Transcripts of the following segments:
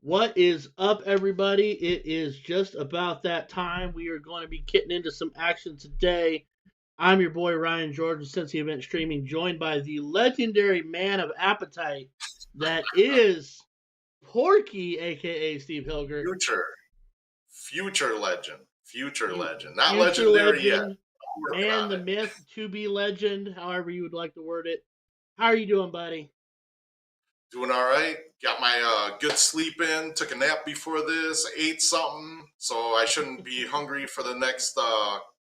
What is up, everybody? It is just about that time. We are going to be getting into some action today. I'm your boy Ryan Jordan, Cincy Event Streaming, joined by the legendary man of appetite that is Porky, aka Steve Hilger. Future, future legend. Not Future legendary yet. legend, Working man, on the it. myth, to be legend, however you would like to word it. How are you doing, buddy? Doing all right. Got my good sleep in. Took a nap before this. Ate something, so I shouldn't be hungry for the next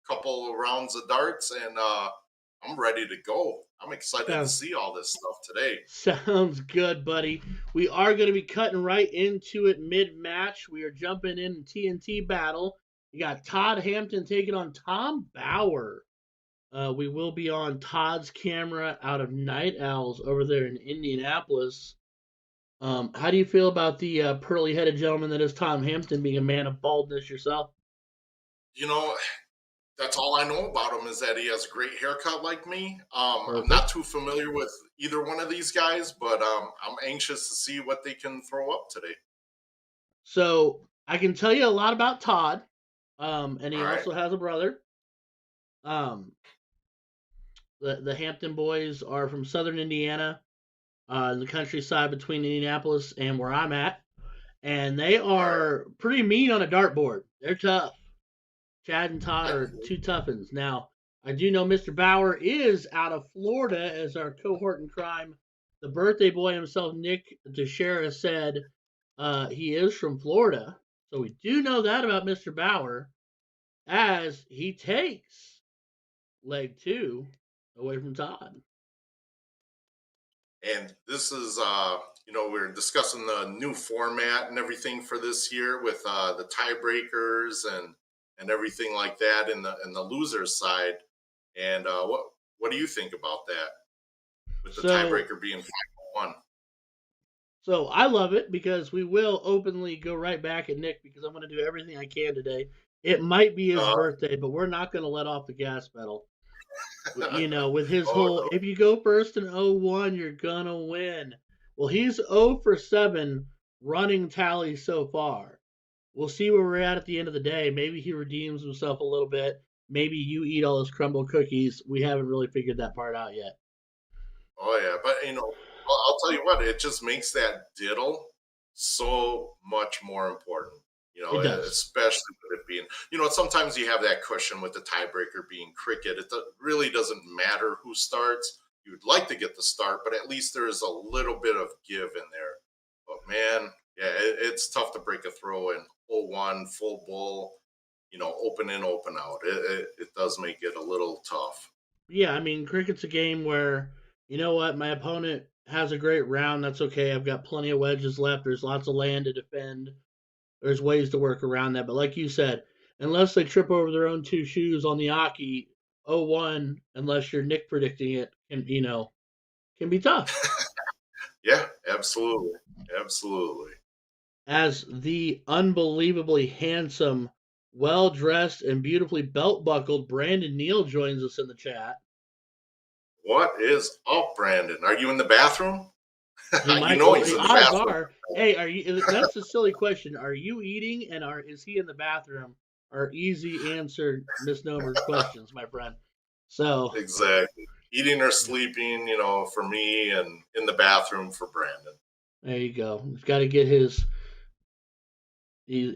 couple of rounds of darts. And I'm ready to go. I'm excited to Sounds see all this stuff today. Sounds good, buddy. We are going to be cutting right into it mid-match. We are jumping in TNT battle. You got Todd Hampton taking on Tom Bauer. We will be on Todd's camera out of Night Owls over there in Indianapolis. How do you feel about the pearly-headed gentleman that is Tom Hampton being a man of baldness yourself? You know, that's all I know about him is that he has a great haircut like me. I'm Perfect. not too familiar with either one of these guys, but I'm anxious to see what they can throw up today. So I can tell you a lot about Todd, and he All right. also has a brother. Um, the Hampton boys are from Southern Indiana, in the countryside between Indianapolis and where I'm at, and they All right. are pretty mean on a dartboard. They're tough. Chad and Todd I, are two toughens. Now, I do know Mr. Bauer is out of Florida as our cohort in crime. The birthday boy himself, Nick Teixeira, said he is from Florida. So we do know that about Mr. Bauer as he takes leg two away from Todd. and this is, we're discussing the new format and everything for this year with the tiebreakers and everything like that in the losers side. And what do you think about that with the So tiebreaker being 5-1? So I love it because we will openly go right back at Nick because I'm going to do everything I can today. It might be his Uh, birthday, but we're not going to let off the gas pedal. You know, with his oh whole, no. if you go first in 0-1, you're going to win. Well, he's 0 for 7 running tally so far. We'll see where we're at the end of the day. Maybe he redeems himself a little bit. Maybe you eat all his crumble cookies. We haven't really figured that part out yet. Oh yeah, but I'll tell you what, it just makes that diddle so much more important. It does. Especially with it being, sometimes you have that cushion with the tiebreaker being cricket. Really doesn't matter who starts. You'd like to get the start, but at least there is a little bit of give in there. But man, yeah, it's tough to break a throw in 0-1 full bull. Open in, open out. It does make it a little tough. Yeah, I mean, cricket's a game where, you know what, my opponent has a great round. That's okay. I've got plenty of wedges left. There's lots of land to defend. There's ways to work around that. But like you said, unless they trip over their own two shoes on the Aki 0-1, unless you're Nick predicting it, can be tough. Yeah, absolutely. Absolutely. As the unbelievably handsome, well dressed, and beautifully belt buckled Brandon Neal joins us in the chat. What is up, Brandon? Are you in the bathroom? He You might. know Well, he's the in the odds bathroom. are. Hey, are you? That's a silly question. Are you eating, and is he in the bathroom? Are easy answer misnomer questions, my friend. So Exactly. Eating or sleeping, for me, and in the bathroom for Brandon. there you go. He's got to get his. He's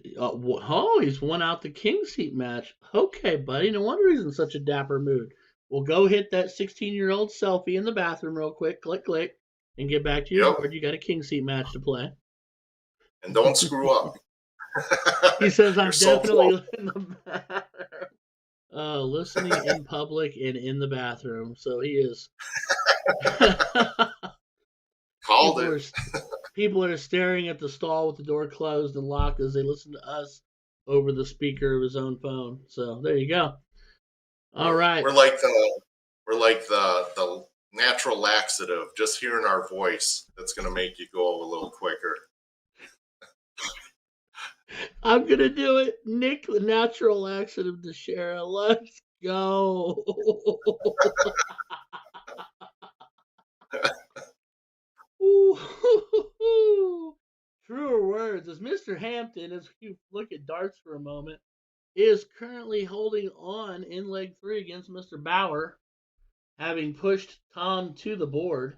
won out the King Seat match. Okay, buddy. No wonder he's in such a dapper mood. Well, go hit that 16-year-old selfie in the bathroom real quick. Click, click, and get back to your Yep. board. You got a King Seat match to play. And don't screw up. He says, "I'm You're so definitely close. in the bathroom." Listening in public and in the bathroom. So he is. Called people it. are people are staring at the stall with the door closed and locked as they listen to us over the speaker of his own phone. So there you go. All We're, right. we're like the we're like the natural laxative. Just hearing our voice, that's gonna make you go a little quicker. I'm gonna do it. Nick, the natural accident to share. Let's go. Truer words. Because Mr. Hampton, as you look at darts for a moment, is currently holding on in leg 3 against Mr. Bauer, having pushed Tom to the board.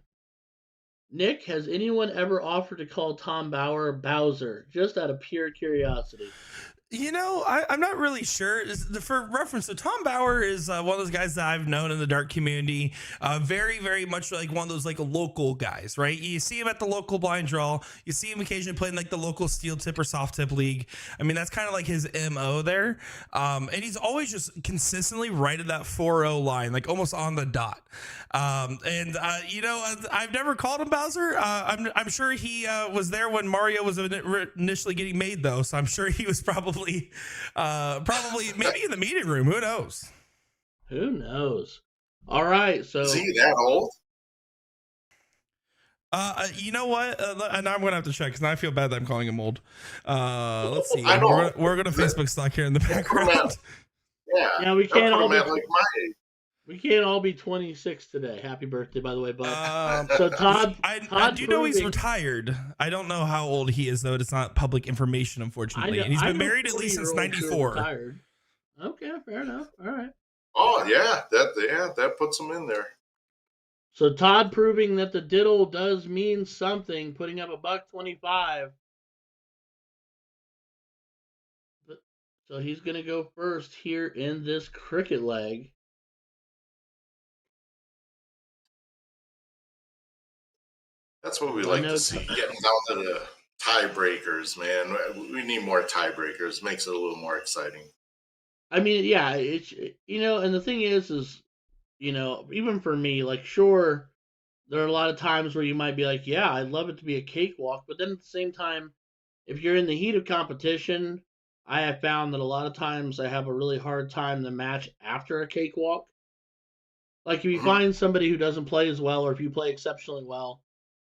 Nick, has anyone ever offered to call Tom Bauer Bowser? Just out of pure curiosity. I'm not really sure. For reference, so Tom Bauer is one of those guys that I've known in the dart community. Very, very much like one of those like local guys, right? You see him at the local blind draw. You see him occasionally playing like the local steel tip or soft tip league. I mean, that's kind of like his MO there. And he's always just consistently right at that 4-0 line, like almost on the dot. I've never called him Bowser. I'm sure he was there when Mario was initially getting made, though. So I'm sure he was probably maybe in the meeting room. Who knows? Who knows? All right, so is he that old? You know what? And I'm gonna have to check because now I feel bad that I'm calling him old. Let's see. I know. We're gonna Facebook stock here in the background. Yeah, we can't all be like my age. We can't all be 26 today. Happy birthday, by the way, bud. So Todd, I do know he's retired. I don't know how old he is, though. It's not public information, unfortunately. And he's been married at least since '94. Okay, fair enough. All right. Oh yeah, that puts him in there. So Todd proving that the diddle does mean something, putting up $1.25. So he's going to go first here in this cricket leg. That's what we like to see, getting down to the tiebreakers, man. We need more tiebreakers. Makes it a little more exciting. I mean, yeah, it's, and the thing is, even for me, like, sure, there are a lot of times where you might be like, yeah, I'd love it to be a cakewalk. But then at the same time, if you're in the heat of competition, I have found that a lot of times I have a really hard time to match after a cakewalk. Like, if you find somebody who doesn't play as well, or if you play exceptionally well,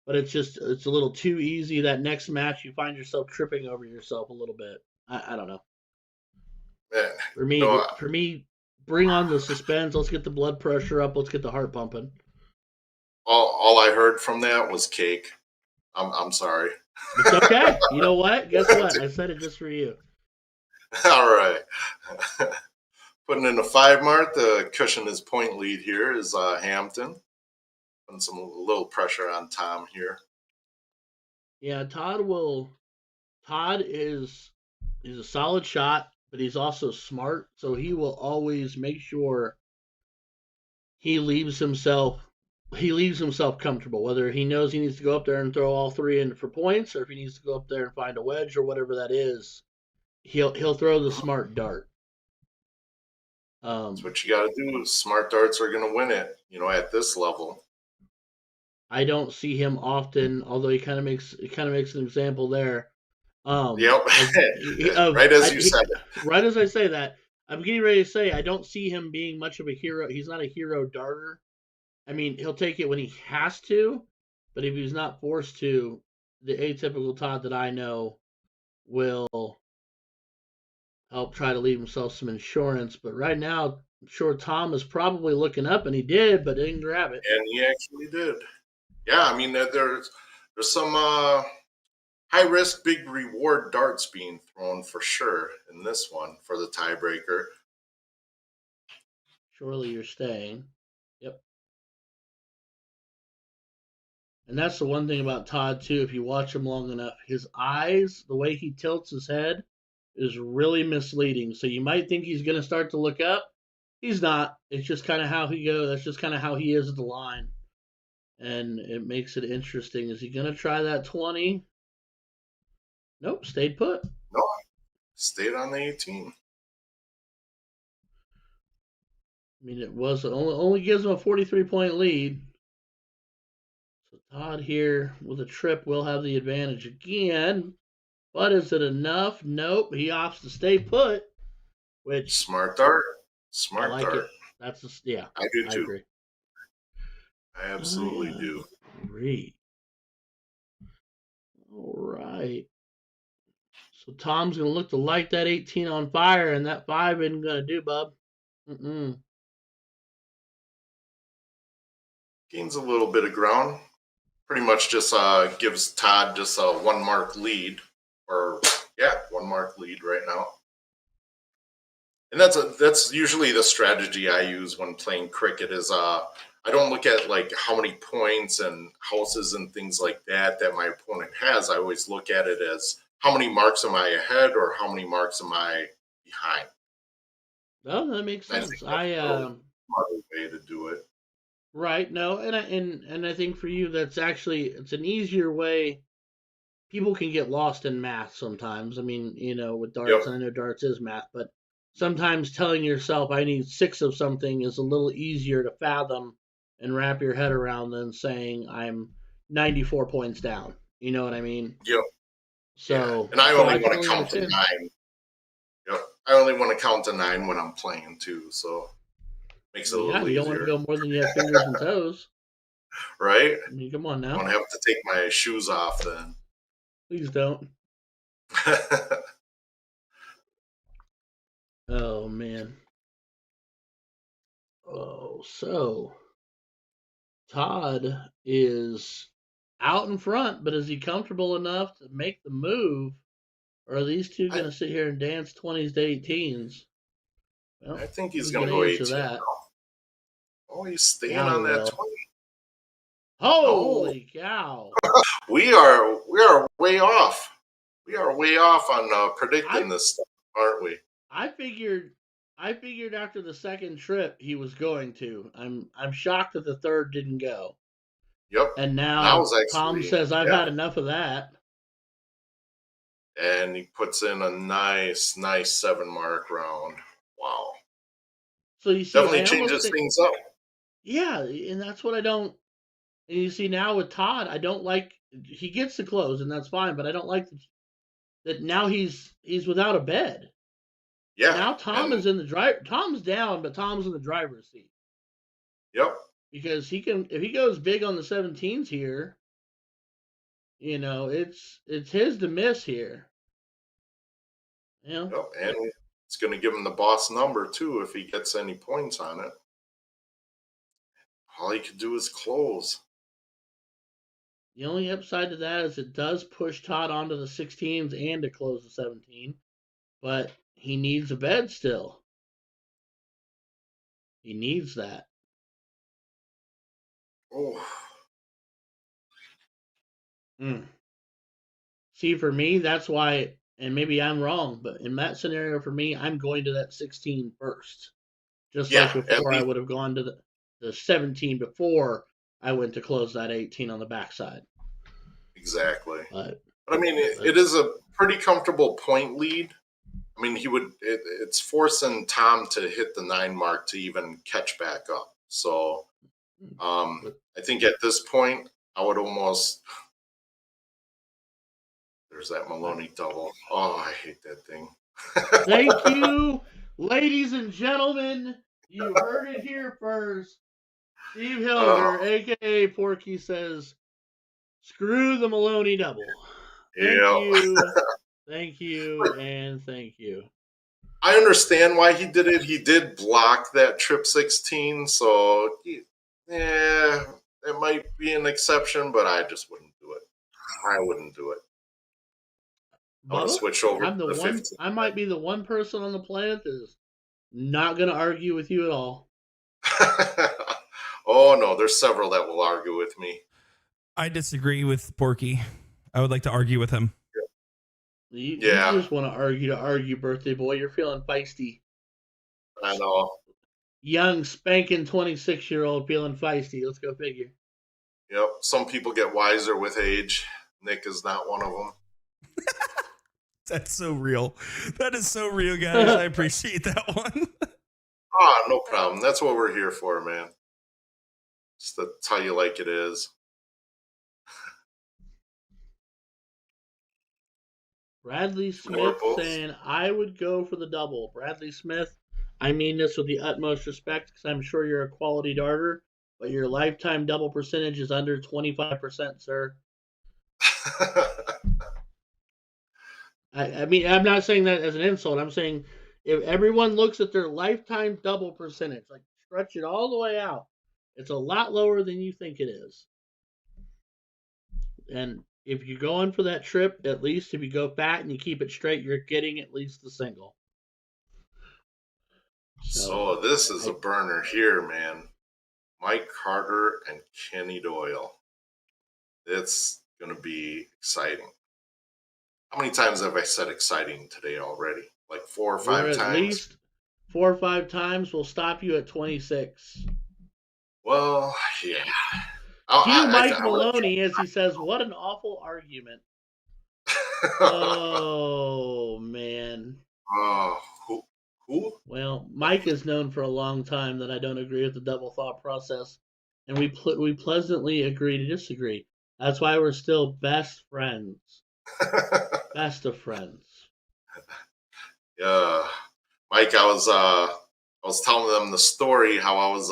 but it's a little too easy, that next match you find yourself tripping over yourself a little bit. I don't know. Man, for me, bring on the suspense. Let's get the blood pressure up. Let's get the heart pumping. All I heard from that was cake. I'm sorry. It's okay. You know what? Guess what? I said it just for you. All right. Putting in a 5 mark, the cushion his point lead here is Hampton. Putting a little pressure on Tom here. Yeah, Todd is a solid shot, but he's also smart, so he will always make sure he leaves himself comfortable, whether he knows he needs to go up there and throw all 3 in for points, or if he needs to go up there and find a wedge or whatever that is, he'll throw the smart dart. That's what you got to do. Smart darts are going to win it, at this level. I don't see him often, although he kind of makes an example there. Yep. Right as you said it. Right as I say that, I'm getting ready to say I don't see him being much of a hero. He's not a hero darter. I mean, he'll take it when he has to, but if he's not forced to, the atypical Todd that I know will help try to leave himself some insurance. But right now, I'm sure Tom is probably looking up, and he did, but didn't grab it. And he actually did. Yeah, I mean, there's some high risk, big reward darts being thrown for sure in this one for the tiebreaker. Surely you're staying. Yep. And that's the one thing about Todd, too. If you watch him long enough, his eyes, the way he tilts his head, is really misleading. So you might think he's going to start to look up. He's not. It's just kind of how he goes. That's just kind of how he is at the line. And it makes it interesting. Is he going to try that 20? Nope, stayed put. No, stayed on the 18. I mean, it was only gives him a 43-point lead. So Todd here with a trip will have the advantage again. But is it enough? Nope. He opts to stay put. Which smart dart. Smart I like dart. It. That's yeah. I do too. I agree. I absolutely do. Agree. All right. So Tom's gonna look to light that 18 on fire, and that 5 isn't gonna do, bub. Gains a little bit of ground. Pretty much just gives Todd just a 1 mark lead. or yeah, 1 mark lead right now. And that's usually the strategy I use when playing cricket is I don't look at like how many points and houses and things like that my opponent has. I always look at it as how many marks am I ahead or how many marks am I behind. No, that makes And I sense. think that's a really smart way to do it. Right. No, and I think for you that's actually it's an easier way. People can get lost in math sometimes. I mean, with Yep. darts, and I know darts is math, but sometimes telling yourself I need 6 of something is a little easier to fathom and wrap your head around than saying I'm 94 points down. You know what I mean? Yep. Yeah. So, And I so only I want to totally count to understand. 9. Yep. I only want to count to 9 when I'm playing too, so makes it a Well, yeah, little you don't want to easier. go more than you have fingers and toes. Right? I mean, come on I'm now. gonna have to take my shoes off then. Please don't. Oh man. Oh, so Todd is out in front, but is he comfortable enough to make the move? Or are these two I, going to sit here and dance 20s to 18s? I Well, think he's who's gonna going go to answer 18 that? now. Oh, he's staying Now he on that will. 20. Oh, Holy cow. we are way off. We are way off on I predicting this stuff, aren't we? I figured after the second trip he was going to. I'm shocked that the third didn't go. Yep. And Now now is Tom actually says I've yeah. had enough of that. And he puts in a nice 7 mark round. Wow. So you see, Definitely I almost changes think things up. yeah, and that's what I don't. And you see now with Todd, I don't like he gets the close and that's fine, but I don't like that now he's without a bed. Yeah. Now Tom And is in the drive. Tom's down, but Tom's in the driver's seat yep. because he can if he goes big on the 17s here. It's his to miss here. You know, Yep. And it's gonna give him the boss number too if he gets any points on it. All he could do is close. the only upside to that is it does push Todd onto the 16s and to close the 17, but he needs a bed still. He needs that. Oh. Mm. See, for me, that's why, and maybe I'm wrong, but in that scenario, for me, I'm going to that 16 first. Just like Yeah, at before, I least would have gone to the 17 before I went to close that 18 on the backside. exactly. But, But I mean, it is a pretty comfortable point lead. I mean, it's forcing Tom to hit the 9 mark to even catch back up. So but I think at this point, I would almost. There's that Maloney double. Oh, I hate that thing. thank you, ladies and gentlemen. You heard it here first. Steve Hilger, Oh, aka Porky, says, "Screw the Maloney double." Thank yeah. you, thank you, and thank you. I understand why he did it. He did block that trip 16, so yeah, it might be an exception, but I just wouldn't do it. I wouldn't do it. I would have Bubba, switched over I'm to the the one. 15. I might be the one person on the planet that is not going to argue with you at all. Oh no, there's several that will argue with me. I disagree with Porky. I would like to argue with him. You Yeah, just want to argue, birthday boy. You're feeling feisty. I know. Young, spanking 26-year-old feeling feisty. Let's go figure. Yep, some people get wiser with age. Nick is not one of them. That's so real. That is so real, guys. I appreciate that one. Ah, no problem. That's what we're here for, man. Just to tell you like it is. Bradley Or Smith both. saying, I would go for the double. Bradley Smith, I mean this with the utmost respect because I'm sure you're a quality darter, but your lifetime double percentage is under 25%, sir. I mean, I'm not saying that as an insult. I'm saying if everyone looks at their lifetime double percentage, like stretch it all the way out, it's a lot lower than you think it is. And if you're going for that trip, at least if you go fat and you keep it straight, you're getting at least the single. So this is a burner here, man. Mike Carter and Kenny Doyle. It's going to be exciting. How many times have I said exciting today already? Like 4 or 5 times? At least 4 or 5 times. We'll stop you at 26. Well, yeah. Cue Mike Maloney as he says, what an awful argument. Oh, man. Who? Well, Mike is known for a long time that I don't agree with the double thought process. And we pleasantly agree to disagree. That's why we're still best friends. Best of friends. Yeah. Mike, I was telling them the story how I was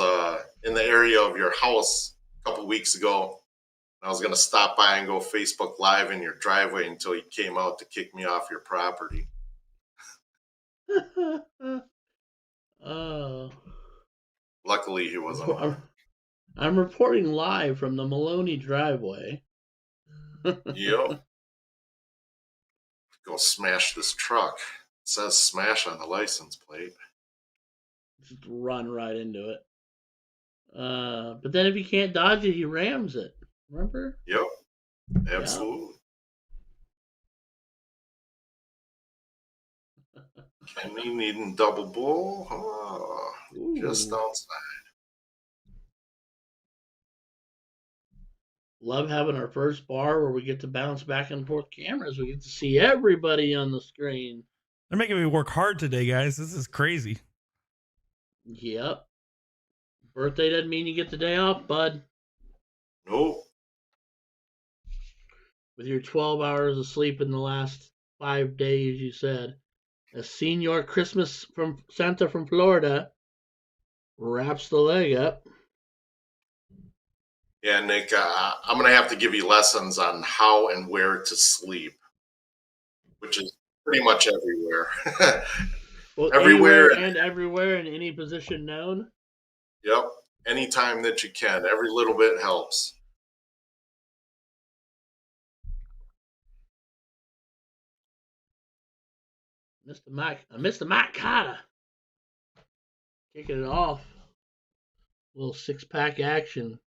in the area of your house a couple weeks ago. I was going to stop by and go Facebook Live in your driveway until you came out to kick me off your property. Luckily, he wasn't. I'm reporting live from the Maloney driveway. Yep. Go smash this truck. It says smash on the license plate. Just run right into it. But then if he can't dodge it, he rams it. Remember? Yep. Absolutely. Kenny needing double bull. Oh, just outside. Love having our first bar where we get to bounce back and forth cameras. We get to see everybody on the screen. They're making me work hard today, guys. This is crazy. Yep. Birthday doesn't mean you get the day off, bud. Nope. With your 12 hours of sleep in the last 5 days, you said. A senior Christmas from Santa from Florida wraps the leg up. Yeah, Nick, I'm going to have to give you lessons on how and where to sleep, which is pretty much everywhere. Well, everywhere in any position known? Yep. Anytime that you can. Every little bit helps. Mr. Mike Carter. Kicking it off. A little 6-pack action.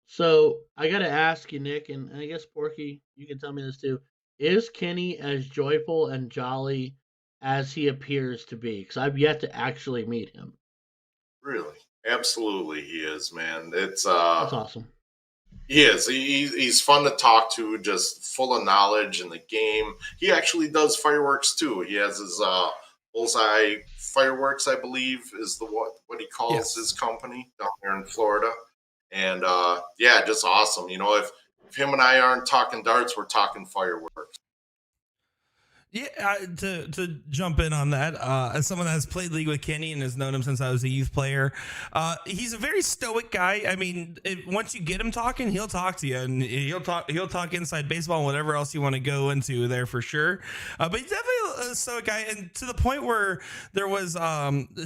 So I got to ask you, Nick, and I guess Porky, you can tell me this too. Is Kenny as joyful and jolly as he appears to be? Because I've yet to actually meet him. Really? Absolutely, he is, man. That's awesome. He is. He's fun to talk to, just full of knowledge in the game. He actually does fireworks too. He has his Bullseye Fireworks, I believe, is what he calls his company down here in Florida. And yeah, just awesome. You know, if him and I aren't talking darts, we're talking fireworks. Yeah, to jump in on that, as someone that has played League with Kenny and has known him since I was a youth player, he's a very stoic guy. I mean, once you get him talking, he'll talk to you, and he'll talk inside baseball and whatever else you want to go into there for sure. But he's definitely a stoic guy, and to the point where there was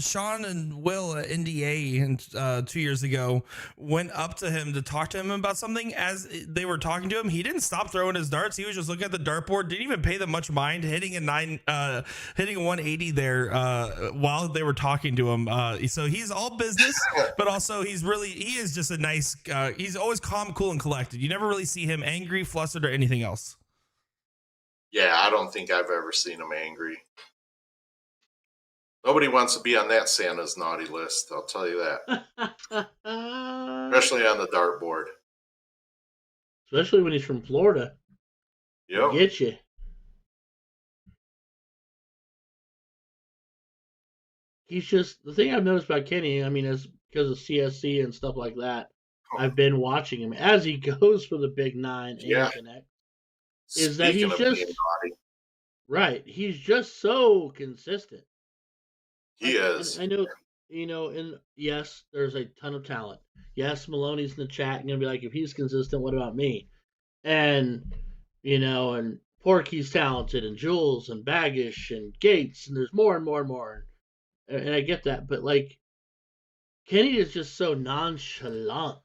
Sean and Will at NDA and 2 years ago went up to him to talk to him about something. As they were talking to him, he didn't stop throwing his darts. He was just looking at the dartboard, didn't even pay them much mind, hitting a 180 there while they were talking to him. So he's all business, but also he is just a nice he's always calm, cool, and collected. You never really see him angry, flustered, or anything else. Yeah, I don't think I've ever seen him angry. Nobody wants to be on that Santa's naughty list, I'll tell you that. Especially on the dartboard. Especially when he's from Florida. Yep. Get you. He's just, the thing I've noticed about Kenny, I mean, is because of CSC and stuff like that, I've been watching him as he goes for the big 9 and connect. Is that he's just right? He's just so consistent. He is. I know, and yes, there's a ton of talent. Yes, Maloney's in the chat and gonna be like, if he's consistent, what about me? And and Porky's talented, and Jules and Baggish and Gates, and there's more and more and more. And I get that, but like Kenny is just so nonchalant.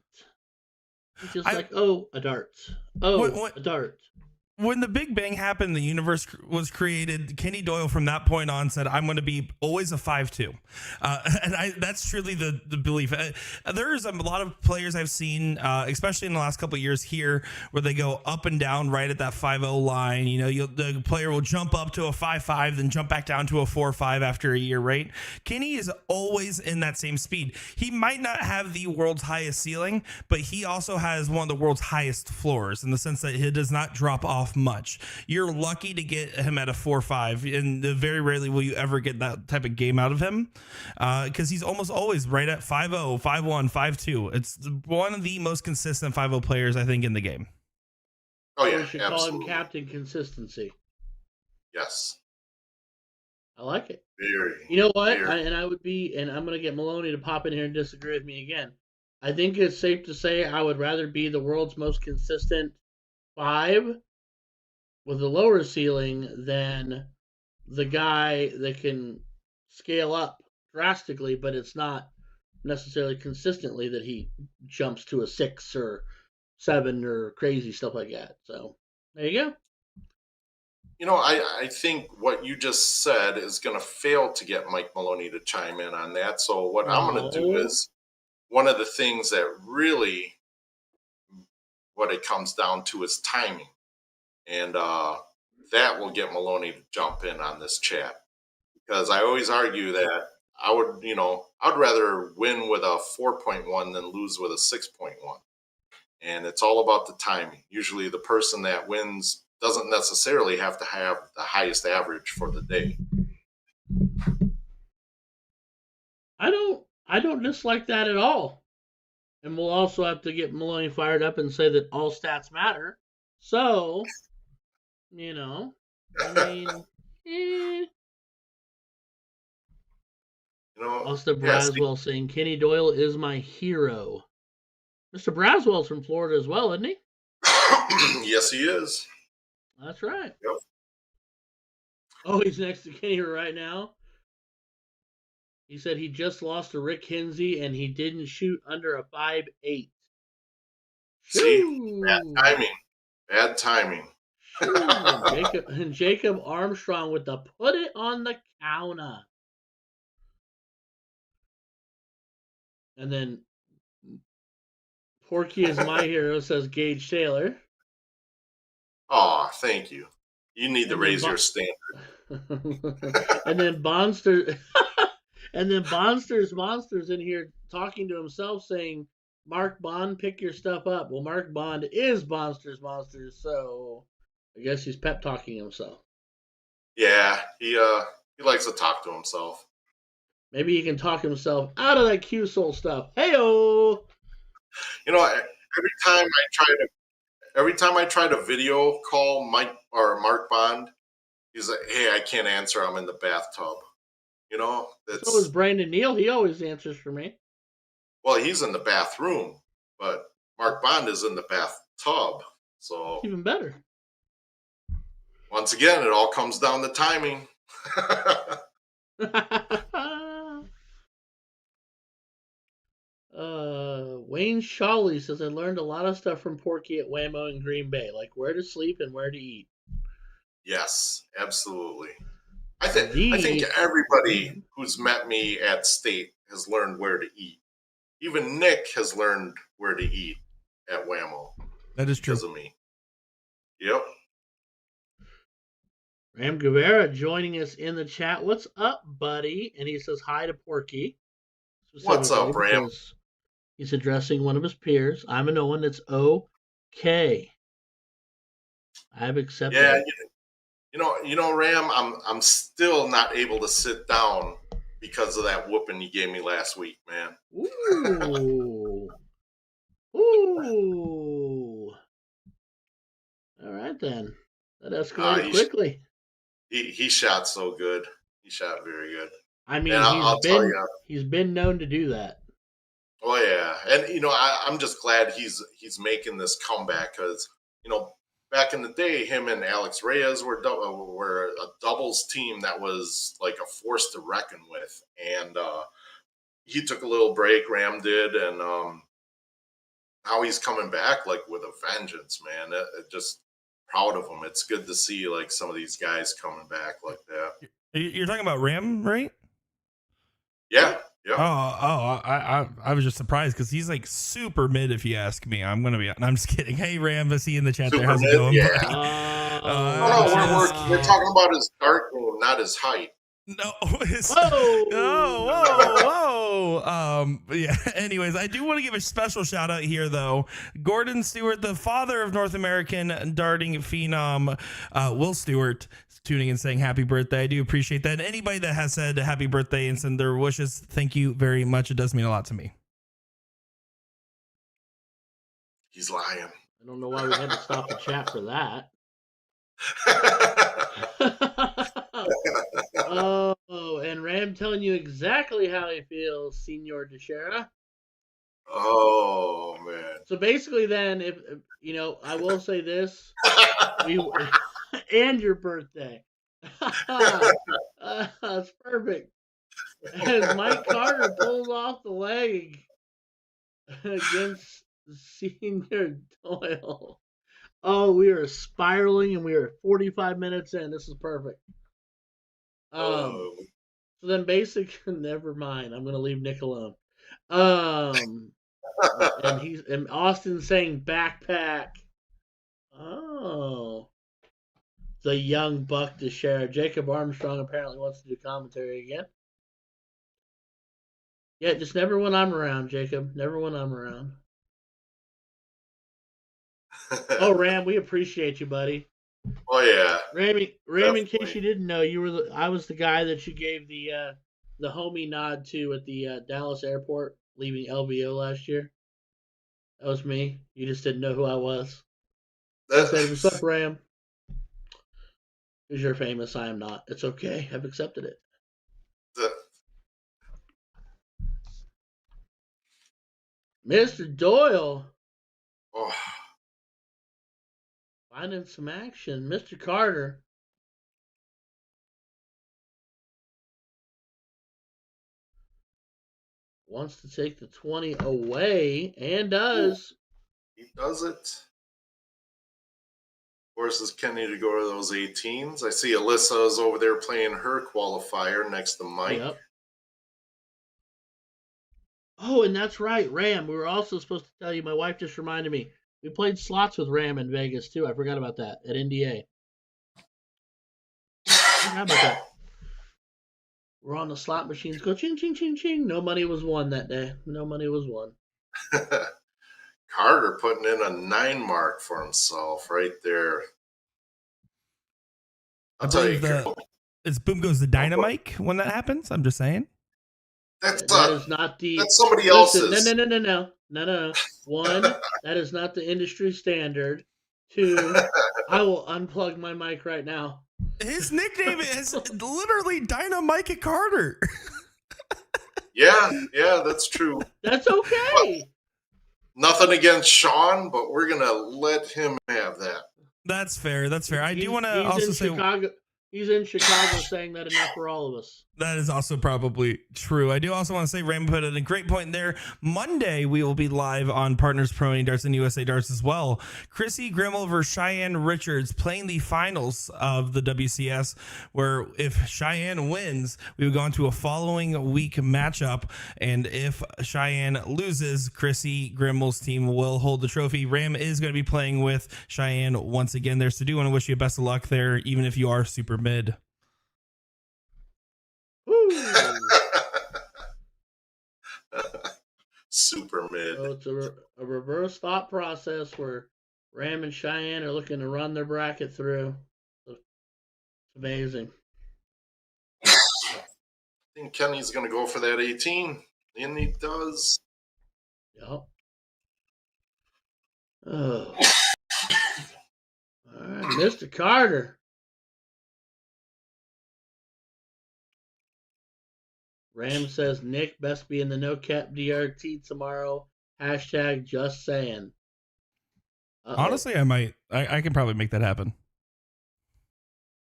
He's just I like, oh, a dart. what, Oh, what a dart. when the Big Bang happened, the universe was created. Kenny Doyle, from that point on, said, "I'm going to be always a 5'2", and that's truly the belief. There's a lot of players I've seen, especially in the last couple of years here, where they go up and down right at that 5'0" line. You know, the player will jump up to a 5'5", then jump back down to a 4'5" after a year. Right? Kenny is always in that same speed. He might not have the world's highest ceiling, but he also has one of the world's highest floors in the sense that he does not drop off much. You're lucky to get him at a 4-5, and very rarely will you ever get that type of game out of him, because he's almost always right at 5'0", 5'1", 5'2". It's one of the most consistent 5'0" players, I think, in the game. Oh yeah, We should absolutely. call him Captain Consistency. Yes. I like it. Very. You know what? Very. And I'm going to get Maloney to pop in here and disagree with me again. I think it's safe to say I would rather be the world's most consistent 5 with a lower ceiling than the guy that can scale up drastically, but it's not necessarily consistently that he jumps to a 6 or 7 or crazy stuff like that. So there you go. You know, I think what you just said is going to fail to get Mike Maloney to chime in on that. So what I'm going to do No. is one of the things that really what it comes down to is timing. And that will get Maloney to jump in on this chat. Because I always argue that I'd rather win with a 4.1 than lose with a 6.1. And it's all about the timing. Usually the person that wins doesn't necessarily have to have the highest average for the day. I don't dislike that at all. And we'll also have to get Maloney fired up and say that all stats matter. So, I mean, Austin Braswell saying Kenny Doyle is my hero. Mr. Braswell's from Florida as well, isn't he? Yes, he is. That's right. Yep. Oh, he's next to Kenny right now. He said he just lost to Rick Hinsey and he didn't shoot under a 5'8". See, bad timing. Bad timing. Jacob Armstrong with the put it on the counter. And then Porky is my hero, says Gage Taylor. Oh, thank you. You need to raise your standard. And then Bonster and then Monsters in here talking to himself saying, Mark Bond, pick your stuff up. Well, Mark Bond is Monsters, so I guess he's pep talking himself. Yeah, he likes to talk to himself. Maybe he can talk himself out of that Q-Soul stuff. Hey-o! You know, every time I try to video call Mike or Mark Bond, he's like, "Hey, I can't answer. I'm in the bathtub." You know, that's so is Brandon Neal. He always answers for me. Well, he's in the bathroom, but Mark Bond is in the bathtub. So even better. Once again, it all comes down to timing. Wayne Shawley says, I learned a lot of stuff from Porky at Whammo in Green Bay, like where to sleep and where to eat. Yes, absolutely. I think everybody who's met me at State has learned where to eat. Even Nick has learned where to eat at Whammo. That is true. Because of me. Yep. Ram Guevara joining us in the chat. What's up, buddy? And he says hi to Porky. What's up, Ram? He's addressing one of his peers. I'm an Owen. It's okay. I've accepted. Yeah, you know, Ram. I'm still not able to sit down because of that whooping you gave me last week, man. Ooh. Ooh. All right then. That escalated quickly. He shot so good. He shot very good. I mean, he's been known to do that. Oh yeah, and you know, I'm just glad he's making this comeback because you know, back in the day, him and Alex Reyes were a doubles team that was like a force to reckon with, and he took a little break. Ram did, and now he's coming back like with a vengeance, man. Just proud of him. It's good to see like some of these guys coming back like that. You're talking about Ram, right? Yeah. I was just surprised because he's like super mid. If you ask me, I'm just kidding. Hey Ram, I see you in the chat there. How's it going, yeah. buddy? We're talking about his dart game, not his height. No. Whoa. Yeah. Anyways, I do want to give a special shout out here, though. Gordon Stewart, the father of North American darting phenom, Will Stewart, tuning in saying happy birthday. I do appreciate that. And anybody that has said happy birthday and send their wishes, thank you very much. It does mean a lot to me. He's lying. I don't know why we had to stop the chat for that. Oh, and Ram telling you exactly how he feels, Senor Teixeira. Oh man. So basically, then, if you know, I will say this, and your birthday. That's perfect. As Mike Carter pulls off the leg against Senior Doyle. Oh, we are spiraling, and we are 45 minutes in. This is perfect. So then, basically, never mind. I'm gonna leave Nick alone. And Austin saying backpack. Oh, the young buck to share. Jacob Armstrong apparently wants to do commentary again. Yeah, just never when I'm around, Jacob. Never when I'm around. Oh, Ram, we appreciate you, buddy. Oh yeah, Ram. In case you didn't know, I was the guy that you gave the homie nod to at the Dallas airport leaving LVO last year. That was me. You just didn't know who I was. I said, "What's up, Ram?" Because you're famous, I am not. It's okay. I've accepted it. Mr. Doyle. Oh. Finding some action. Mr. Carter. Wants to take the 20 away and does. He does it. Forces Kenny to go to those 18s. I see Alyssa is over there playing her qualifier next to Mike. Yep. Oh, and that's right, Ram. We were also supposed to tell you, my wife just reminded me, we played slots with Ram in Vegas, too. I forgot about that at NDA. How about that? We're on the slot machines. Go ching, ching, ching, ching. No money was won that day. No money was won. Carter putting in a 9 mark for himself right there. I'll tell you. It's boom goes the dynamite when that happens. I'm just saying. That is not the. That's somebody else's. No. One, that is not the industry standard. Two, I will unplug my mic right now. His nickname is literally Dynamite Carter. Yeah, that's true. That's okay. Nothing against Sean, but we're gonna let him have that. That's fair. I do want to also say he's in Chicago saying that enough for all of us. That is also probably true. I do also want to say Ram put in a great point there. Monday, we will be live on Partners Pro Darts and USA Darts as well. Chrissy Grimmel versus Cheyenne Richards playing the finals of the WCS, where if Cheyenne wins, we would go into a following week matchup. And if Cheyenne loses, Chrissy Grimmel's team will hold the trophy. Ram is going to be playing with Cheyenne once again there. So do want to wish you best of luck there, even if you are super mid. Super mid. So it's a reverse thought process where Ram and Cheyenne are looking to run their bracket through. It's amazing. I think Kenny's going to go for that 18, and he does. Yep. Oh. All right, Mr. Carter. Ram says, Nick, best be in the no-cap DRT tomorrow. # just saying. Honestly, I might. I can probably make that happen.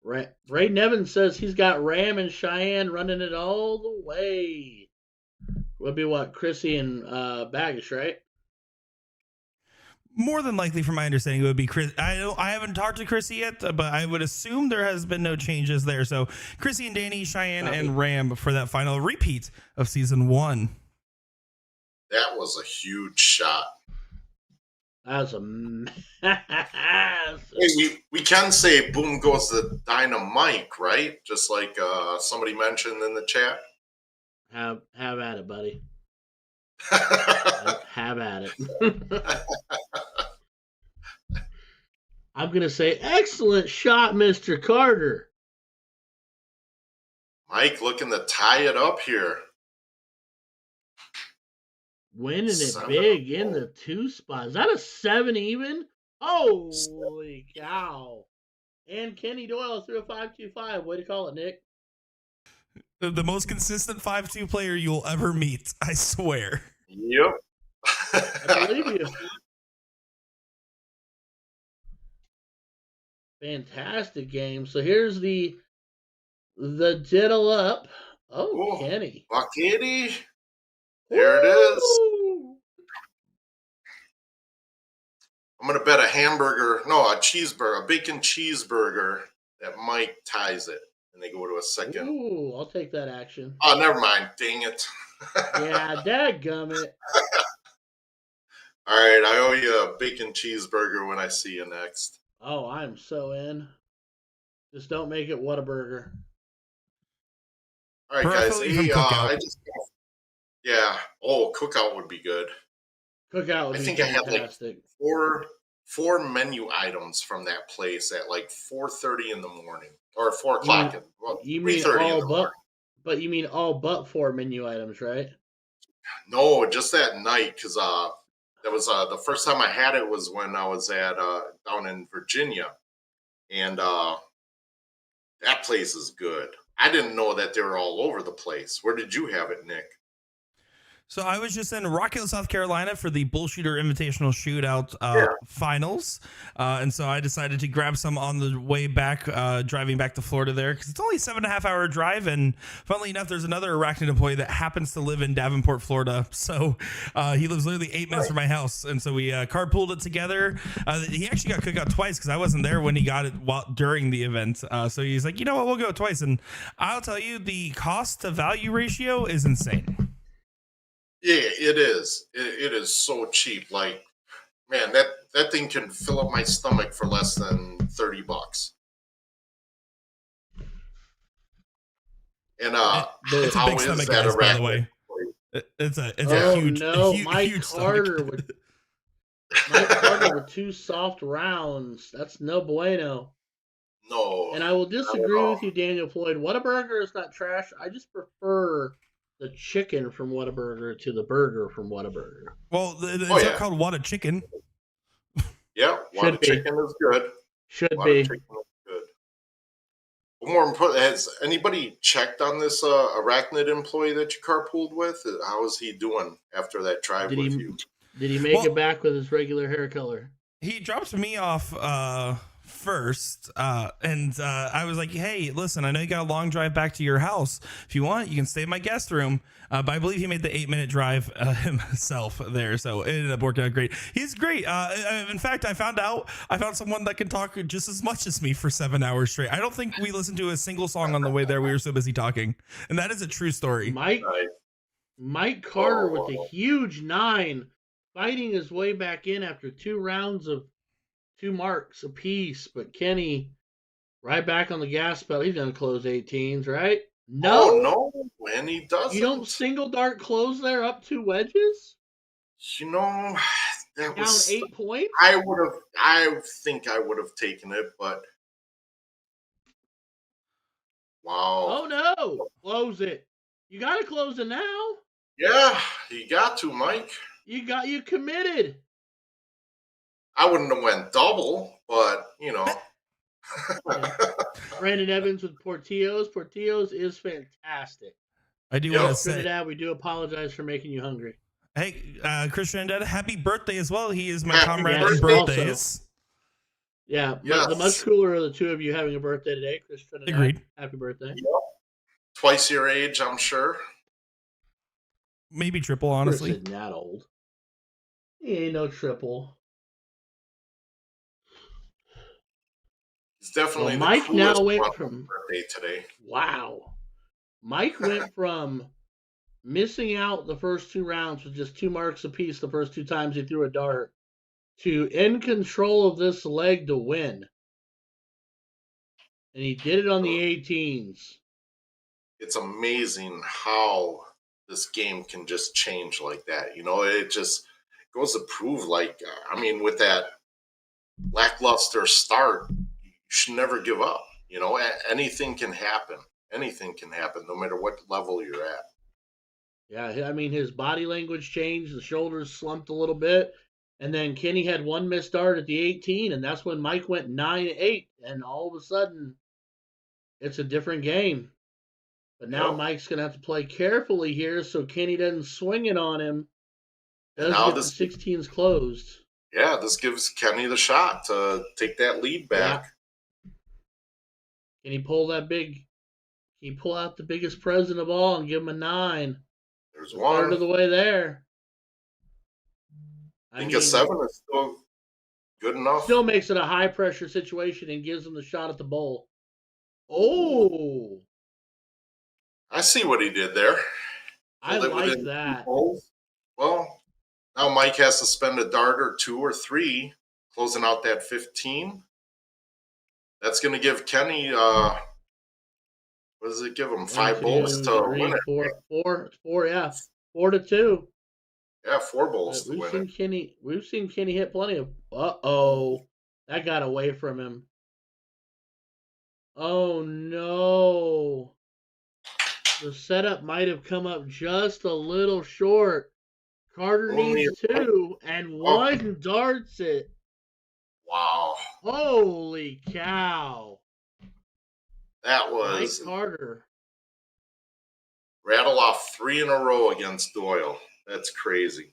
Ray Nevin says he's got Ram and Cheyenne running it all the way. Would be what? Chrissy and Baggish, right? More than likely, from my understanding, it would be Chris. I haven't talked to Chrissy yet, but I would assume there has been no changes there. So Chrissy and Danny, Cheyenne, and Ram for that final repeat of season 1. That was a huge shot. That was a Hey, we can say boom goes the dynamite, right? Just like somebody mentioned in the chat. have at it, buddy. Have at it. I'm gonna say excellent shot, Mr. Carter. Mike looking to tie it up here. Winning it 7. big in the 2 spot. Is that a 7 even? Holy cow. And Kenny Doyle threw a 5-2-5. Way to call it, Nick. The most consistent 5-2 player you'll ever meet, I swear. Yep. I believe you. Fantastic game. So here's the diddle up. Oh, Kenny. Buckety. There it is. Woo! I'm going to bet a cheeseburger, a bacon cheeseburger that Mike ties it. And they go to a second. Ooh, I'll take that action. Oh, never mind. Dang it. Yeah, dadgummit. All right, I owe you a bacon cheeseburger when I see you next. Oh, I'm so in. Just don't make it Whataburger. All right, guys. Cookout would be good. Cookout would be fantastic. I had like four menu items from that place at like 4:30 in the morning or 4 o'clock. You mean all but? But you mean all but 4 menu items, right? No, just that night because that was the first time I had it was when I was at down in Virginia, and that place is good. I didn't know that they were all over the place. Where did you have it, Nick? So I was just in Rock Hill, South Carolina for the Bullshooter Invitational Shootout finals. And so I decided to grab some on the way back, driving back to Florida there, because it's only a 7.5 hour drive. And funnily enough, there's another Arachnid employee that happens to live in Davenport, Florida. So he lives literally 8 minutes from my house. And so we carpooled it together. He actually got Cookout twice because I wasn't there when he got it during the event. So he's like, you know what, we'll go twice. And I'll tell you, the cost to value ratio is insane. Yeah, it is. It is so cheap. Like, man, that thing can fill up my stomach for less than $30. And it's a big stomach, guys, by the way. It's a huge. No, Mike Carter with 2 soft rounds. That's no bueno. No. And I will disagree with you, Daniel Floyd. Whataburger is not trash. I just prefer the chicken from Whataburger to the burger from Whataburger. Well, it's called Whata Chicken. Yeah, Whata Chicken is good. Should Whata be. Chicken is good. But more important, has anybody checked on this Arachnid employee that you carpooled with? How is he doing after that drive with you? Did he make it back with his regular hair color? He dropped me off first, and I was like, hey, listen, I know you got a long drive back to your house. If you want, you can stay in my guest room. But I believe he made the 8-minute drive himself there, so it ended up working out great. He's great. In fact, I found someone that can talk just as much as me for 7 hours straight. I don't think we listened to a single song on the way there. We were so busy talking, and that is a true story. Mike Carter with a huge 9, fighting his way back in after 2 rounds of 2 marks apiece, but Kenny right back on the gas pedal. He's going to close 18s, right? No, and he doesn't. You don't single dart close there up 2 wedges? You know, that down was 8 points. I think I would have taken it, but wow. Oh no! Close it. You got to close it now. Yeah, you got to, Mike. You committed. I wouldn't have went double, but you know. Brandon Evans with Portillo's. Portillo's is fantastic. I do want to say, Trinidad, we do apologize for making you hungry. Hey, Christian Trinidad, happy birthday as well. He is my happy comrade in birthdays. Yeah, yes. The much cooler of the 2 of you having a birthday today. Chris Trinidad, agreed. Happy birthday. Yep. Twice your age, I'm sure. Maybe triple, honestly. Chris isn't that old. He ain't no triple. It's definitely the Mike now coolest went one from birthday today. wow. Mike went from missing out the first 2 rounds with just 2 marks apiece the first 2 times he threw a dart to in control of this leg to win. And he did it on the 18s. It's amazing how this game can just change like that. You know, it just goes to prove, like, I mean, with that lackluster start, you should never give up. You know, anything can happen. Anything can happen, no matter what level you're at. Yeah, I mean, his body language changed. The shoulders slumped a little bit. And then Kenny had one missed dart at the 18, and that's when Mike went 9-8. And all of a sudden, it's a different game. But now Yep. Mike's going to have to play carefully here so Kenny doesn't swing it on him. And Does now get this, the 16s closed. yeah, this gives Kenny the shot to take that lead back. Yeah. Can he pull that big? Can he pull out the biggest present of all and give him a 9? There's A one. third of the way there. I think a 7 is still good enough. Still makes it a high pressure situation and gives him the shot at the bowl. Oh, I see what he did there. I Pulled it like within that. 2 holes. Well, now Mike has to spend a dart or 2 or 3, closing out that 15. That's going to give Kenny, what does it give him? 5 bowls to win it. Four, yeah, 4-2. Yeah, 4 bowls to win it. We've seen Kenny hit plenty of. That got away from him. Oh no, the setup might have come up just a little short. Carter needs 2, and 1 darts it. Wow. Holy cow. That was Mike Carter. Rattle off 3 in a row against Doyle. That's crazy.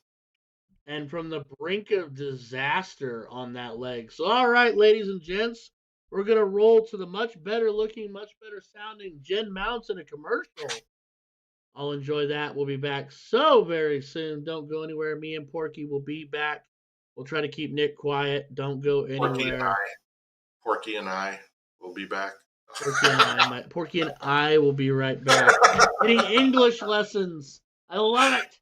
And from the brink of disaster on that leg. So, all right, ladies and gents, we're going to roll to the much better looking, much better sounding Jen Mounts in a commercial. I'll enjoy that. We'll be back so very soon. Don't go anywhere. Me and Porky will be back. We'll try to keep Nick quiet. Don't go anywhere. Porky and I will be back. Porky and I will be right back. Getting English lessons. I love it.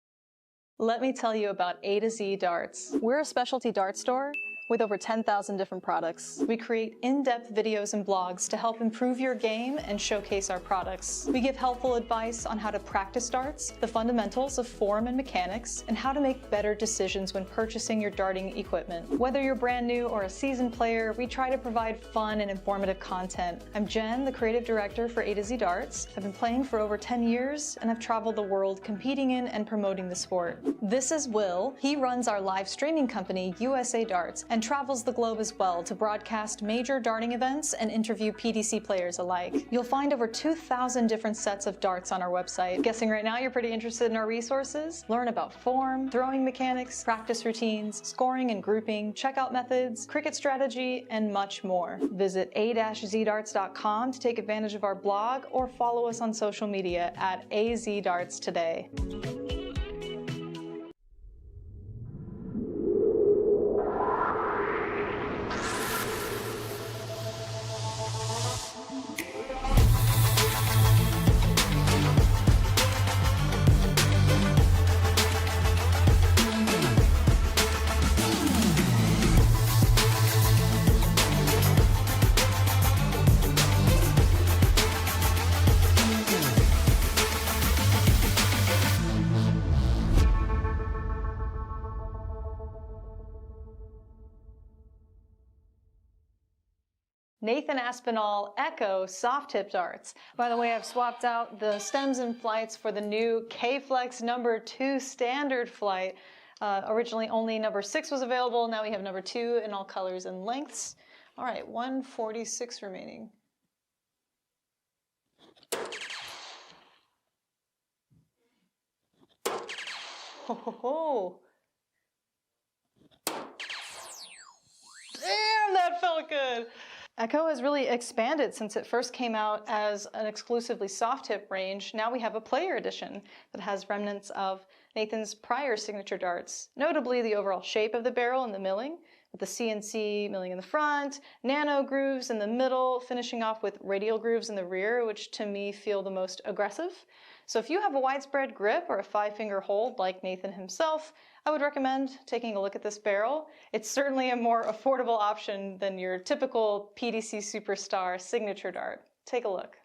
Let me tell you about A to Z Darts. We're a specialty dart store with over 10,000 different products. We create in-depth videos and blogs to help improve your game and showcase our products. We give helpful advice on how to practice darts, the fundamentals of form and mechanics, and how to make better decisions when purchasing your darting equipment. Whether you're brand new or a seasoned player, we try to provide fun and informative content. I'm Jen, the creative director for A to Z Darts. I've been playing for over 10 years and I've traveled the world competing in and promoting the sport. This is Will. He runs our live streaming company, USA Darts, and travels the globe as well to broadcast major darting events and interview PDC players alike. You'll find over 2,000 different sets of darts on our website. Guessing right now you're pretty interested in our resources? Learn about form, throwing mechanics, practice routines, scoring and grouping, checkout methods, cricket strategy, and much more. Visit a-zdarts.com to take advantage of our blog or follow us on social media at AZDarts today. Nathan Aspinall Echo soft tip darts. By the way, I've swapped out the stems and flights for the new K-Flex number 2 standard flight. Originally only number 6 was available. Now we have number 2 in all colors and lengths. All right, 146 remaining. Oh. Damn, that felt good. Echo has really expanded since it first came out as an exclusively soft tip range. Now we have a player edition that has remnants of Nathan's prior signature darts, notably the overall shape of the barrel and the milling, with the CNC milling in the front, nano grooves in the middle, finishing off with radial grooves in the rear, which to me feel the most aggressive. So if you have a widespread grip or a 5-finger hold like Nathan himself, I would recommend taking a look at this barrel. It's certainly a more affordable option than your typical PDC Superstar signature dart. Take a look.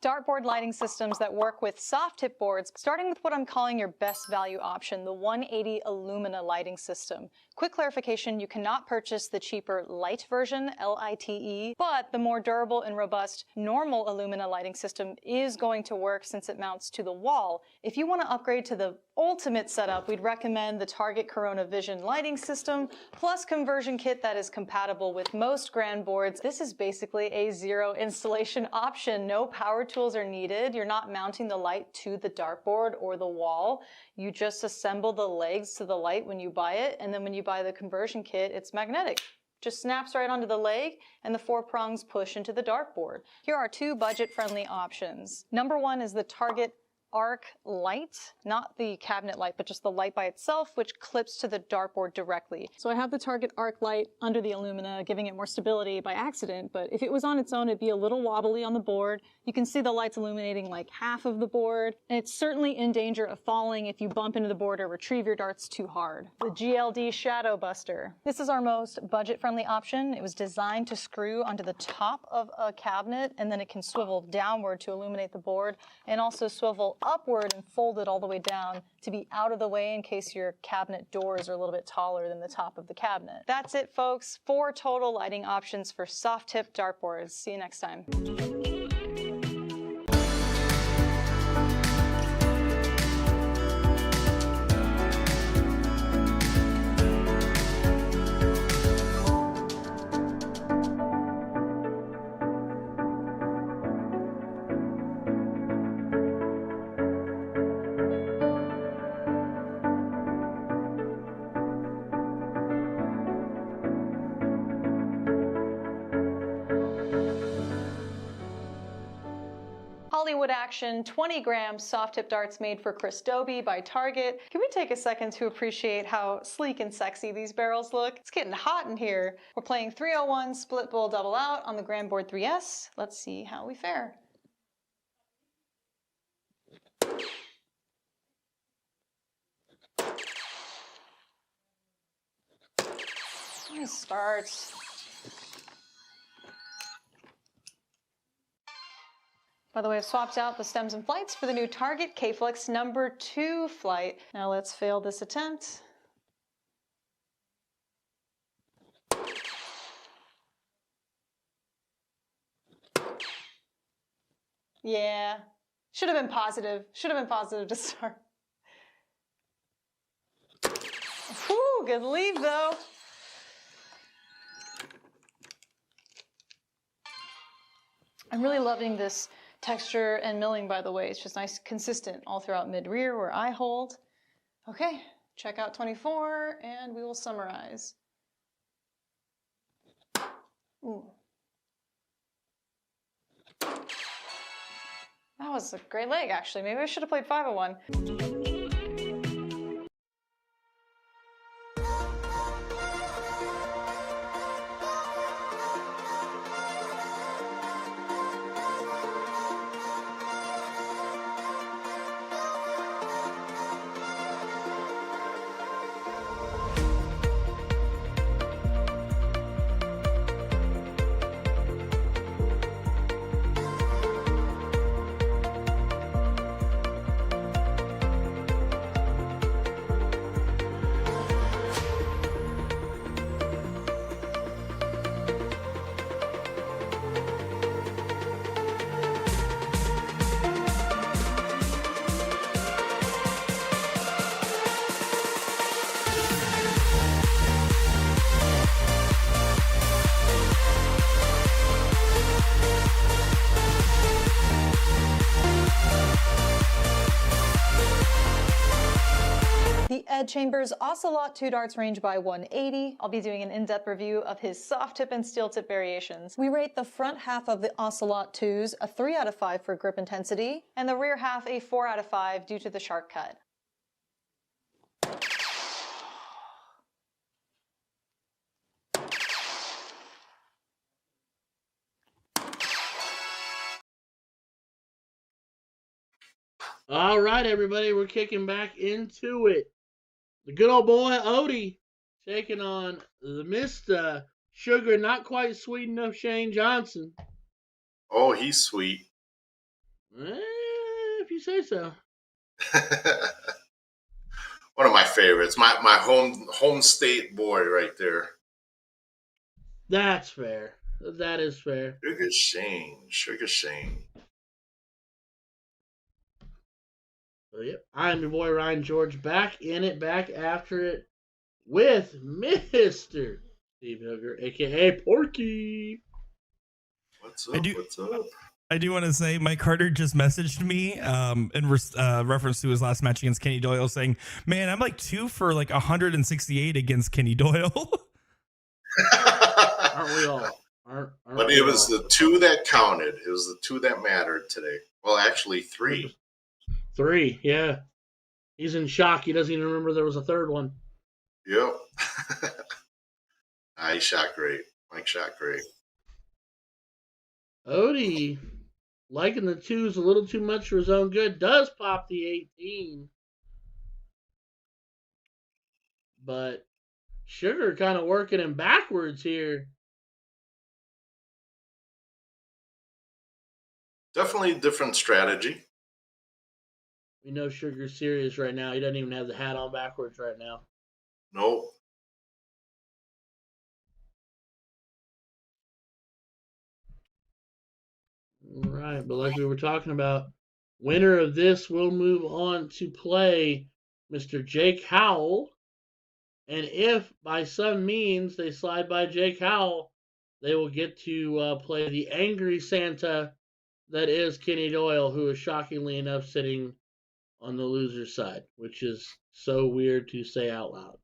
Dartboard lighting systems that work with soft tip boards, starting with what I'm calling your best value option, the 180 Illumina lighting system. Quick clarification, you cannot purchase the cheaper light version, LITE, but the more durable and robust normal Illumina lighting system is going to work since it mounts to the wall. If you want to upgrade to the ultimate setup, we'd recommend the Target Corona Vision lighting system, plus conversion kit that is compatible with most grand boards. This is basically a zero installation option. No power tools are needed. You're not mounting the light to the dartboard or the wall. You just assemble the legs to the light when you buy it, and then when you buy the conversion kit, it's magnetic. Just snaps right onto the leg, and the 4 prongs push into the dartboard. Here are 2 budget-friendly options. Number 1 is the Target Arc light, not the cabinet light, but just the light by itself, which clips to the dartboard directly. So I have the Target Arc light under the Illumina, giving it more stability by accident, but if it was on its own, it'd be a little wobbly on the board. You can see the lights illuminating like half of the board, and it's certainly in danger of falling if you bump into the board or retrieve your darts too hard. The GLD Shadow Buster. This is our most budget-friendly option. It was designed to screw onto the top of a cabinet, and then it can swivel downward to illuminate the board, and also swivel upward and fold it all the way down to be out of the way in case your cabinet doors are a little bit taller than the top of the cabinet. That's it, folks. 4 total lighting options for soft tip dartboards. See you next time. Hollywood Action 20-gram soft tip darts made for Chris Dobie by Target. Can we take a second to appreciate how sleek and sexy these barrels look? It's getting hot in here. We're playing 301 split bowl double out on the Grand Board 3S. Let's see how we fare. Nice starts. By the way, I've swapped out the stems and flights for the new Target K-Flex number 2 flight. Now let's fail this attempt. Yeah, should have been positive. Should have been positive to start. Whew, good leave though. I'm really loving this texture and milling, by the way. It's just nice, consistent all throughout mid-rear where I hold. Okay, check out 24 and we will summarize. Ooh. That was a great leg, actually. Maybe I should have played 501. Ed Chambers' Ocelot 2 darts range by 180. I'll be doing an in-depth review of his soft tip and steel tip variations. We rate the front half of the Ocelot 2s a 3 out of 5 for grip intensity, and the rear half a 4 out of 5 due to the sharp cut. All right, everybody, we're kicking back into it. The good old boy Odie taking on the Mr. Sugar, not quite sweet enough Shane Johnson. Oh, he's sweet. If you say so. One of my favorites. My home state boy right there. That's fair. That is fair. Sugar Shane. So, yep, I'm your boy Ryan George, back in it, back after it with Mr. Steve Hooker, aka Porky. What's up? I do want to say Mike Carter just messaged me in reference to his last match against Kenny Doyle, saying, "Man, I'm like 2 for like 168 against Kenny Doyle." Aren't we all? But it was the 2 that counted. It was the 2 that mattered today. Well, actually 3. 3, yeah. He's in shock. He doesn't even remember there was a third one. Yep. He shot great. Mike shot great. Odie, liking the 2s a little too much for his own good, does pop the 18. But Sugar kind of working him backwards here. Definitely a different strategy. We know Sugar's serious right now. He doesn't even have the hat on backwards right now. Nope. All right, but like we were talking about, winner of this will move on to play Mr. Jake Howell. And if by some means they slide by Jake Howell, they will get to play the angry Santa that is Kenny Doyle, who is shockingly enough sitting on the loser's side, which is so weird to say out loud.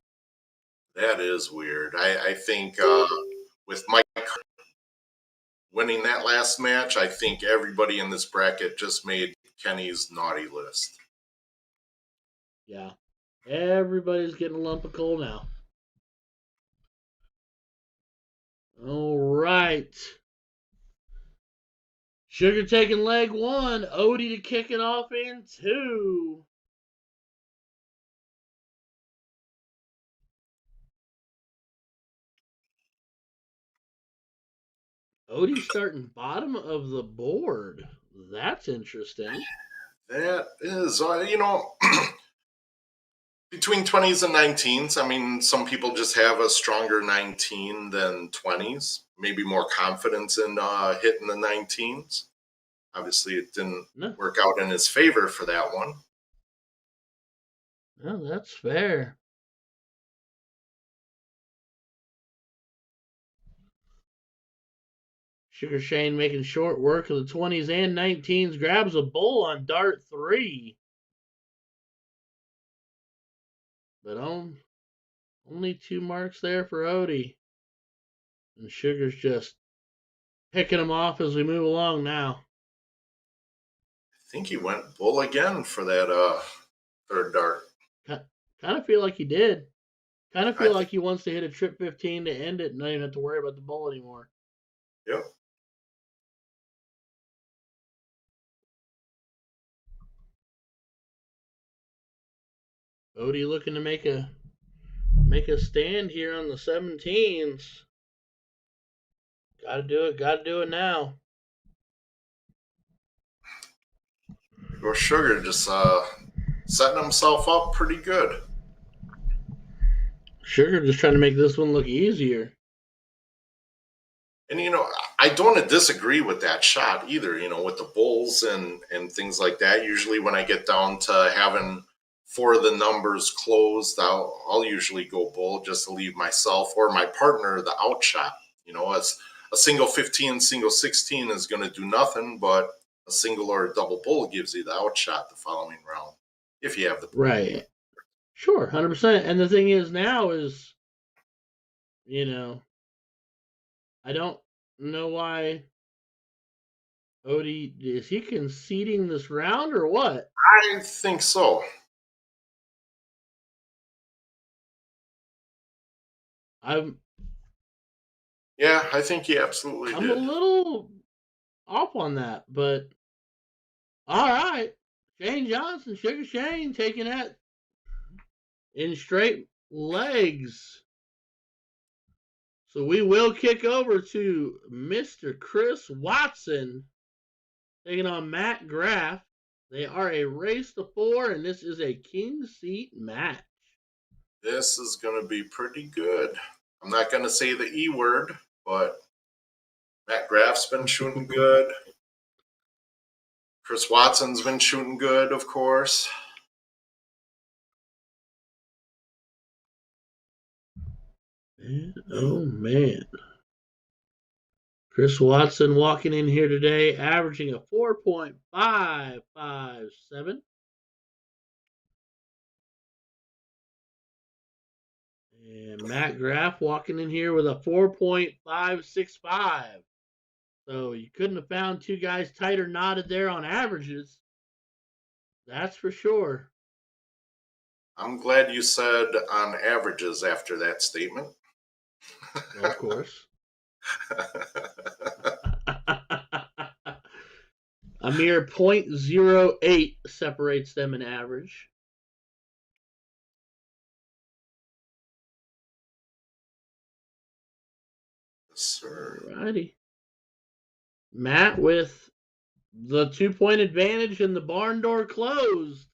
That is weird. I think with Mike winning that last match, I think everybody in this bracket just made Kenny's naughty list. Yeah. Everybody's getting a lump of coal now. All right. Sugar taking leg 1. Odie to kick it off in 2. Odie starting bottom of the board. That's interesting. That is, between 20s and 19s, I mean, some people just have a stronger 19 than 20s. Maybe more confidence in hitting the 19s. Obviously, it didn't work out in his favor for that one. No, that's fair. Sugar Shane making short work of the 20s and 19s. Grabs a bull on dart 3. But only 2 marks there for Odie. And Sugar's just picking them off as we move along now. I think he went bull again for that third dart. Kind of feel like he did. Kind of feel like he wants to hit a trip 15 to end it and not even have to worry about the bull anymore. Yep. Odie looking to make a stand here on the 17s. Gotta do it now. Or Sugar just setting himself up pretty good. Sugar just trying to make this one look easier. And, I don't disagree with that shot either, with the bulls and things like that. Usually when I get down to having 4 of the numbers closed, I'll usually go bull just to leave myself or my partner the out shot. As a single 15, single 16 is going to do nothing, but a single or a double bull gives you the out shot the following round if you have the bull. Right. Sure, 100%. And the thing is now is, I don't know why Odie is he conceding this round or what? I think so. I'm Yeah, I think he absolutely I'm a did. little off on that, but all right. Shane Johnson, Sugar Shane, taking that in straight legs. So we will kick over to Mr. Chris Watson taking on Matt Graff. They are a race to 4, and this is a king seat match. This is going to be pretty good. I'm not going to say the E word, but Matt Graff's been shooting good. Chris Watson's been shooting good, of course. Oh, man. Chris Watson walking in here today, averaging a 4.557. And Matt Graff walking in here with a 4.565. So you couldn't have found two guys tighter knotted there on averages. That's for sure. I'm glad you said on averages after that statement. Well, of course. A mere 0.08 separates them in average. Yes, sir. Alrighty. Matt with the 2-point advantage and the barn door closed.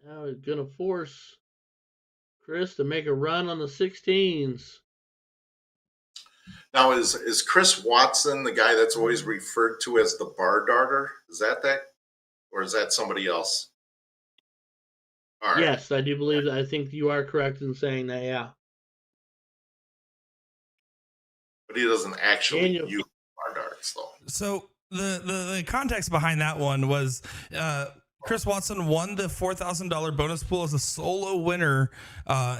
Now he's going to force Chris to make a run on the 16s. Now, is Chris Watson the guy that's always referred to as the bar darter? Is that? Or is that somebody else? All right. Yes, I do believe that. I think you are correct in saying that, yeah. But he doesn't actually Daniel. use bar darts, though. So the context behind that one was Chris Watson won the $4,000 bonus pool as a solo winner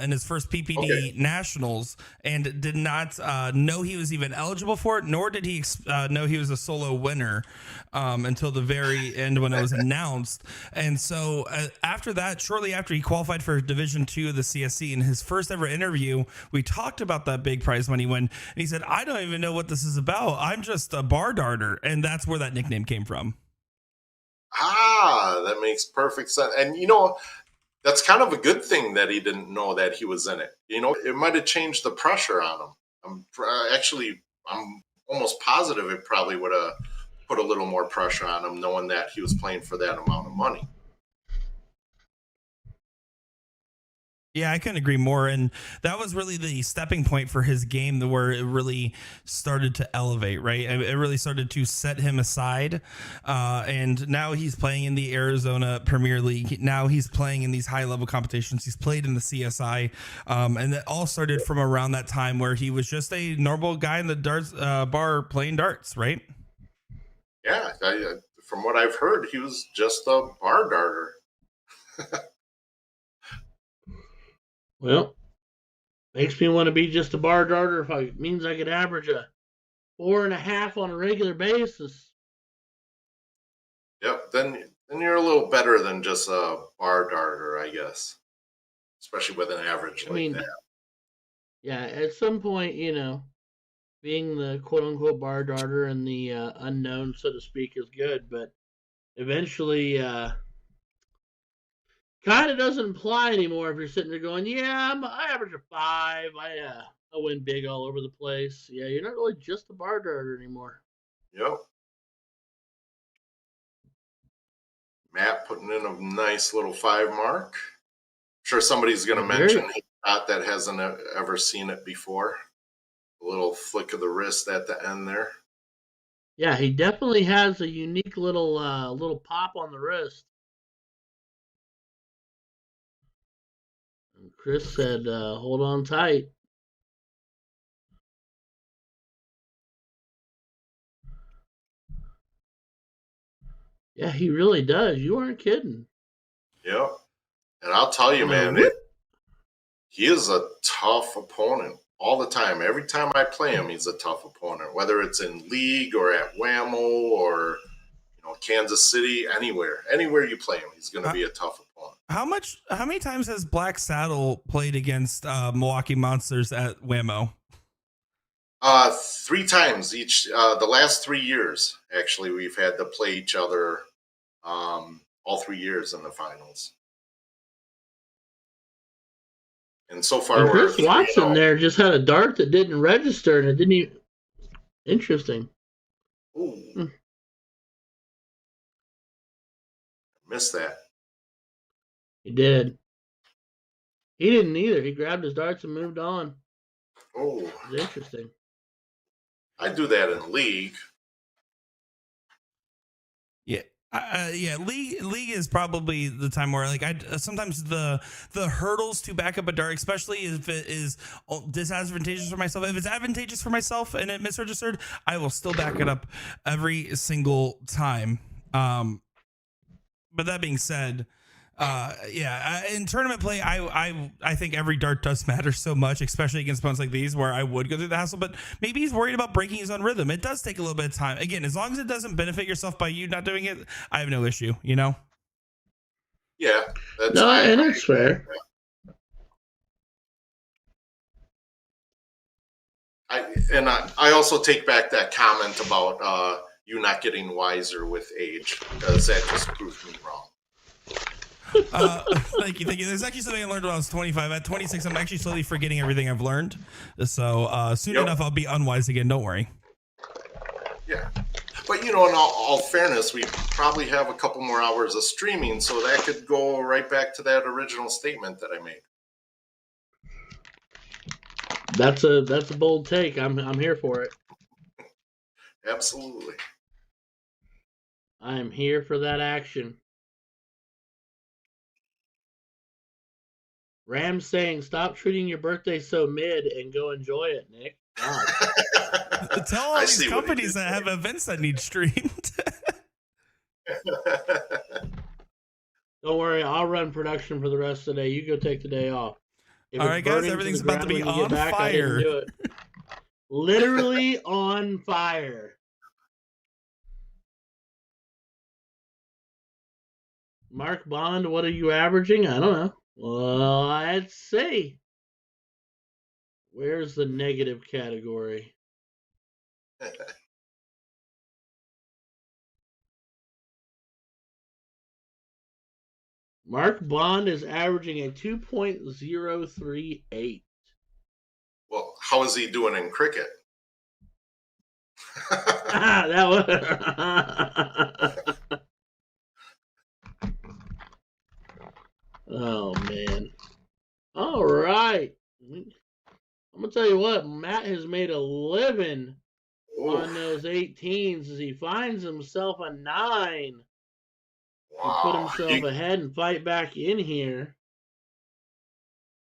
in his first PPD Nationals, and did not know he was even eligible for it, nor did he know he was a solo winner until the very end when it was announced. And so after that, shortly after he qualified for Division II of the CSC, in his first ever interview, we talked about that big prize money win, and he said, "I don't even know what this is about. I'm just a bar darter," and that's where that nickname came from. Ah, that makes perfect sense. And, that's kind of a good thing that he didn't know that he was in it. It might have changed the pressure on him. I'm almost positive it probably would have put a little more pressure on him knowing that he was playing for that amount of money. Yeah, I couldn't agree more. And that was really the stepping point for his game, where it really started to elevate, right? It really started to set him aside. And now he's playing in the Arizona Premier League. Now he's playing in these high-level competitions. He's played in the CSI. And it all started from around that time where he was just a normal guy in the darts bar playing darts, right? Yeah, from what I've heard, he was just a bar darter. Well, makes me want to be just a bar darter if it means I could average a 4.5 on a regular basis. Yep, then you're a little better than just a bar darter, I guess. Especially with an average that. Yeah, at some point, being the quote-unquote bar darter and the unknown, so to speak, is good, but eventually kind of doesn't apply anymore if you're sitting there going, yeah, I average a 5, I win big all over the place. Yeah, you're not really just a bar darter anymore. Yep. Matt putting in a nice little 5 mark. I'm sure somebody's going to mention that hasn't ever seen it before. A little flick of the wrist at the end there. Yeah, he definitely has a unique little pop on the wrist. And Chris said, hold on tight. Yeah, he really does. You aren't kidding. Yep. And I'll tell you, man, he is a tough opponent all the time. Every time I play him, he's a tough opponent, whether it's in league or at Whammo or Kansas City, anywhere you play him, he's going to be a tough opponent. How many times has Black Saddle played against Milwaukee Monsters at Whammo? 3 times each. The last 3 years, actually, we've had to play each other all 3 years in the finals. And so far, and Chris Watson there just had a dart that didn't register, and it didn't even. Interesting. Ooh. Missed that. He did. He didn't either. He grabbed his darts and moved on. Oh. It was interesting. I do that in league. Yeah. League is probably the time where like sometimes the hurdles to back up a dart, especially if it is disadvantageous for myself. If it's advantageous for myself and it misregistered, I will still back it up every single time. But that being said, in tournament play, I think every dart does matter so much, especially against opponents like these where I would go through the hassle, but maybe he's worried about breaking his own rhythm. It does take a little bit of time. Again, as long as it doesn't benefit yourself by you not doing it, I have no issue, Yeah. That's fair. I also take back that comment about you not getting wiser with age, because that just proved me wrong. Thank you. There's actually something I learned when I was 25. At 26, I'm actually slowly forgetting everything I've learned. So soon enough, I'll be unwise again. Don't worry. Yeah. But, in all fairness, we probably have a couple more hours of streaming, so that could go right back to that original statement that I made. That's a bold take. I'm here for it. Absolutely. I'm here for that action. Ram saying, "Stop treating your birthday so mid and go enjoy it, Nick." Tell all these companies that have events that need streamed. Don't worry, I'll run production for the rest of the day. You go take the day off. All right, guys, everything's about to be on fire. Literally on fire. Mark Bond, what are you averaging? I don't know. Well, let's see. Where's the negative category? Mark Bond is averaging a 2.038. Well, how is he doing in cricket? That was... Oh, man. All right. I'm going to tell you what, Matt has made a living on those 18s as he finds himself a 9. Wow. To put himself ahead and fight back in here.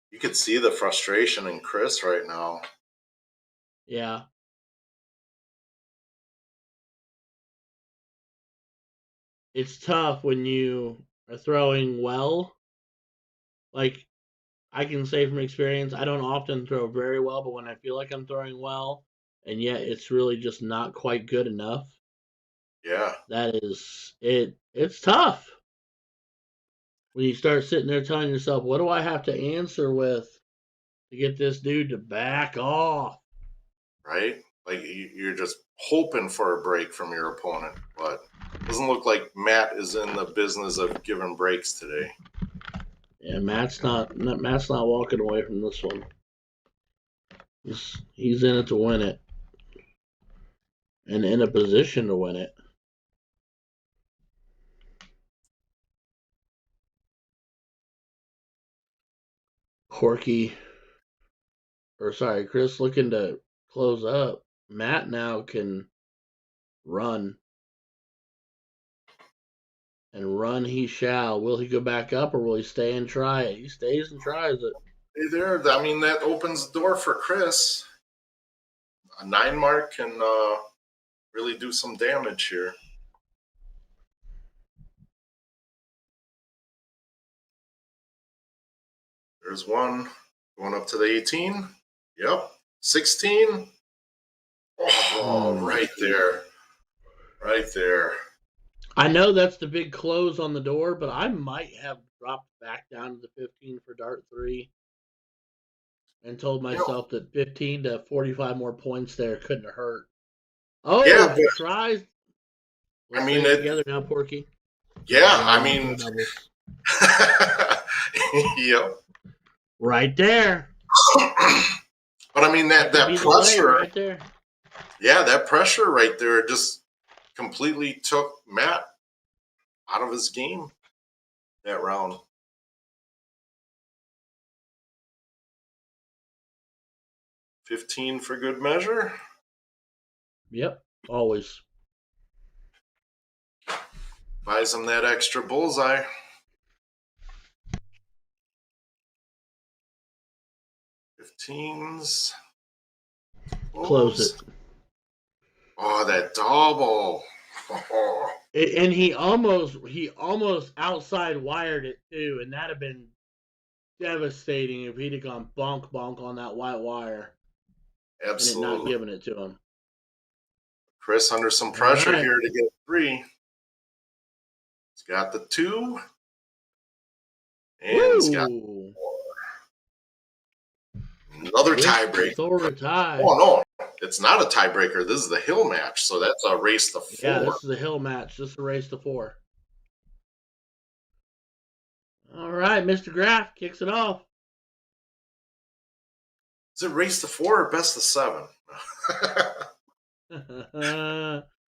You could see the frustration in Chris right now. Yeah. It's tough when you are throwing well. Like, I can say from experience, I don't often throw very well, but when I feel like I'm throwing well, and yet it's really just not quite good enough. Yeah. That is it. It's tough. When you start sitting there telling yourself, what do I have to answer with to get this dude to back off? Right? Like you're just hoping for a break from your opponent, but it doesn't look like Matt is in the business of giving breaks today. Yeah, Matt's not walking away from this one. He's in it to win it. And in a position to win it. Chris looking to close up. Matt now can run. And run he shall. Will he go back up or will he stay and try it? He stays and tries it. Hey there. I mean, that opens the door for Chris. A 9 mark can really do some damage here. There's one going up to the 18. Yep. 16. Oh, right there. Right there. I know that's the big close on the door, but I might have dropped back down to the 15 for dart 3 and told myself that 15 to 45 more points there couldn't have hurt. Oh, Yeah, he tries. Let's I mean, stay together now, Porky. Yeah, I mean, yep. Right there. But I mean that pressure right there. Yeah, that pressure right there just completely took Matt out of his game that round. $15 for good measure. Yep, always. Buys him that extra bullseye. $15s. Close it. Oh, that double. Oh. And he almost outside wired it too, and that'd have been devastating if he'd have gone bonk on that white wire. Absolutely. And not giving it to him. Chris under some pressure here to get 3. He's got the 2. And he's got 4. Another tiebreaker. Oh, no. It's not a tiebreaker. This is the hill match, so that's a race to 4. Yeah, this is a hill match. This is a race to 4. All right, Mr. Graff kicks it off. Is it race to 4 or best of 7?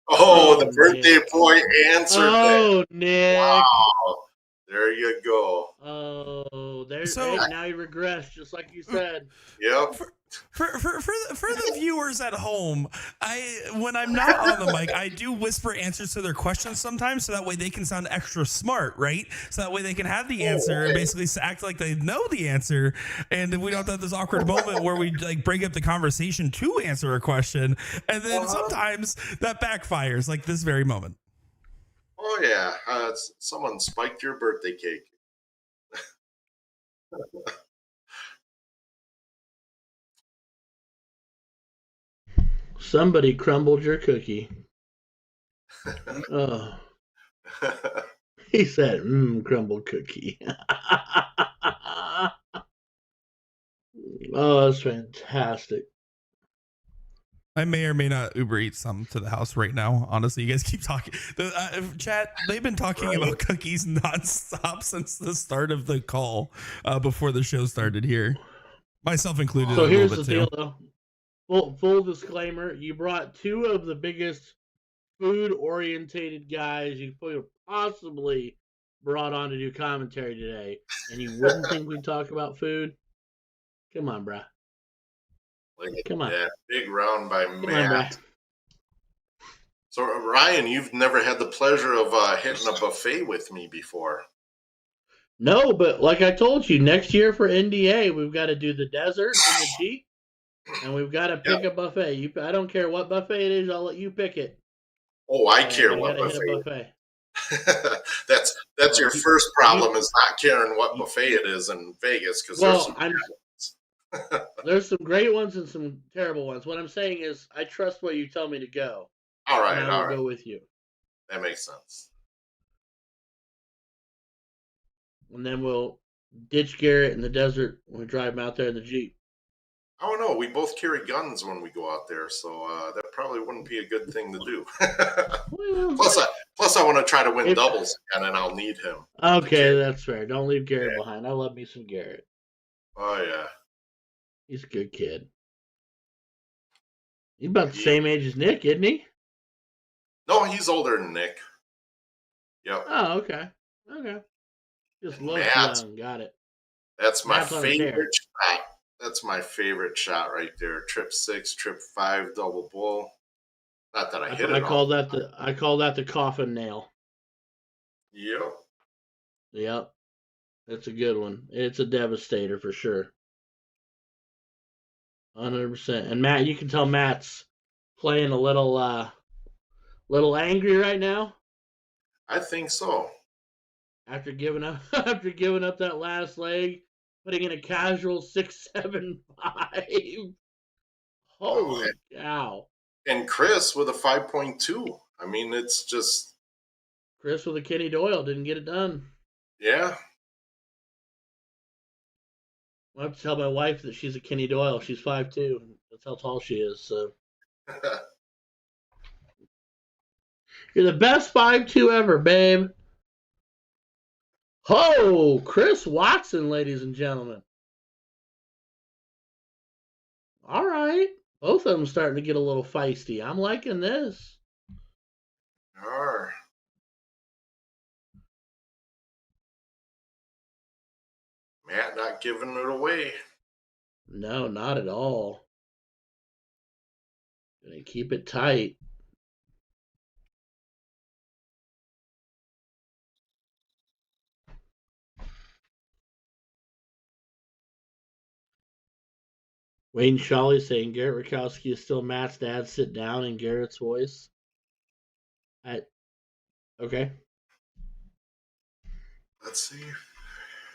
Oh, the birthday boy answered that. Nick. Wow. There you go. Oh, there's now you regress, just like you said. Yep. For the viewers at home, when I'm not on the mic, I do whisper answers to their questions sometimes, so that way they can sound extra smart, right? So that way they can have the answer and basically act like they know the answer, and we don't have this awkward moment where we like break up the conversation to answer a question, and then sometimes that backfires, like this very moment. Oh yeah, someone spiked your birthday cake. Somebody crumbled your cookie. Oh. He said, crumbled cookie. Oh, that's fantastic. I may or may not Uber Eats some to the house right now. Honestly, you guys keep talking. Chat, they've been talking about cookies nonstop since the start of the call before the show started here. Myself included. So here's the deal, though. Full disclaimer, you brought 2 of the biggest food-orientated guys you could have possibly brought on to do commentary today, and you wouldn't think we'd talk about food? Come on, bruh. Come on. Yeah, big round by Matt. So, Ryan, you've never had the pleasure of hitting a buffet with me before. No, but like I told you, next year for NDA, we've got to do the desert and the Jeep, and we've got to pick a buffet. I don't care what buffet it is, I'll let you pick it. Oh, I care what buffet. That's your first problem is not caring what buffet it is in Vegas, because there's some great ones and some terrible ones. What I'm saying is I trust where you tell me to go. All right, I'll go with you. That makes sense. And then we'll ditch Garrett in the desert when we drive him out there in the Jeep. I don't know. We both carry guns when we go out there, so that probably wouldn't be a good thing to do. Plus, I want to try to win doubles again, and I'll need him. Okay, that's fair. Don't leave Garrett behind. I love me some Garrett. Oh, yeah. He's a good kid. He's about the same age as Nick, isn't he? No, he's older than Nick. Yep. Oh, okay. Okay. Just looks young. Got it. That's my favorite shot. That's my favorite shot right there. Trip 6, trip 5, double bull. Not that I hit it. I call that the coffin nail. Yep. Yep. That's a good one. It's a devastator for sure. 100%. And Matt, you can tell Matt's playing a little angry right now. I think so. After giving up that last leg, putting in a casual 6.75. Holy cow. And Chris with a 5.2. I mean, it's just. Chris with a Kenny Doyle didn't get it done. Yeah. I have to tell my wife that she's a Kenny Doyle. She's 5'2". That's how tall she is. So you're the best 5'2" ever, babe. Oh, Chris Watson, ladies and gentlemen. All right. Both of them starting to get a little feisty. I'm liking this. Arr. Matt not giving it away. No, not at all. Gonna keep it tight. Wayne Shawley saying Garrett Rakowski is still Matt's dad. Sit down in Garrett's voice. Okay. Let's see.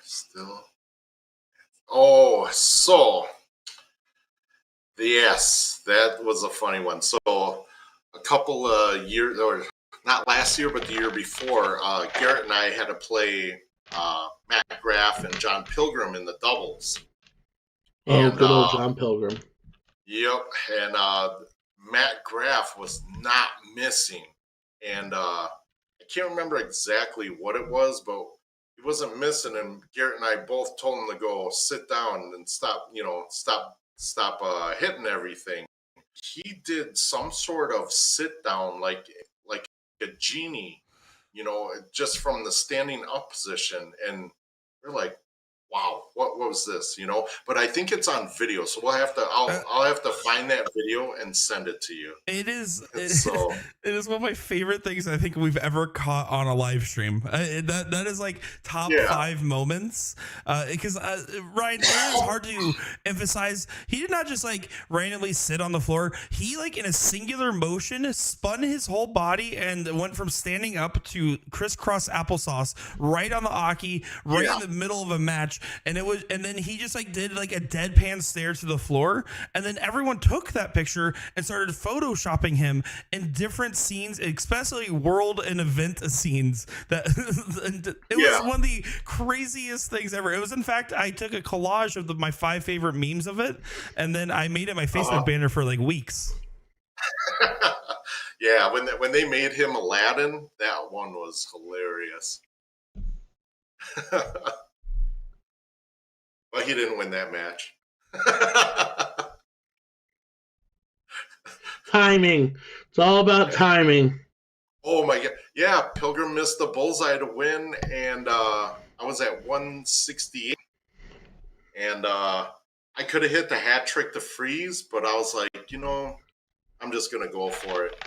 Still. Oh, so. Yes, that was a funny one. So, a couple of years, or not last year, but the year before, Garrett and I had to play Matt Graff and John Pilgrim in the doubles. Oh, good old John Pilgrim. Yep, and Matt Graff was not missing, and I can't remember exactly what it was, but he wasn't missing. And Garrett and I both told him to go sit down and stop hitting everything. He did some sort of sit down, like a genie, just from the standing up position, and we're like, wow, what was this? But I think it's on video, so I'll have to find that video and send it to you. It is one of my favorite things I think we've ever caught on a live stream. That is like top 5 moments, because Ryan, it is hard to emphasize. He did not just like randomly sit on the floor. He like in a singular motion spun his whole body and went from standing up to crisscross applesauce right on the Aki, right in the middle of a match. And then he just like did like a deadpan stare to the floor, and then everyone took that picture and started photoshopping him in different scenes, especially world and event scenes. That it was one of the craziest things ever. It was, in fact, I took a collage of my 5 favorite memes of it, and then I made it my Facebook banner for like weeks. Yeah, when they made him Aladdin, that one was hilarious. But he didn't win that match. Timing. It's all about timing. Oh my God. Yeah, Pilgrim missed the bullseye to win, and I was at 168. And I could have hit the hat trick to freeze, but I was like, I'm just going to go for it.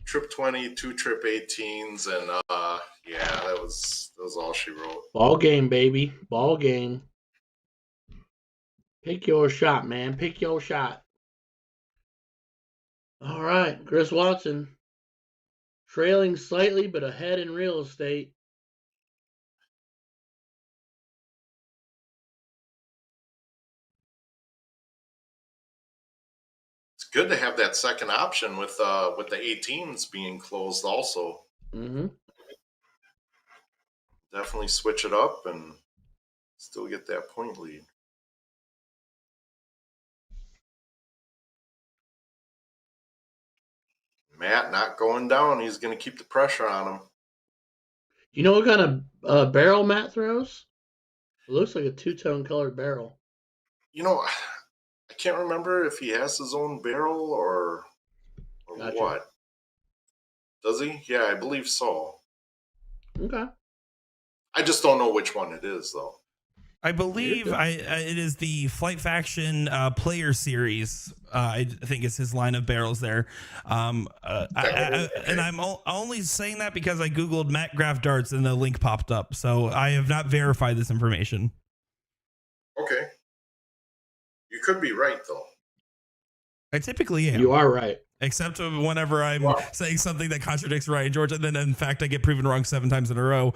Trip 20, 2 trip 18s, and that was all she wrote. Ball game, baby. Ball game. Pick your shot, man. Pick your shot. All right, Chris Watson. Trailing slightly, but ahead in real estate. It's good to have that second option with the 18s being closed also. Mm-hmm. Definitely switch it up and still get that point lead. Matt not going down. He's going to keep the pressure on him. You know what kind of barrel Matt throws? It looks like a 2-tone colored barrel. I can't remember if he has his own barrel or Gotcha. What. Does he? Yeah, I believe so. Okay. I just don't know which one it is, though. I believe it is the Flight Faction Player Series. I think it's his line of barrels there. And I'm only saying that because I Googled Matt Graff darts and the link popped up. So I have not verified this information. Okay. You could be right, though. I typically am. You are right. Except whenever I'm saying something that contradicts Ryan George, and then in fact I get proven wrong 7 times in a row.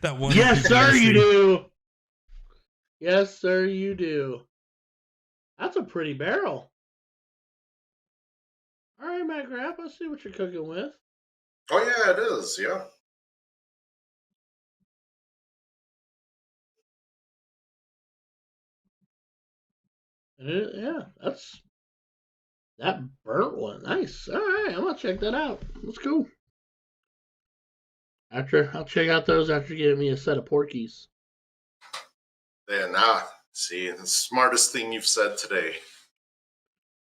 That one. Yes, sir, you do. Yes, sir, you do. That's a pretty barrel. All right, Matt Graff, let's see what you're cooking with. Oh yeah, it is. Yeah. Yeah, that burnt one. Nice. All right, I'm gonna check that out. That's cool. I'll check out those after giving me a set of Porkies. And see, the smartest thing you've said today.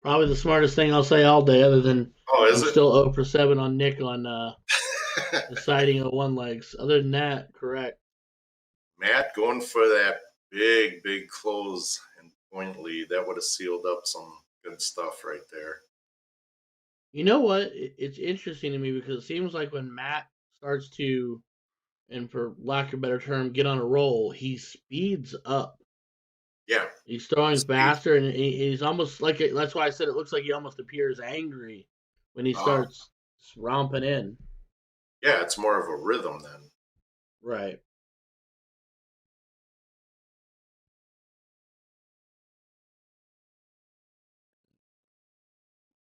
Probably the smartest thing I'll say all day, other than Oh, is I'm it? still 0 for 7 on Nick on deciding on one legs. Other than that, correct. Matt going for that big close and point lead. That would have sealed up some good stuff right there. You know what? It's interesting to me because it seems like when Matt starts to, and for lack of a better term, get on a roll, he speeds up. Yeah. He's throwing faster, and he's almost like that's why I said it looks like he almost appears angry when he starts romping in. Yeah, it's more of a rhythm then. Right.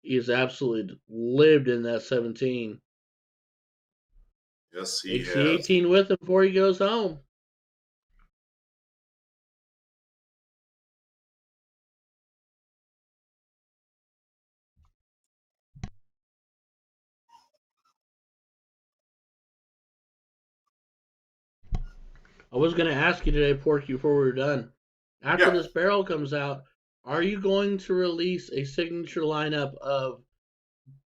He's absolutely lived in that 17. Yes, he Takes has. the 18 with him before he goes home. I was going to ask you today, Porky, before we were done. After this barrel comes out, are you going to release a signature lineup of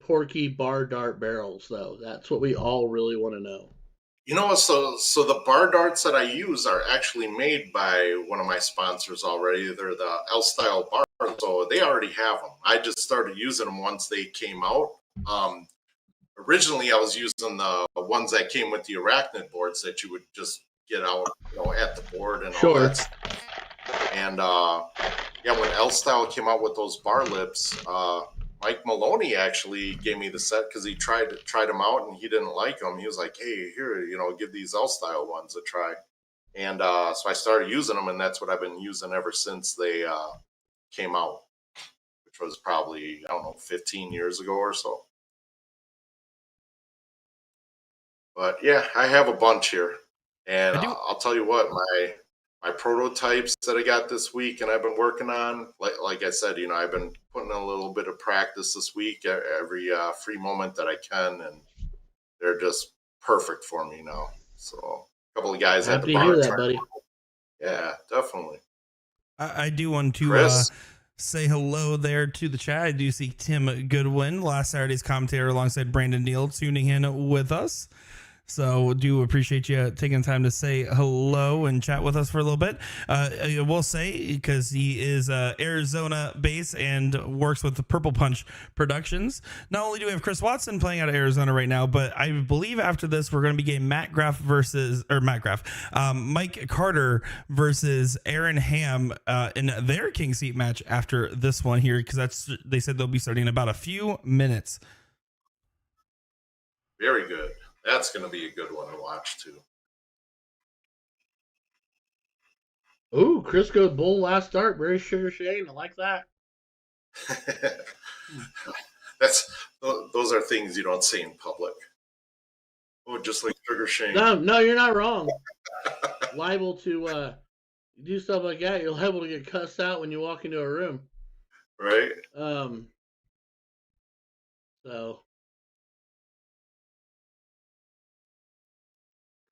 Porky bar dart barrels, though? That's what we all really want to know. You know, so the bar darts that I use are actually made by one of my sponsors already. They're the L Style bar, so they already have them. I just started using them once they came out. Originally, I was using the ones that came with the arachnid boards that you would just get out, at the board and all that stuff. And when L Style came out with those bar lips, Mike Maloney actually gave me the set because he tried them out and he didn't like them. He was like, "Hey, here, give these L Style ones a try." And so I started using them, and that's what I've been using ever since they came out, which was probably, I don't know, 15 years ago or so. But yeah, I have a bunch here, and I'll tell you what, my prototypes that I got this week and I've been working on, like I said, I've been putting a little bit of practice this week, every free moment that I can, and they're just perfect for me now. So a couple of guys Happy to hear that, buddy. Yeah, definitely. I do want to say hello there to the chat. I do see Tim Goodwin, last Saturday's commentator, alongside Brandon Neal, tuning in with us. So do appreciate you taking time to say hello and chat with us for a little bit. I will say, because he is Arizona based and works with the Purple Punch Productions, not only do we have Chris Watson playing out of Arizona right now, but I believe after this we're going to be getting Mike Carter versus Aaron Ham in their King Seat match after this one here, because they said they'll be starting in about a few minutes. Very good. That's going to be a good one to watch, too. Ooh, Crisco Bull last start. Very Sugar Shane. I like that. Those are things you don't say in public. Oh, just like Sugar Shane. No, you're not wrong. Liable to do stuff like that. You're liable to get cussed out when you walk into a room. Right. So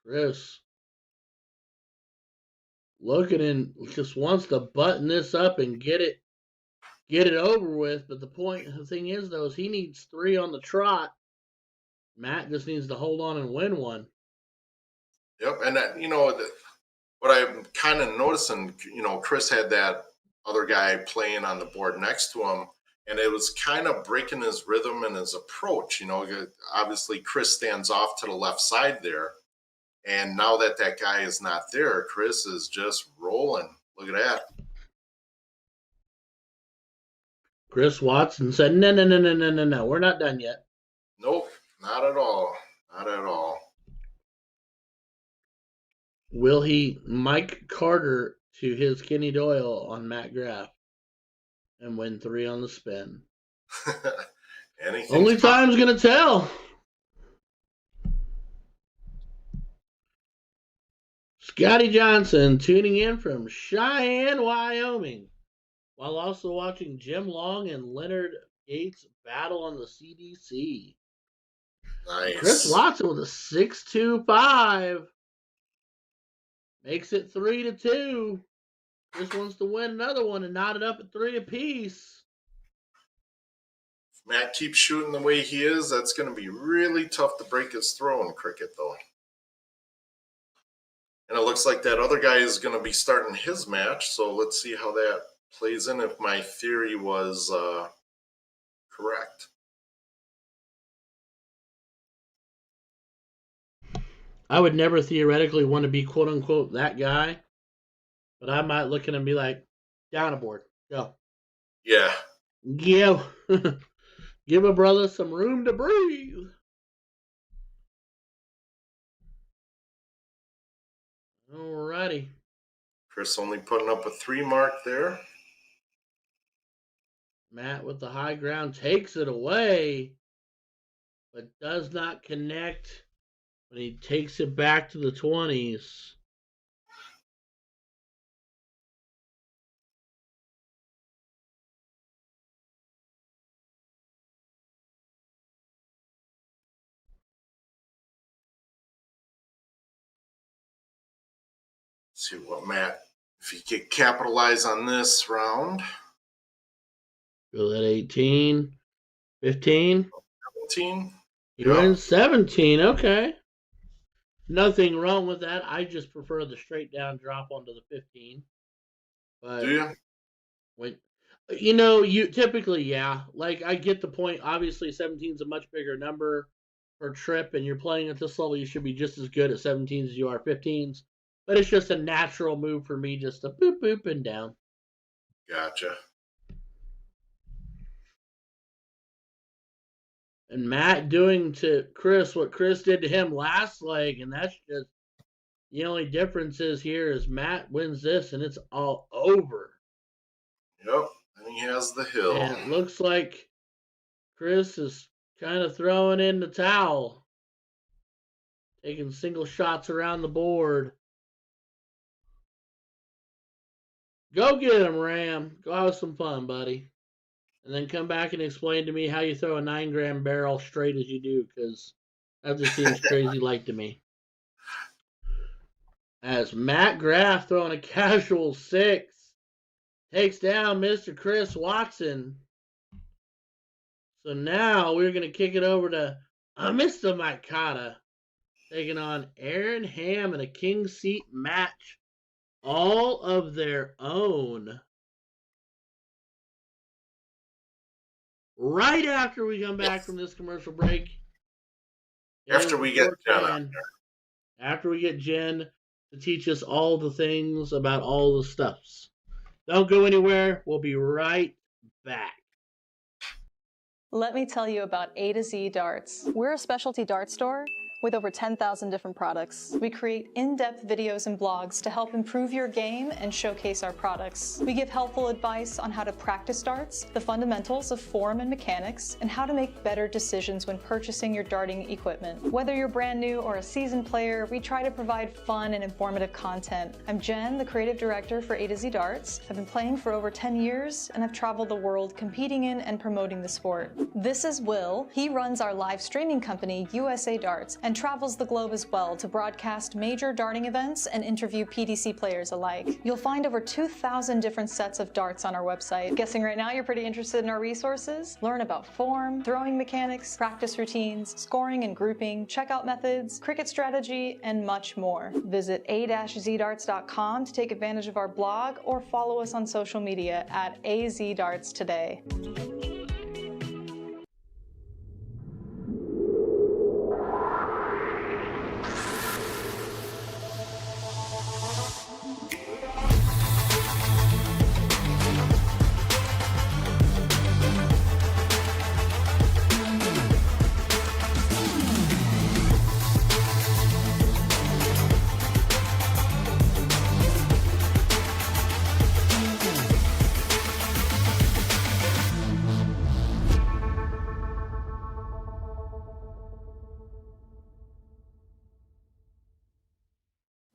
Chris looking in, just wants to button this up and get it over with. But the thing is, though, is he needs 3 on the trot. Matt just needs to hold on and win one. Yep, and what I'm kind of noticing, Chris had that other guy playing on the board next to him, and it was kind of breaking his rhythm and his approach. Obviously Chris stands off to the left side there. And now that guy is not there, Chris is just rolling. Look at that. Chris Watson said, no. We're not done yet. Nope, not at all. Not at all. Will he Mike Carter to his Kenny Doyle on Matt Graff and win 3 on the spin. Only time's going to tell. Scotty Johnson tuning in from Cheyenne, Wyoming, while also watching Jim Long and Leonard Gates battle on the CDC. Nice. Chris Watson with a 6-2-5. Makes it 3-2. Just wants to win another one and knot it up at 3 apiece. If Matt keeps shooting the way he is, that's going to be really tough to break his throw in cricket, though. And it looks like that other guy is going to be starting his match, so let's see how that plays in if my theory was correct. I would never theoretically want to be quote-unquote that guy, but I might look at him and be like, down a board, go. Yeah. Give a brother some room to breathe. Alrighty. Chris only putting up a 3 mark there. Matt with the high ground takes it away, but does not connect when he takes it back to the 20s. See what Matt, if he could capitalize on this round. Go at 18, 15. 17. He wins 17. Okay. Nothing wrong with that. I just prefer the straight down drop onto the 15. But do you? you typically, yeah. Like, I get the point. Obviously, 17 is a much bigger number per trip, and you're playing at this level. You should be just as good at 17s as you are 15s. But it's just a natural move for me just to boop, boop, and down. Gotcha. And Matt doing to Chris what Chris did to him last leg, and that's just the only difference is here is Matt wins this, and it's all over. Yep, and he has the hill. And it looks like Chris is kind of throwing in the towel, taking single shots around the board. Go get him, Ram. Go have some fun, buddy. And then come back and explain to me how you throw a 9-gram barrel straight as you do, because that just seems crazy light to me. As Matt Graff throwing a casual 6 takes down Mr. Chris Watson. So now we're going to kick it over to Mr. Mike Cotta taking on Aaron Ham in a king seat match. All of their own. Right after we come back from this commercial break. After we get Jen. After we get Jen to teach us all the things about all the stuffs. Don't go anywhere. We'll be right back. Let me tell you about A to Z Darts. We're a specialty dart store with over 10,000 different products. We create in-depth videos and blogs to help improve your game and showcase our products. We give helpful advice on how to practice darts, the fundamentals of form and mechanics, and how to make better decisions when purchasing your darting equipment. Whether you're brand new or a seasoned player, we try to provide fun and informative content. I'm Jen, the creative director for A to Z Darts. I've been playing for over 10 years, and I've traveled the world competing in and promoting the sport. This is Will. He runs our live streaming company, USA Darts, and travels the globe as well to broadcast major darting events and interview PDC players alike. You'll find over 2,000 different sets of darts on our website. Guessing right now you're pretty interested in our resources? Learn about form, throwing mechanics, practice routines, scoring and grouping, checkout methods, cricket strategy, and much more. Visit a-zdarts.com to take advantage of our blog or follow us on social media at AZDarts today.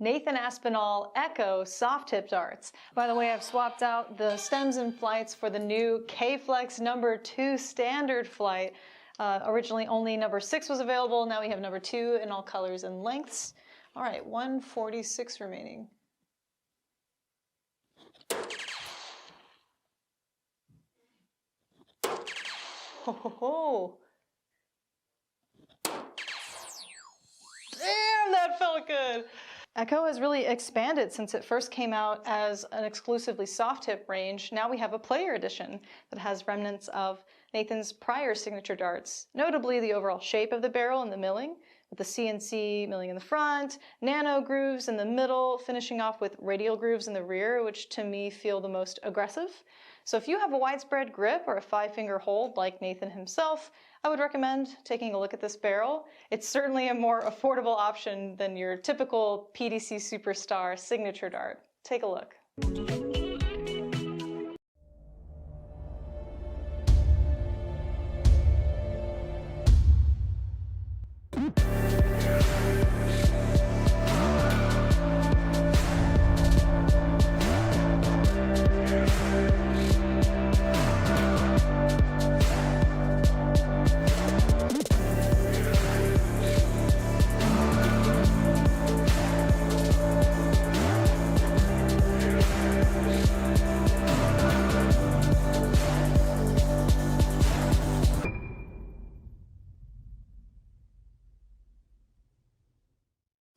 Nathan Aspinall Echo soft tip darts. By the way, I've swapped out the stems and flights for the new K-Flex number 2 standard flight. Originally only number 6 was available. Now we have number 2 in all colors and lengths. All right, 146 remaining. Ho, ho, ho. Damn, that felt good. Echo has really expanded since it first came out as an exclusively soft tip range. Now we have a player edition that has remnants of Nathan's prior signature darts, notably the overall shape of the barrel and the milling, with the CNC milling in the front, nano grooves in the middle, finishing off with radial grooves in the rear, which to me feel the most aggressive. So if you have a widespread grip or a 5-finger hold like Nathan himself, I would recommend taking a look at this barrel. It's certainly a more affordable option than your typical PDC Superstar signature dart. Take a look.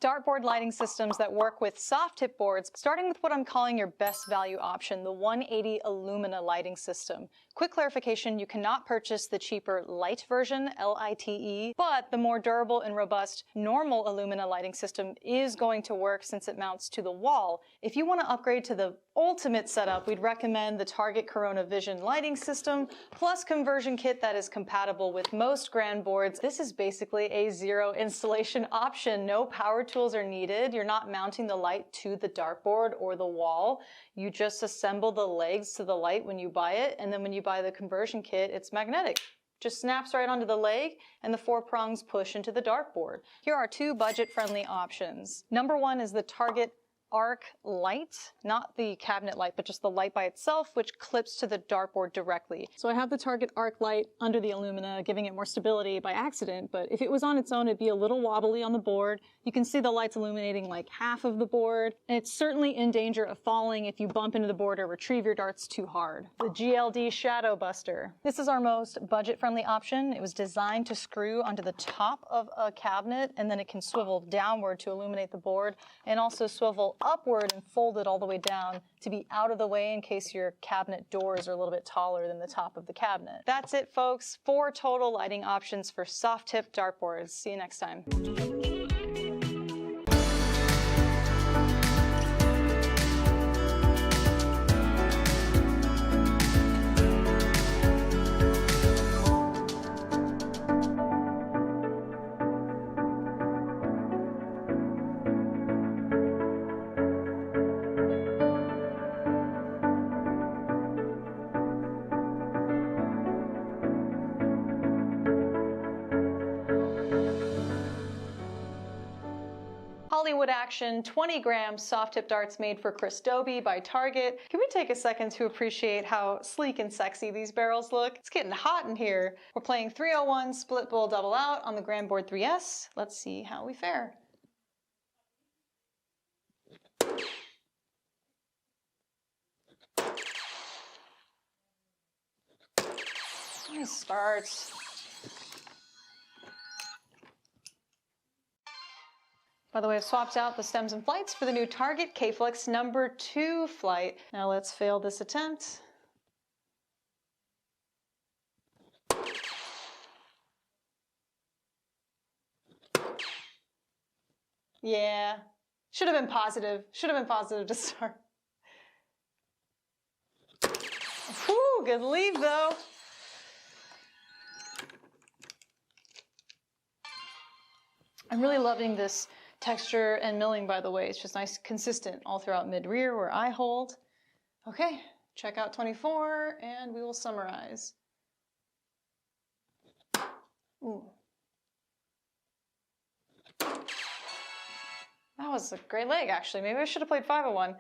Dartboard lighting systems that work with soft tip boards, starting with what I'm calling your best value option, the 180 Illumina lighting system. Quick clarification, you cannot purchase the cheaper light version, LITE, but the more durable and robust normal Illumina lighting system is going to work since it mounts to the wall. If you want to upgrade to the ultimate setup, we'd recommend the Target Corona Vision lighting system, plus conversion kit that is compatible with most grand boards. This is basically a zero installation option. No power tools are needed. You're not mounting the light to the dartboard or the wall. You just assemble the legs to the light when you buy it, and then when you buy the conversion kit, it's magnetic. Just snaps right onto the leg, and the 4 prongs push into the dartboard. Here are 2 budget-friendly options. Number 1 is the Target Arc light, not the cabinet light, but just the light by itself, which clips to the dartboard directly. So I have the Target Arc light under the Illumina, giving it more stability by accident, but if it was on its own, it'd be a little wobbly on the board. You can see the lights illuminating like half of the board, and it's certainly in danger of falling if you bump into the board or retrieve your darts too hard. The GLD Shadow Buster. This is our most budget-friendly option. It was designed to screw onto the top of a cabinet, and then it can swivel downward to illuminate the board, and also swivel upward and fold it all the way down to be out of the way in case your cabinet doors are a little bit taller than the top of the cabinet. That's it, folks. 4 total lighting options for soft tip dartboards. See you next time. Hollywood Action 20-gram soft tip darts made for Chris Dobie by Target. Can we take a second to appreciate how sleek and sexy these barrels look? It's getting hot in here. We're playing 301 split bowl double out on the Grand Board 3S. Let's see how we fare. Nice start. By the way, I've swapped out the stems and flights for the new Target K-Flex number 2 flight. Now let's fail this attempt. Yeah, should have been positive. Should have been positive to start. Whew, good leave though. I'm really loving this texture and milling, by the way. It's just nice, consistent all throughout mid-rear where I hold. Okay, check out 24 and we will summarize. Ooh. That was a great leg, actually. Maybe I should have played 501.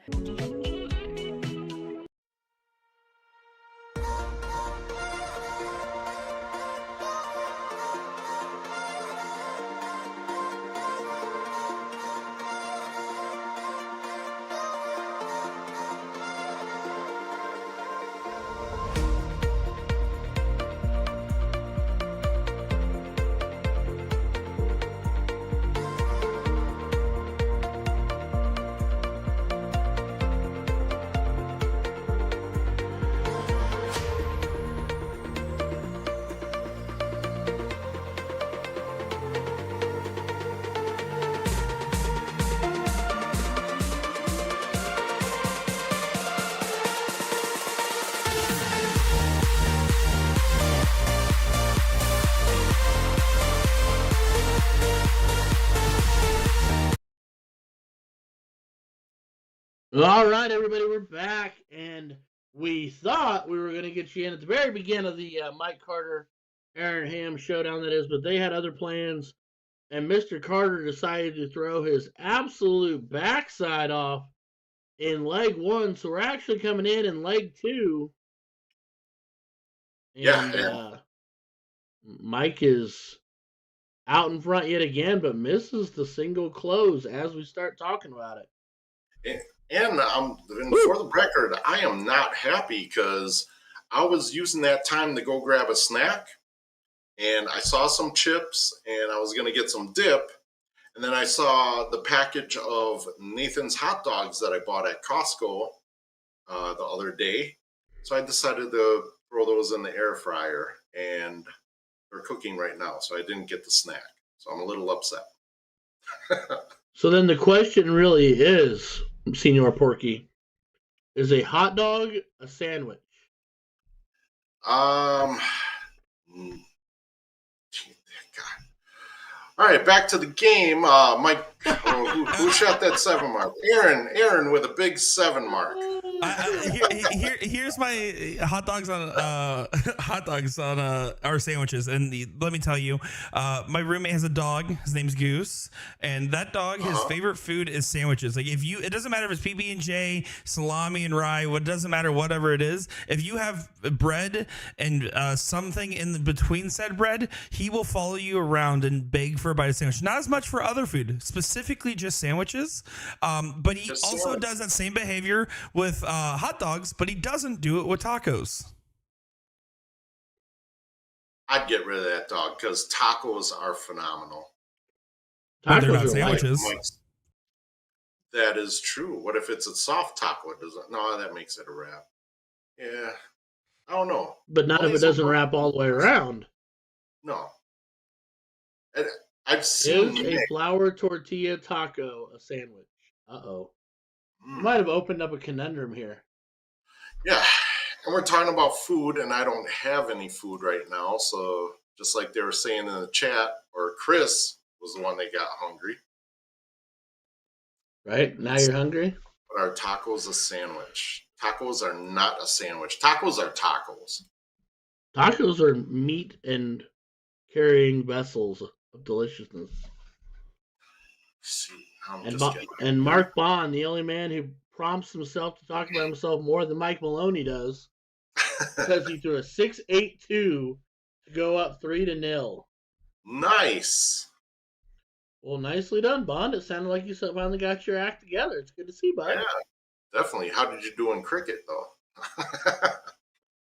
All right, everybody, we're back, and we thought we were going to get you in at the very beginning of the Mike Carter, Aaron Ham showdown, that is, but they had other plans, and Mr. Carter decided to throw his absolute backside off in leg one, so we're actually coming in leg two. And Mike is out in front yet again, but misses the single close as we start talking about it. And for the record, I am not happy because I was using that time to go grab a snack, and I saw some chips, and I was going to get some dip, and then I saw the package of Nathan's hot dogs that I bought at Costco the other day, so I decided to throw those in the air fryer, and they're cooking right now, so I didn't get the snack, so I'm a little upset. So then the question really is, Senor Porky, is a hot dog a sandwich? God. All right, back to the game. Mike, who shot that 7 mark? Aaron with a big 7 mark. Here's my hot dogs on our sandwiches, and let me tell you, my roommate has a dog. His name's Goose, and that dog, his favorite food is sandwiches. Like it doesn't matter if it's PB&J, salami and rye. It doesn't matter, whatever it is. If you have bread and something in between said bread, he will follow you around and beg for a bite of sandwich. Not as much for other food, specifically just sandwiches. But he also does that same behavior with hot dogs, but he doesn't do it with tacos. I'd get rid of that dog because tacos are phenomenal. But they're not sandwiches. That is true. What if it's a soft taco? No, that makes it a wrap. Yeah, I don't know. But not if it doesn't wrap all the way around. No. I've seen a flour tortilla taco a sandwich? Uh-oh. Might have opened up a conundrum here. Yeah, and we're talking about food, and I don't have any food right now. So just like they were saying in the chat, or Chris was the one that got hungry. Right? Now you're hungry? But are tacos a sandwich? Tacos are not a sandwich. Tacos are tacos. Tacos are meat and carrying vessels of deliciousness. See, and Mark Bond, the only man who prompts himself to talk about himself more than Mike Maloney does, because he threw a 6-8-2 to go up 3-0. Nice. Well, nicely done, Bond. It sounded like you finally got your act together. It's good to see, bud. Yeah, definitely. How did you do in cricket,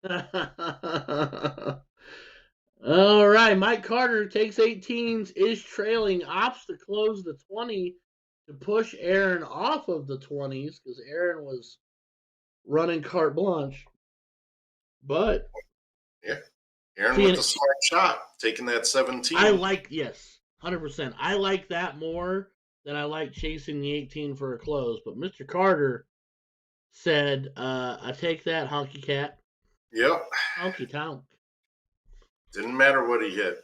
though? All right, Mike Carter takes 18s, is trailing, opts to close the 20 to push Aaron off of the 20s because Aaron was running carte blanche. But yeah, Aaron with the smart shot, taking that 17. I like 100%. I like that more than I like chasing the 18 for a close. But Mr. Carter said, "I take that, honky cat." Yep. Honky tonk. Didn't matter what he hit.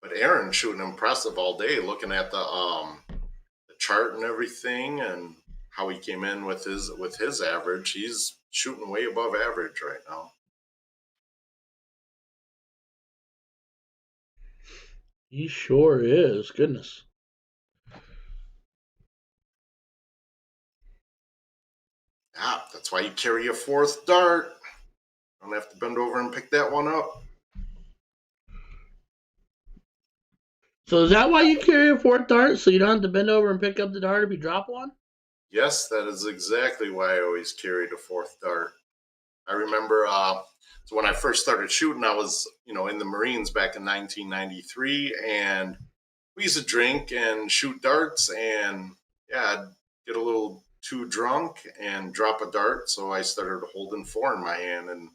But Aaron shooting impressive all day, looking at the chart and everything, and how he came in with his average. He's shooting way above average right now. He sure is. Goodness. Yeah, that's why you carry a fourth dart. Don't have to bend over and pick that one up. So is that why you carry a fourth dart? So you don't have to bend over and pick up the dart if you drop one? Yes, that is exactly why I always carried a fourth dart. I remember so when I first started shooting, I was, in the Marines back in 1993, and we used to drink and shoot darts, and yeah, I'd get a little too drunk and drop a dart, so I started holding four in my hand, and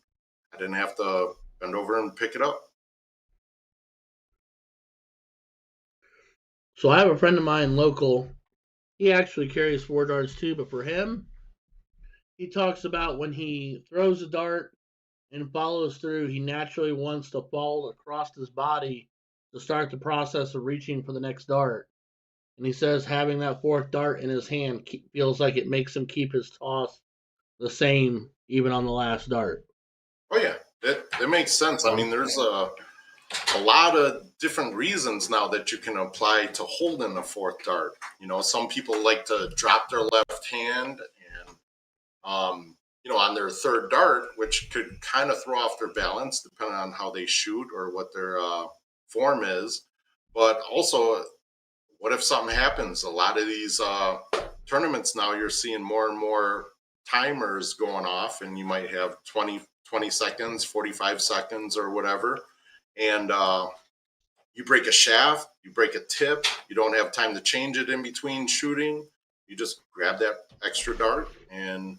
I didn't have to bend over and pick it up. So I have a friend of mine local. He actually carries four darts too, but for him, he talks about when he throws a dart and follows through, he naturally wants to fall across his body to start the process of reaching for the next dart. And he says having that fourth dart in his hand feels like it makes him keep his toss the same, even on the last dart. Oh yeah, that makes sense. I mean, there's a lot of different reasons now that you can apply to holding a fourth dart. Some people like to drop their left hand and on their third dart, which could kind of throw off their balance depending on how they shoot or what their form is. But also, what if something happens? A lot of these tournaments now, you're seeing more and more timers going off, and you might have 20 seconds, 45 seconds, or whatever. And you break a shaft, you break a tip, you don't have time to change it in between shooting. You just grab that extra dart and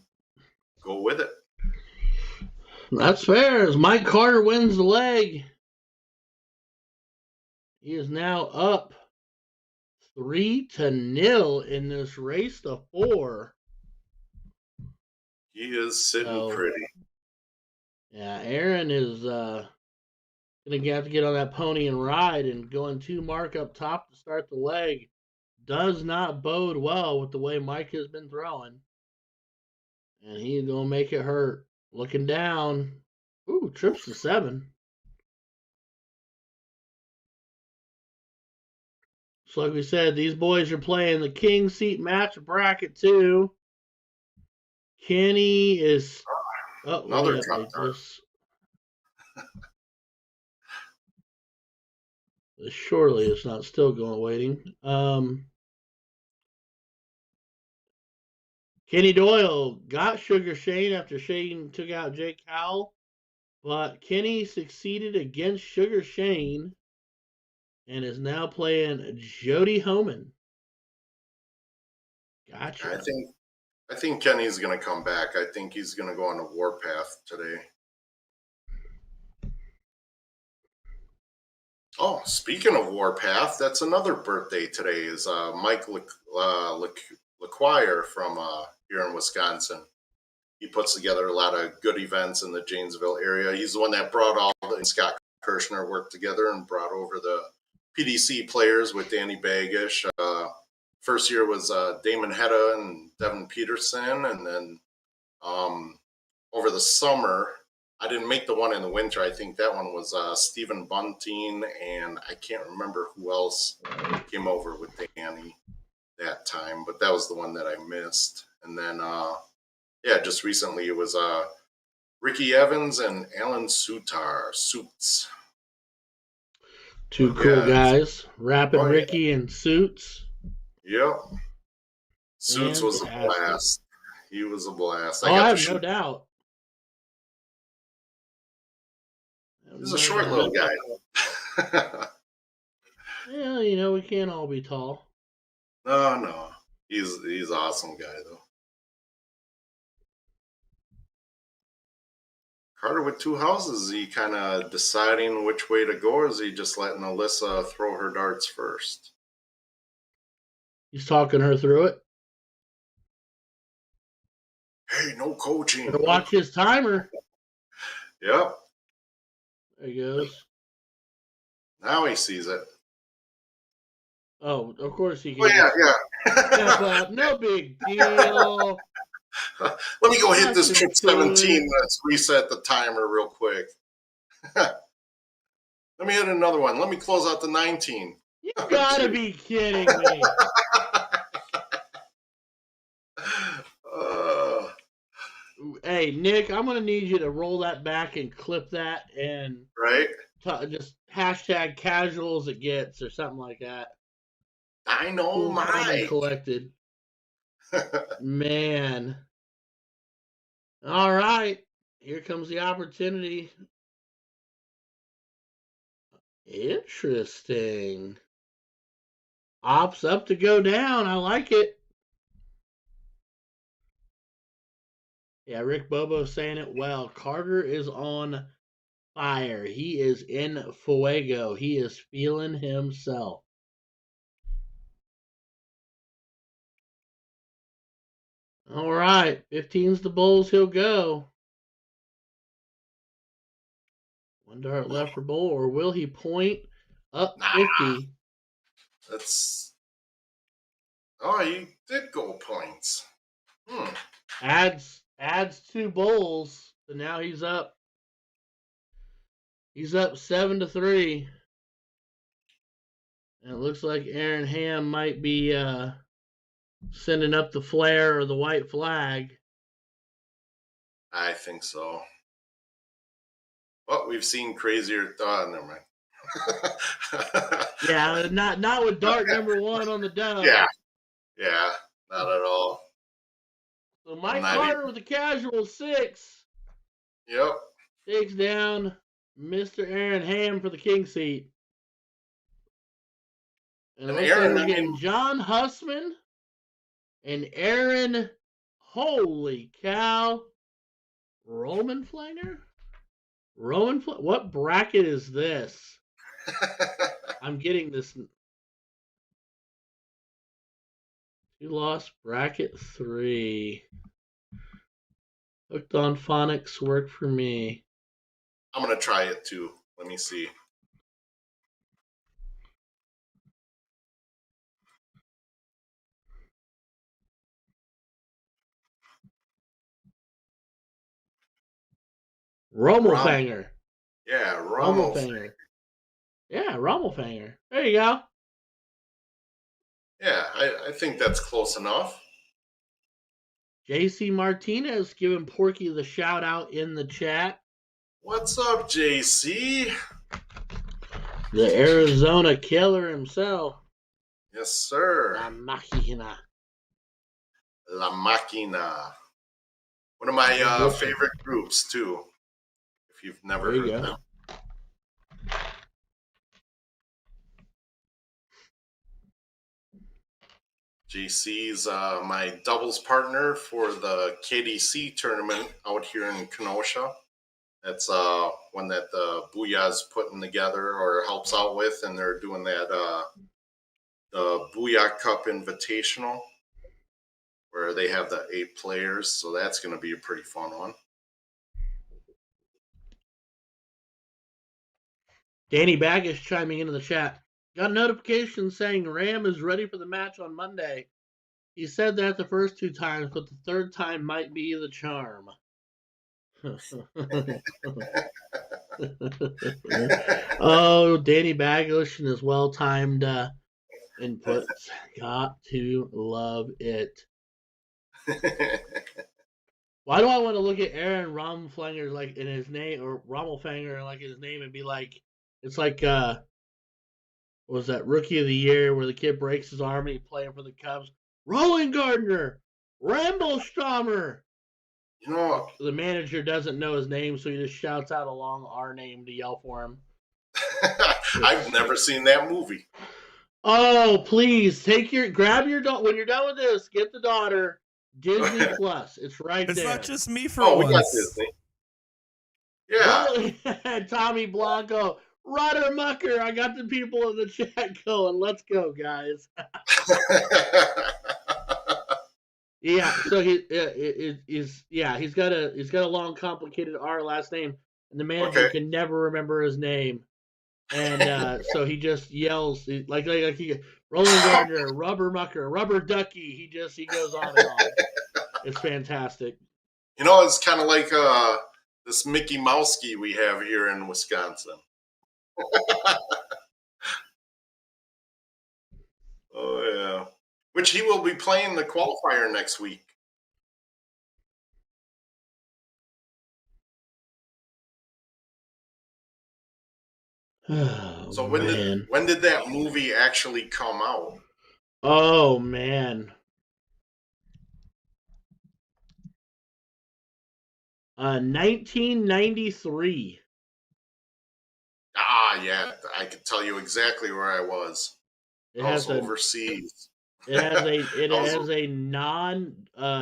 go with it. That's fair. As Mike Carter wins the leg, he is now up 3-0 in this race to 4. He is sitting pretty. Yeah, Aaron is going to have to get on that pony and ride, and going 2 mark up top to start the leg does not bode well with the way Mike has been throwing. And he's going to make it hurt. Looking down. Ooh, trips to 7. So like we said, these boys are playing the king seat match bracket 2. Kenny is another drop dart. Surely it's not still going waiting. Kenny Doyle got Sugar Shane after Shane took out Jake Howell, but Kenny succeeded against Sugar Shane and is now playing Jody Homan. Gotcha. I think Kenny's going to come back. I think he's going to go on a warpath today. Oh, speaking of warpath, that's another birthday today. Is Mike LeQuire from here in Wisconsin. He puts together a lot of good events in the Janesville area. He's the one that brought all the Scott Kirshner worked together and brought over the PDC players with Danny Bagish. First year was Damon Hedda and Devin Peterson. And then over the summer, I didn't make the one in the winter. I think that one was Stephen Bunting, and I can't remember who else came over with Danny that time, but that was the one that I missed. And then, just recently it was Ricky Evans and Alan Suits. 2 cool guys, Rapid Ricky and Suits. Yep. Suits was a blast. He was a blast. I have no doubt. He's a short little guy. Yeah, we can't all be tall. No. He's an awesome guy, though. Carter with 2 houses. Is he kind of deciding which way to go, or is he just letting Alyssa throw her darts first? He's talking her through it. Hey, no coaching. Better watch his timer. Yep. There he goes. Now he sees it. Oh, of course he can. Oh, yeah. No big deal. Let me go hit this trip 17. Let's reset the timer real quick. Let me hit another one. Let me close out the 19. You gotta be kidding me. Hey, Nick, I'm gonna need you to roll that back and clip that and Right? just hashtag casual as it gets or something like that. I know Cool, calm, and Mike. collected. Man. All right. Here comes the opportunity. Interesting. Ops up to go down. I like it. Yeah, Rick Bobo saying it well. Carter is on fire. He is in fuego. He is feeling himself. All right. 15's the Bulls. He'll go. One dart left for Bull, or will he point up Nah, 50? that's. Oh, he did go points. Adds 2 Bulls. So now he's up. He's up 7-3. And it looks like Aaron Ham might be sending up the flare or the white flag. I think so. Well, we've seen crazier. Never mind. Yeah, not with dart number 1 on the dome. Yeah, not at all. So Mike Carter with the casual 6. Yep. Takes down Mr. Aaron Ham for the king seat. And it looks like we're getting John Hussman and Aaron, holy cow, Roman Flanger? What bracket is this? I'm getting this. You lost bracket 3. Hooked on phonics work for me. I'm going to try it too. Let me see. Rommelfanger. Yeah, Rommelfanger. Yeah, Rommelfanger. There you go. Yeah, I think that's close enough. JC Martinez giving Porky the shout out in the chat. What's up, JC? The Arizona killer himself. Yes, sir. La Machina. La Machina. One of my favorite groups, too, if you've never heard them. JC's my doubles partner for the KDC tournament out here in Kenosha. That's one that the Booyah's putting together or helps out with, and they're doing that the Booyah Cup Invitational, where they have the 8 players. So that's going to be a pretty fun one. Danny Baggish chiming into the chat. Got a notification saying Ram is ready for the match on Monday. He said that the first 2 times, but the third time might be the charm. Oh, Danny Baggish and his well-timed inputs. Got to love it. Why do I want to look at Aaron Rommelfanger like in his name, or Rommelfanger like his name, and be like, it's like what was that Rookie of the Year where the kid breaks his arm and he's playing for the Cubs? Roland Gardner, Ramblestrommer. You know, the manager doesn't know his name, so he just shouts out along our name to yell for him. I've never seen that movie. Oh, please grab your daughter when you're done with this. Get the daughter Disney Plus. It's right there. It's not just me for once. We got Disney. Yeah. Tommy Blanco, Rudder Mucker. I got the people in the chat going. Let's go, guys. Yeah. So he's got a long, complicated R last name, and the manager can never remember his name. And so he just yells like he Roland Gardner, Rubber Mucker, Rubber Ducky. He goes on and on. It's fantastic. You know, it's kind of like this Mickey Mousey we have here in Wisconsin. Oh yeah, which he will be playing the qualifier next week. Oh, So man. when did that movie actually come out? Oh, man. 1993. Ah, yeah, I could tell you exactly where I was. It I was has a overseas. it I was, has a non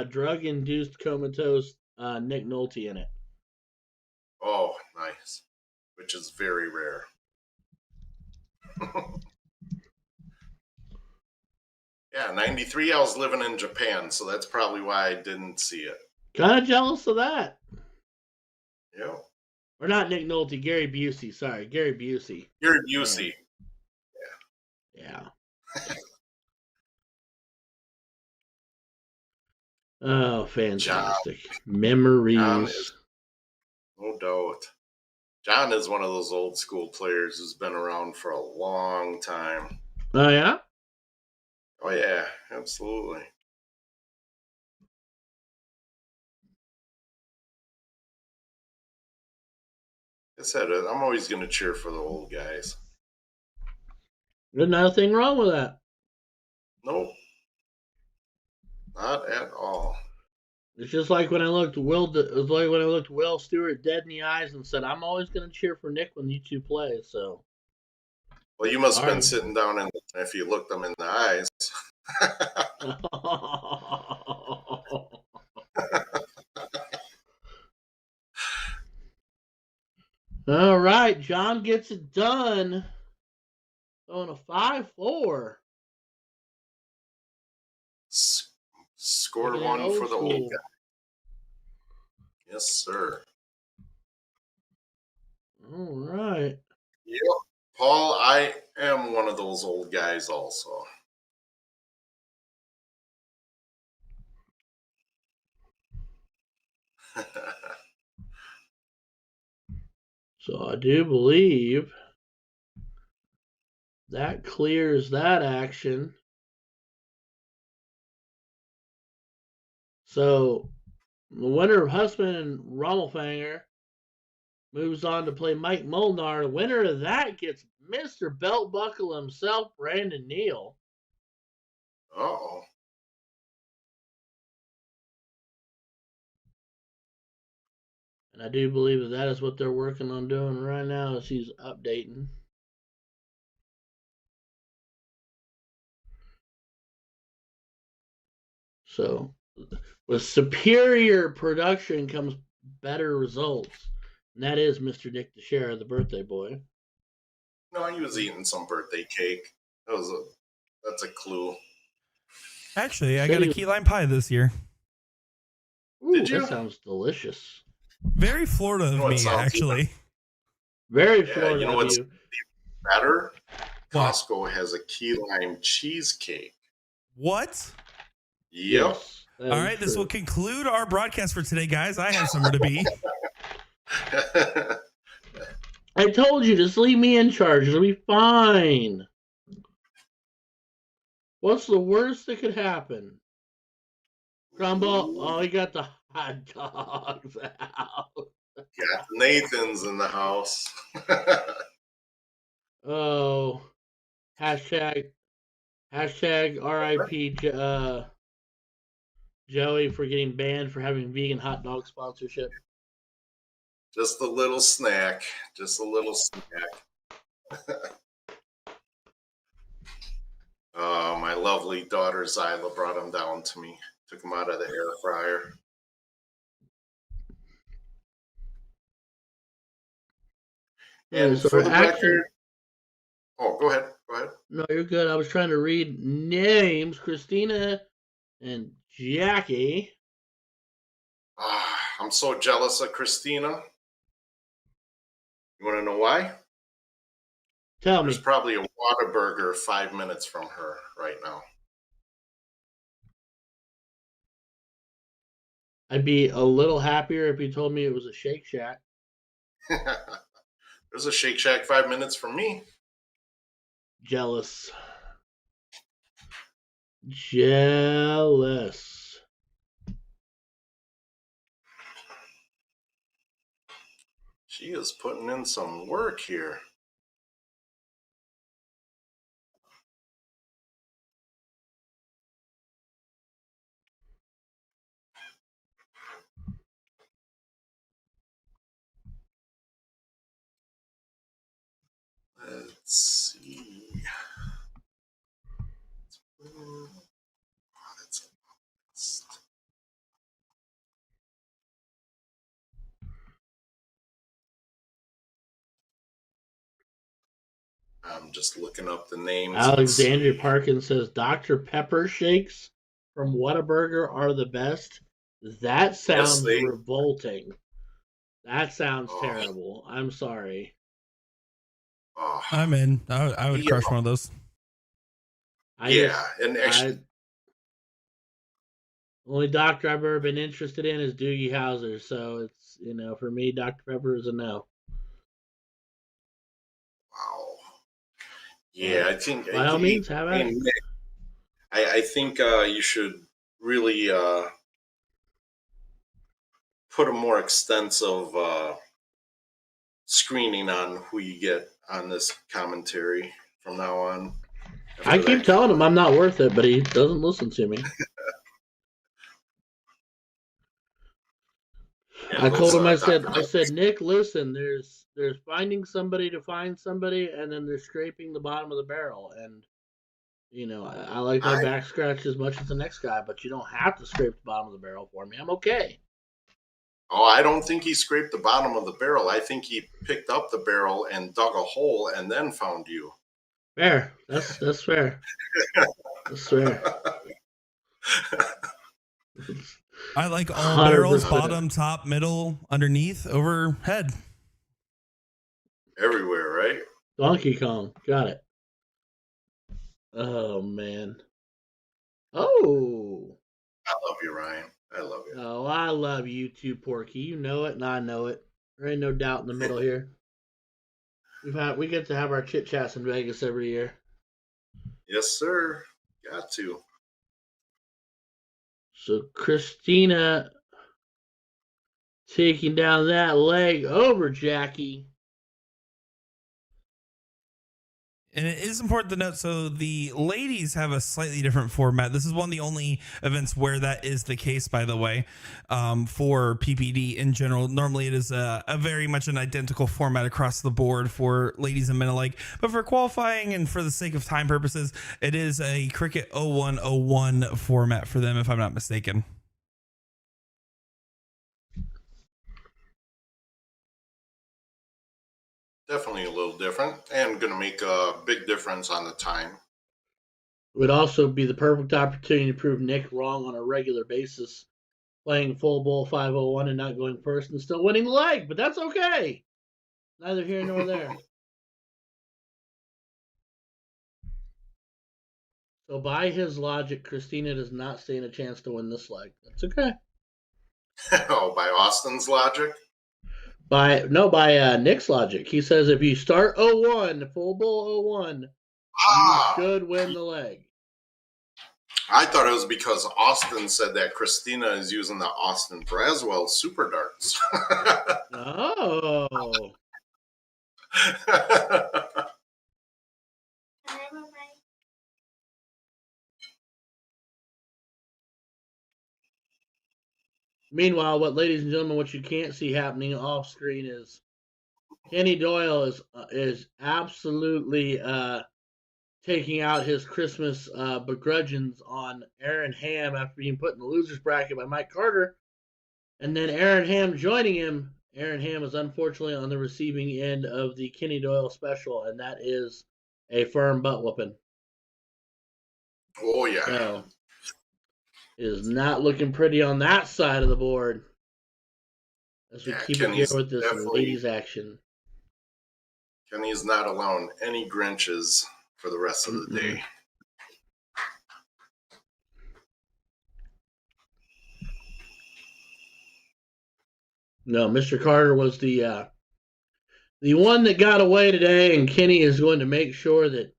drug induced comatose Nick Nolte in it. oh, nice, which is very rare. Yeah, 93, I was living in Japan, so that's probably why I didn't see it. Kind of jealous of that. Yeah. Or not Nick Nolte, Gary Busey. Sorry, Gary Busey. You're Man, UC. yeah. Oh, John, fantastic. John Memories. is no doubt. John is one of those old school players who's been around for a long time. Oh, yeah? Oh yeah, absolutely. I said it. I'm always going to cheer for the old guys. There's nothing wrong with that. Nope, not at all. It's just like when I looked Will Stewart dead in the eyes and said, "I'm always going to cheer for Nick when you two play." So, Well, you must have been sorry. sitting down and if you looked them in the eyes. All right, John gets it done. On a 5-4. Score Making it one old for the old school. guy. Yes, sir. All right. Yep. Paul, I am one of those old guys also. So I do believe that clears that action. So the winner of Husband and Rommelfanger moves on to play Mike Molnar. The winner of that gets Mr. Belt Buckle himself, Brandon Neal. Uh-oh. And I do believe that is what they're working on doing right now as he's updating. So with superior production comes better results. And that is Mr. Nick DeShera, the birthday boy. No, he was eating some birthday cake. That's a clue. Actually, I Said got a he key lime pie this year. Ooh, Did you? that sounds delicious. Very Florida of You know what me, sounds actually. Very Yeah, Florida you know of what's you. better? What? Costco has a key lime cheesecake. What? Yep. Yes. All right, this will conclude our broadcast for today, guys. I have somewhere to be. I told you, just leave me in charge. It'll be fine. What's the worst that could happen? Crumble. Oh, he got the hot dogs out. Got Nathan's in the house. Oh, hashtag RIP Joey for getting banned for having vegan hot dog sponsorship. Just a little snack. Just a little snack. My lovely daughter Zyla brought them down to me. Took them out of the air fryer. And So for the action. record, oh, go ahead. Go ahead. No, you're good. I was trying to read names. Christina and Jackie. I'm so jealous of Christina. You want to know why? Tell There's me. probably a Whataburger 5 minutes from her right now. I'd be a little happier if you told me it was a Shake Shack. There's a Shake Shack 5 minutes from me. Jealous. Jealous. She is putting in some work here. see. I'm just looking up the names. Alexandria Parkins says Dr. Pepper shakes from Whataburger are the best. That sounds revolting. That sounds terrible. I'm sorry. I'm in. I would crush one of those. Only doctor I've ever been interested in is Doogie Howser, so it's for me, Dr. Pepper is a no. Wow. Yeah, I think by all means, have at it. I think you should really put a more extensive screening on who you get on this commentary from now on. I keep telling him I'm not worth it, but he doesn't listen to me. I told him, I said, Nick, listen, there's finding somebody to find somebody, and then there's scraping the bottom of the barrel. And, I like my back scratched as much as the next guy, but you don't have to scrape the bottom of the barrel for me. I'm okay. Oh, I don't think he scraped the bottom of the barrel. I think he picked up the barrel and dug a hole and then found you. Fair. That's fair. That's fair. I like all 100%. Barrels, bottom, top, middle, underneath, overhead. Everywhere, right? Donkey Kong. Got it. Oh, man. Oh. I love you, Ryan. I love you. Oh, I love you too, Porky. You know it, and I know it. There ain't no doubt in the middle here. We get to have our chit chats in Vegas every year. Yes, sir. Got to. So Christina taking down that leg over Jackie. And it is important to note, so the ladies have a slightly different format. This is one of the only events where that is the case, by the way, for PPD in general. Normally it is a very much an identical format across the board for ladies and men alike. But for qualifying and for the sake of time purposes, it is a Cricket 0101 format for them, if I'm not mistaken. Definitely a little different and going to make a big difference on the time. It would also be the perfect opportunity to prove Nick wrong on a regular basis, playing full bowl 501 and not going first and still winning the leg, but that's okay. Neither here nor there. So by his logic, Christina does not stand a chance to win this leg. That's okay. Oh, by Austin's logic? By Nick's logic. He says if you start 01, full bull 01, you should win the leg. I thought it was because Austin said that Christina is using the Austin Braswell super darts. Oh. Meanwhile, ladies and gentlemen, what you can't see happening off screen is Kenny Doyle is absolutely taking out his Christmas begrudgings on Aaron Ham after being put in the losers bracket by Mike Carter, and then Aaron Ham joining him. Aaron Ham is unfortunately on the receiving end of the Kenny Doyle special, and that is a firm butt whooping. Oh yeah. So, it is not looking pretty on that side of the board as we keep it here with this ladies action. Kenny's not allowing any Grinches for the rest of the day. No, Mr. Carter was the one that got away today, and Kenny is going to make sure that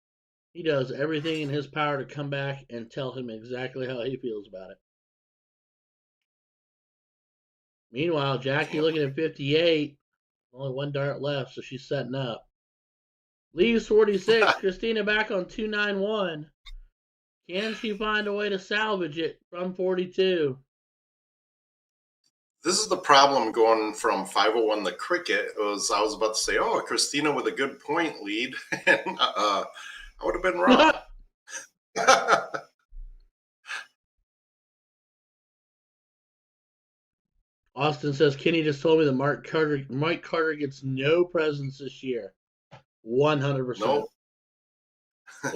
he does everything in his power to come back and tell him exactly how he feels about it. Meanwhile, Jackie looking at 58. Only one dart left, so she's setting up. Leaves 46. Christina back on 291. Can she find a way to salvage it from 42? This is the problem going from 501 to cricket. I was about to say, oh, Christina with a good point lead, and I would have been wrong. Austin says Kenny just told me that Mike Carter gets no presents this year. 100%. Nope.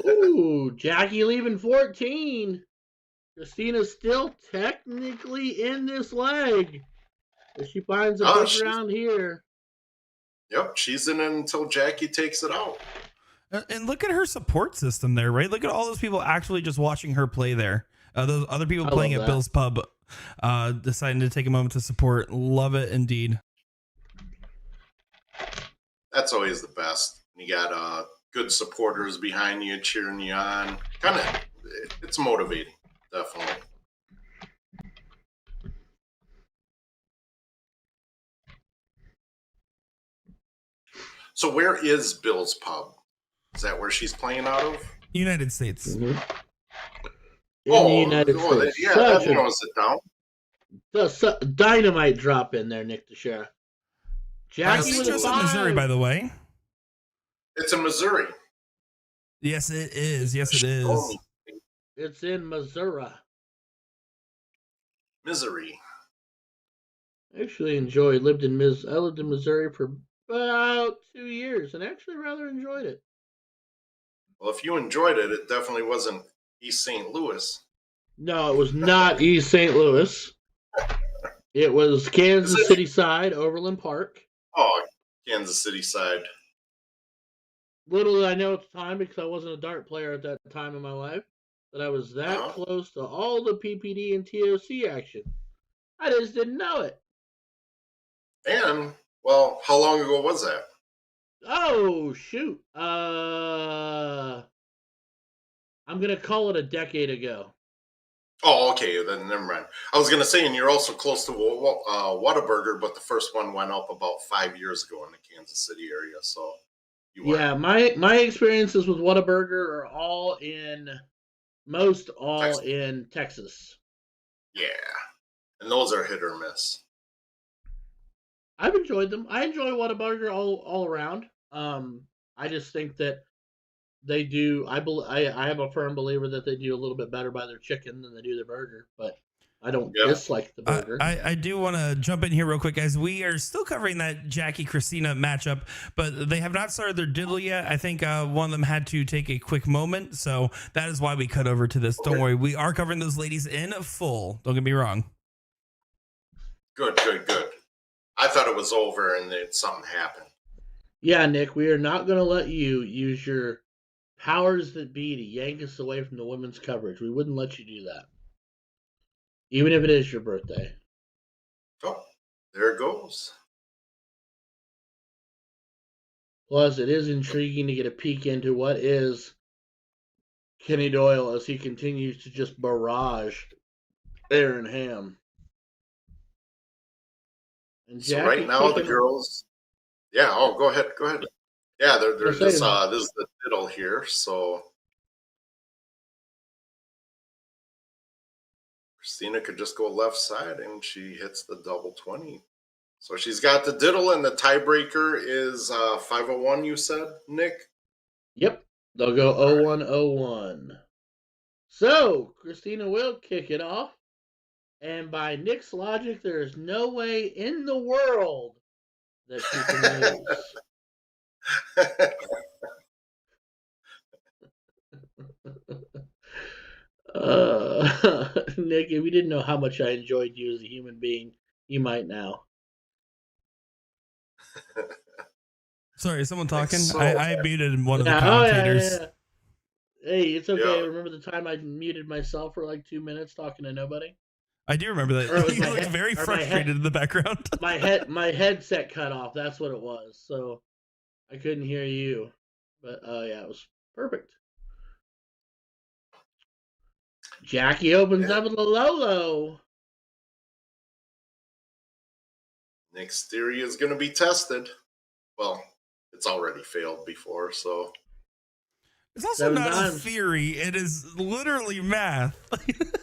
Ooh, Jackie leaving 14. Christina's still technically in this leg. If she finds a big round here. Yep, she's in it until Jackie takes it out. And look at her support system there, right? Look at all those people actually just watching her play there. Those other people playing at Bill's Pub deciding to take a moment to support. Love it indeed. That's always the best. You got good supporters behind you cheering you on. It's motivating, definitely. So where is Bill's Pub? Is that where she's playing out of? United States. Mm-hmm. In the United States. Yeah, that narrows it down. The dynamite drop in there, Nick Teixeira. Jackie with a 5. Missouri, by the way. It's in Missouri. Yes, it is. Yes, it is. It's in Missouri. Misery. Actually enjoyed. I lived in Missouri for about 2 years and actually rather enjoyed it. Well, if you enjoyed it, it definitely wasn't East St. Louis. No, it was not East St. Louis. It was Kansas City side, Overland Park. Oh, Kansas City side. Little did I know at the time, because I wasn't a dart player at that time in my life, that I was that close to all the PPD and TOC action. I just didn't know it. And, well, how long ago was that? Oh, shoot. I'm going to call it a decade ago. Oh, okay, then never mind. I was going to say, and you're also close to Whataburger, but the first one went up about 5 years ago in the Kansas City area, so you weren't. Yeah, my experiences with Whataburger are all in Texas. Yeah, and those are hit or miss. I've enjoyed them. I enjoy Whataburger all around. I just think that they do. I am a firm believer that they do a little bit better by their chicken than they do their burger, but I don't dislike the burger. I do want to jump in here real quick, guys. We are still covering that Jackie Christina matchup, but they have not started their diddle yet. I think one of them had to take a quick moment, so that is why we cut over to this. Don't worry, we are covering those ladies in full. Don't get me wrong. Good. I thought it was over and then something happened. Yeah, Nick, we are not going to let you use your powers that be to yank us away from the women's coverage. We wouldn't let you do that. Even if it is your birthday. Oh, there it goes. Plus, it is intriguing to get a peek into what is Kenny Doyle as he continues to just barrage Aaron Ham. And so right now the girls... Yeah, go ahead. Yeah, there's this is the diddle here, so Christina could just go left side and she hits the double 20. So she's got the diddle, and the tiebreaker is 501, you said, Nick? Yep, they'll go 0-1-0-1. So Christina will kick it off, and by Nick's logic, there is no way in the world that she can lose. Nick, if you didn't know how much I enjoyed you as a human being, you might now. Sorry, is someone talking? I muted one of the commentators. Yeah. Hey, it's okay. Yeah. Remember the time I muted myself for like 2 minutes talking to nobody? I do remember that. You looked very frustrated in the background. my headset cut off. That's what it was. So I couldn't hear you. But yeah, it was perfect. Jackie opens up with a low. Nick's theory is going to be tested. Well, it's already failed before, so. It's also not a theory. It is literally math. It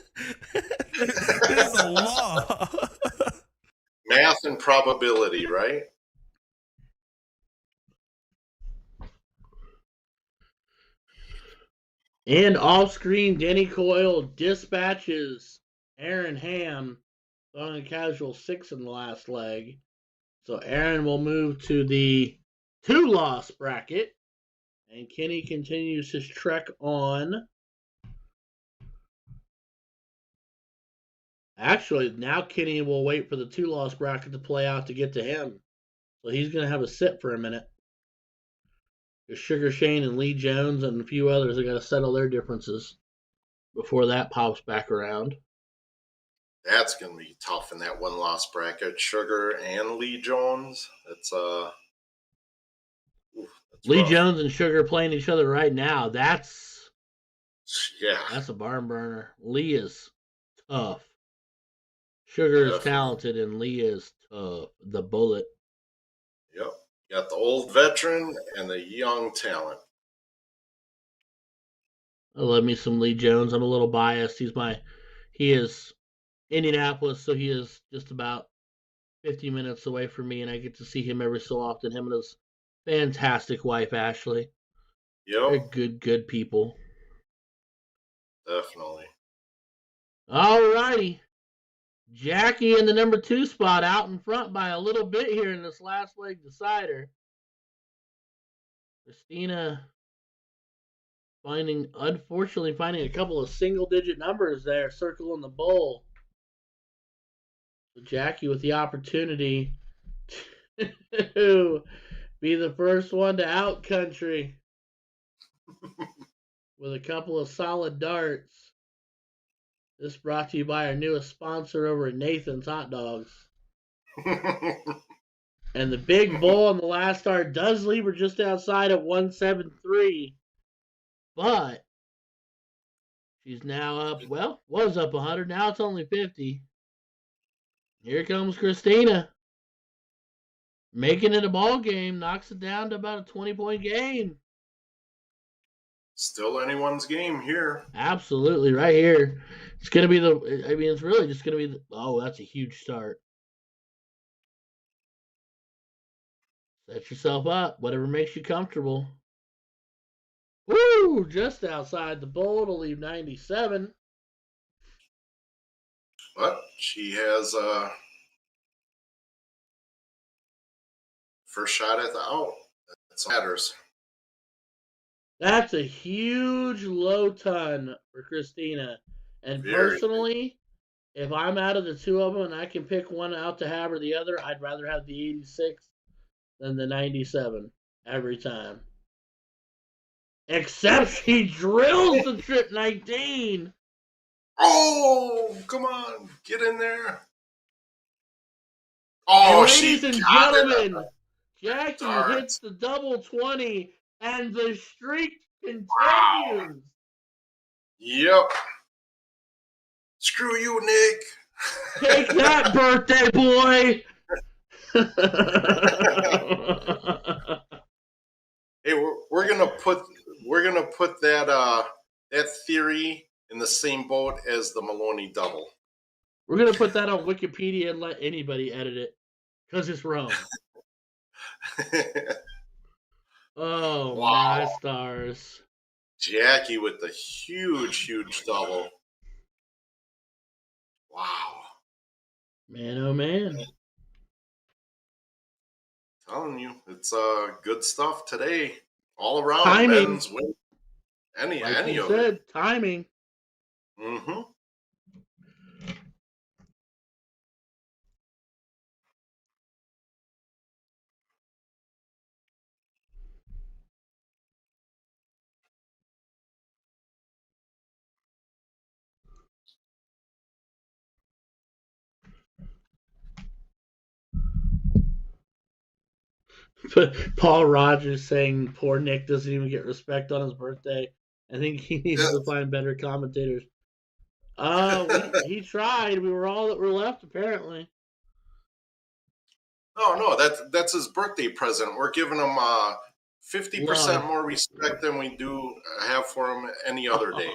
is a law. in probability, right? And off-screen, Denny Coyle dispatches Aaron Ham on a casual 6 in the last leg. So Aaron will move to the 2-loss bracket. And Kenny continues his trek on. Actually, now Kenny will wait for the 2-loss bracket to play out to get to him. So he's going to have a sit for a minute. There's Sugar Shane and Lee Jones and a few others that got to settle their differences before that pops back around. That's going to be tough in that 1-loss bracket. Sugar and Lee Jones. That's Lee rough. Jones and Sugar playing each other right now. That's a barn burner. Lee is tough. Sugar is talented and Lee is tough. The bullet. Yep. You got the old veteran and the young talent. I love me some Lee Jones. I'm a little biased. He is Indianapolis, so he is just about 50 minutes away from me, and I get to see him every so often. Him and his fantastic wife, Ashley. Yep. They're good people. Definitely. All righty. Jackie in the number 2 spot, out in front by a little bit here in this last leg decider. Christina unfortunately finding a couple of single-digit numbers there circling the bowl. So Jackie with the opportunity to be the first one to out country with a couple of solid darts. This brought to you by our newest sponsor over at Nathan's Hot Dogs. And the big bull on the last start does leave her just outside at 173. But she's now up, was up 100. Now it's only 50. Here comes Christina. Making it a ball game. Knocks it down to about a 20-point game. Still anyone's game here. Absolutely, right here. It's going to be it's really just going to be that's a huge start. Set yourself up. Whatever makes you comfortable. Woo! Just outside the bowl to leave 97. But she has first shot at the out. That matters. That's a huge low ton for Christina. And personally, if I'm out of the two of them and I can pick one out to have or the other, I'd rather have the 86 than the 97 every time. Except she drills the trip 19. Oh, come on. Get in there. Oh, ladies and gentlemen, Jackie hits the double 20, and the streak continues. Wow. Yep. Screw you, Nick. Take that, birthday boy. Hey, we're gonna put that theory in the same boat as the Maloney double. We're gonna put that on Wikipedia and let anybody edit it because it's wrong. Oh, wow. My stars. Jackie with the huge double. Wow. Man, oh man. Telling you, it's good stuff today. All around. Timing. Men's win. Any you of said, it. Timing. Mm-hmm. But Paul Rogers saying poor Nick doesn't even get respect on his birthday. I think he needs to find better commentators. He tried. We were all that were left, apparently. No, that's his birthday present. We're giving him 50% more respect than we do have for him any other day.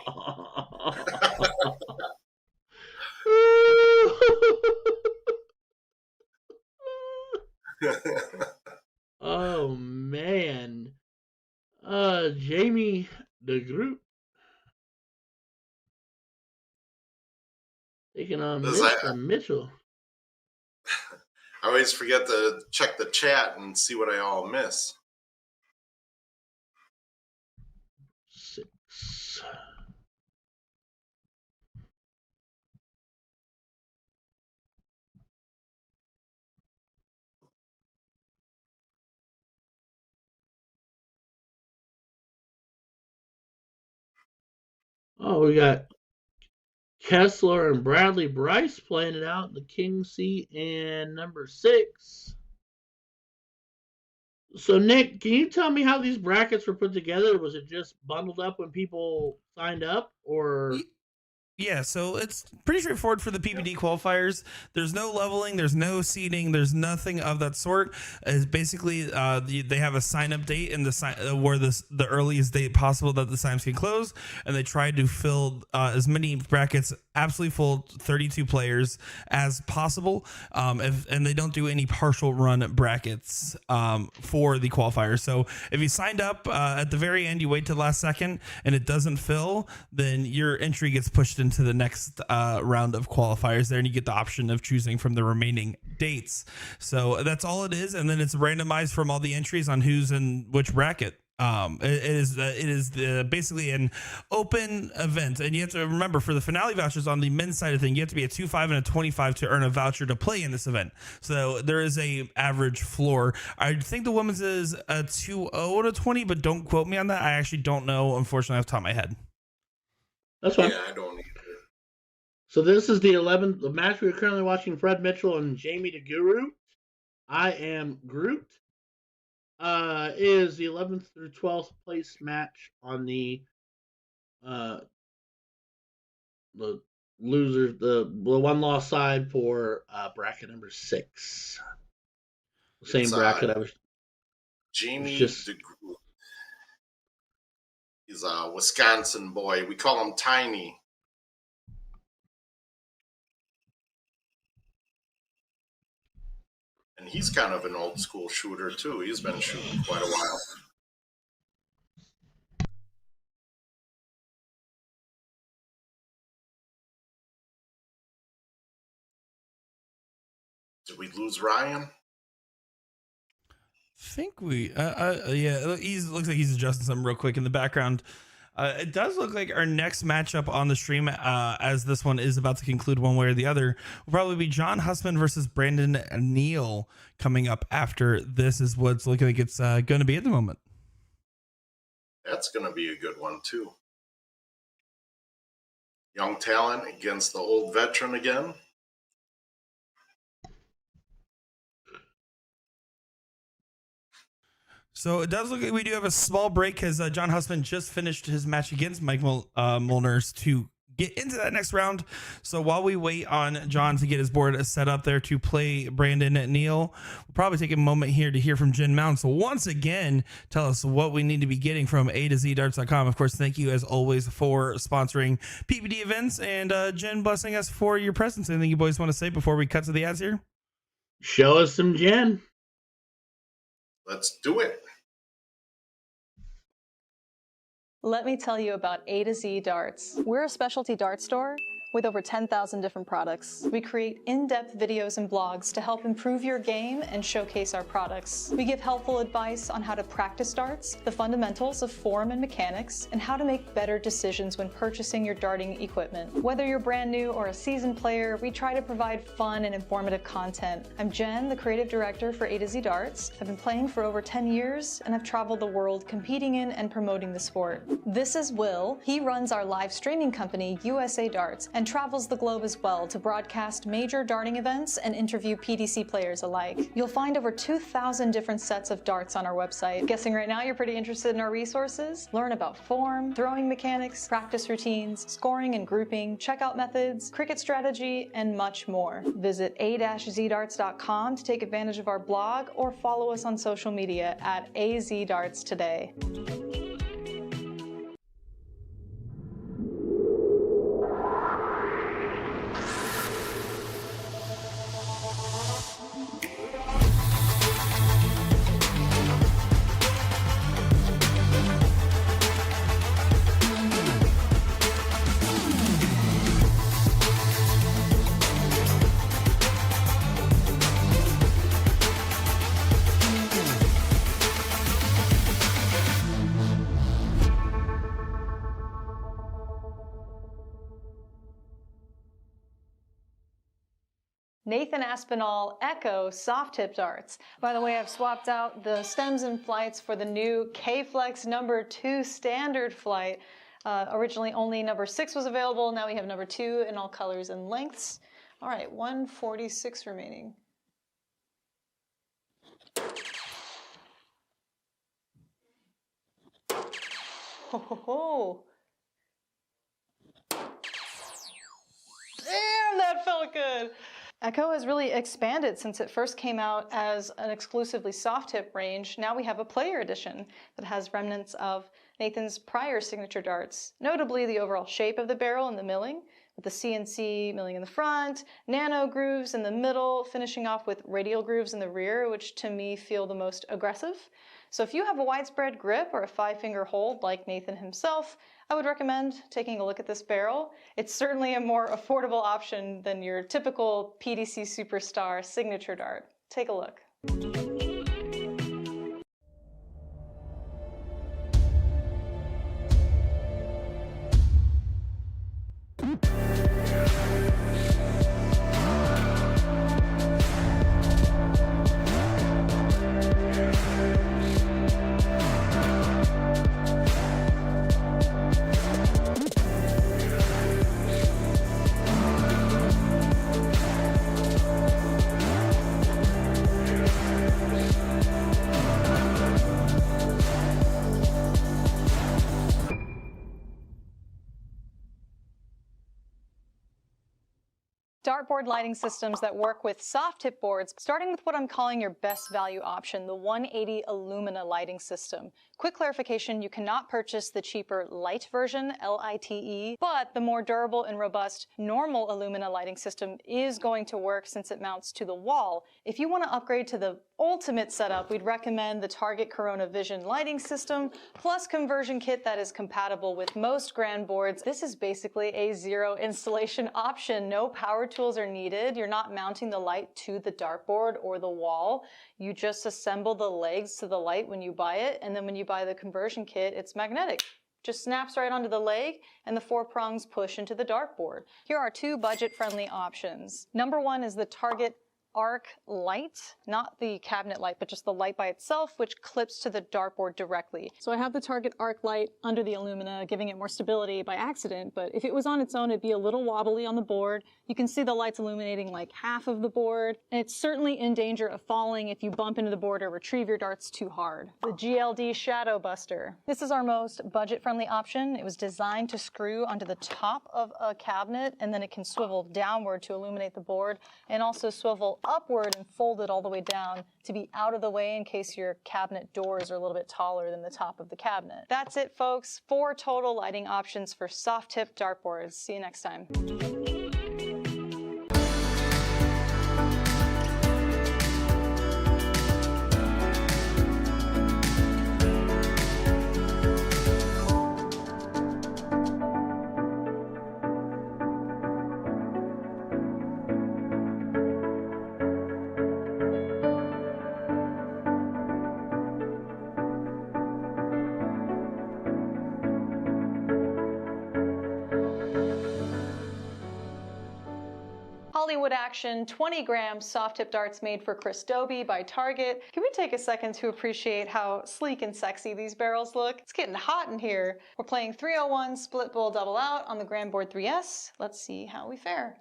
the group. Taking on Mr. Mitchell. I always forget to check the chat and see what I all miss. 6. Oh, we got Kessler and Bradley Bryce playing it out in the King seat and number 6. So, Nick, can you tell me how these brackets were put together? Was it just bundled up when people signed up, or? Yeah, so it's pretty straightforward for the PPD qualifiers. There's no leveling, there's no seeding, there's nothing of that sort. It's basically they have a sign up date and where the earliest date possible that the signs can close, and they try to fill as many brackets absolutely full 32 players as possible. And they don't do any partial run brackets for the qualifiers. So if you signed up at the very end, you wait till the last second and it doesn't fill, then your entry gets pushed into the next round of qualifiers there, and you get the option of choosing from the remaining dates. So that's all it is, and then it's randomized from all the entries on who's in which bracket. It is basically an open event, and you have to remember for the finale vouchers on the men's side of thing, you have to be a 2.5 and a 25 to earn a voucher to play in this event. So there is a average floor. I think the women's is a 2.0 to 20, but don't quote me on that. I actually don't know, unfortunately, off the top of my head. That's fine. Yeah, I don't either. So this is the 11th the match we are currently watching. Fred Mitchell and Jamie the Guru. I am Groot. Is the 11th through 12th place match on the losers, the one loss side for bracket number 6. Same bracket. I was Jamie just DeGroot. He's a Wisconsin boy. We call him Tiny. And he's kind of an old school shooter too. He's been shooting quite a while. Did we lose Ryan? I think we yeah, looks like he's adjusting something real quick in the background. It does look like our next matchup on the stream, as this one is about to conclude one way or the other, will probably be John Hussman versus Brandon Neal coming up after this is what's looking like it's going to be at the moment. That's going to be a good one too. Young talent against the old veteran again. So it does look like we do have a small break because John Hussman just finished his match against Mike Molners to get into that next round. So while we wait on John to get his board set up there to play Brandon Neal, we'll probably take a moment here to hear from Jen Mound. So once again, tell us what we need to be getting from A2ZDarts.com. Of course, thank you as always for sponsoring PPD events, and Jen blessing us for your presence. Anything you boys want to say before we cut to the ads here? show us some Jen. Let's do it. Let me tell you about A to Z Darts. We're a specialty dart store with over 10,000 different products. We create in-depth videos and blogs to help improve your game and showcase our products. We give helpful advice on how to practice darts, the fundamentals of form and mechanics, and how to make better decisions when purchasing your darting equipment. Whether you're brand new or a seasoned player, we try to provide fun and informative content. I'm Jen, the creative director for A to Z Darts. I've been playing for over 10 years, and I've traveled the world competing in and promoting the sport. This is Will. He runs our live streaming company, USA Darts, and travels the globe as well to broadcast major darting events and interview PDC players alike. You'll find over 2,000 different sets of darts on our website. Guessing right now you're pretty interested in our resources? Learn about form, throwing mechanics, practice routines, scoring and grouping, checkout methods, cricket strategy, and much more. Visit a-zdarts.com to take advantage of our blog or follow us on social media at AZDarts today. Nathan Aspinall Echo soft tip darts. By the way, I've swapped out the stems and flights for the new K-Flex number 2 standard flight. Originally only number 6 was available. Now we have number 2 in all colors and lengths. All right, 146 remaining. Ho ho ho. Damn, that felt good. Echo has really expanded since it first came out as an exclusively soft tip range. Now we have a player edition that has remnants of Nathan's prior signature darts, notably the overall shape of the barrel and the milling, with the CNC milling in the front, nano grooves in the middle, finishing off with radial grooves in the rear, which to me feel the most aggressive. So if you have a widespread grip or a 5-finger hold like Nathan himself, I would recommend taking a look at this barrel. It's certainly a more affordable option than your typical PDC Superstar signature dart. Take a look. Dartboard lighting systems that work with soft tip boards, starting with what I'm calling your best value option, the 180 Illumina lighting system. Quick clarification, you cannot purchase the cheaper light version, LITE, but the more durable and robust normal Illumina lighting system is going to work since it mounts to the wall. If you want to upgrade to the ultimate setup, we'd recommend the Target Corona Vision lighting system, plus conversion kit that is compatible with most grand boards. This is basically a zero installation option. No power tools are needed. You're not mounting the light to the dartboard or the wall. You just assemble the legs to the light when you buy it, and then when you buy the conversion kit, it's magnetic. Just snaps right onto the leg, and the 4 prongs push into the dartboard. Here are 2 budget-friendly options. Number 1 is the Target Arc light, not the cabinet light, but just the light by itself, which clips to the dartboard directly. So I have the Target Arc light under the Illumina, giving it more stability by accident, but if it was on its own, it'd be a little wobbly on the board. You can see the lights illuminating like half of the board, and it's certainly in danger of falling if you bump into the board or retrieve your darts too hard. The GLD Shadow Buster. This is our most budget-friendly option. It was designed to screw onto the top of a cabinet, and then it can swivel downward to illuminate the board, and also swivel upward and fold it all the way down to be out of the way in case your cabinet doors are a little bit taller than the top of the cabinet. That's it, folks. 4 total lighting options for soft tip dartboards. See you next time. Hollywood Action 20-gram soft tip darts made for Chris Dobie by Target. Can we take a second to appreciate how sleek and sexy these barrels look? It's getting hot in here. We're playing 301 split bowl double out on the Grand Board 3S. Let's see how we fare.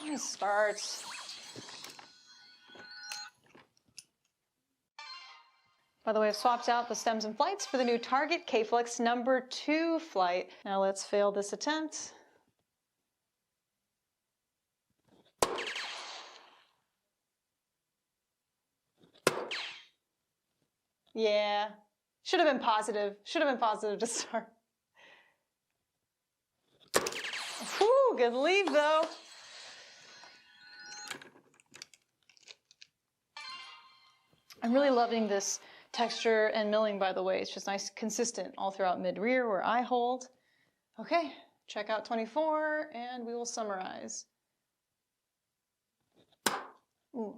Nice starts. By the way, I've swapped out the stems and flights for the new Target K-Flex number 2 flight. Now let's fail this attempt. Yeah, should have been positive. Should have been positive to start. Whew, good leave though. I'm really loving this texture and milling, by the way. It's just nice, consistent all throughout mid-rear where I hold. Okay, check out 24 and we will summarize. Ooh.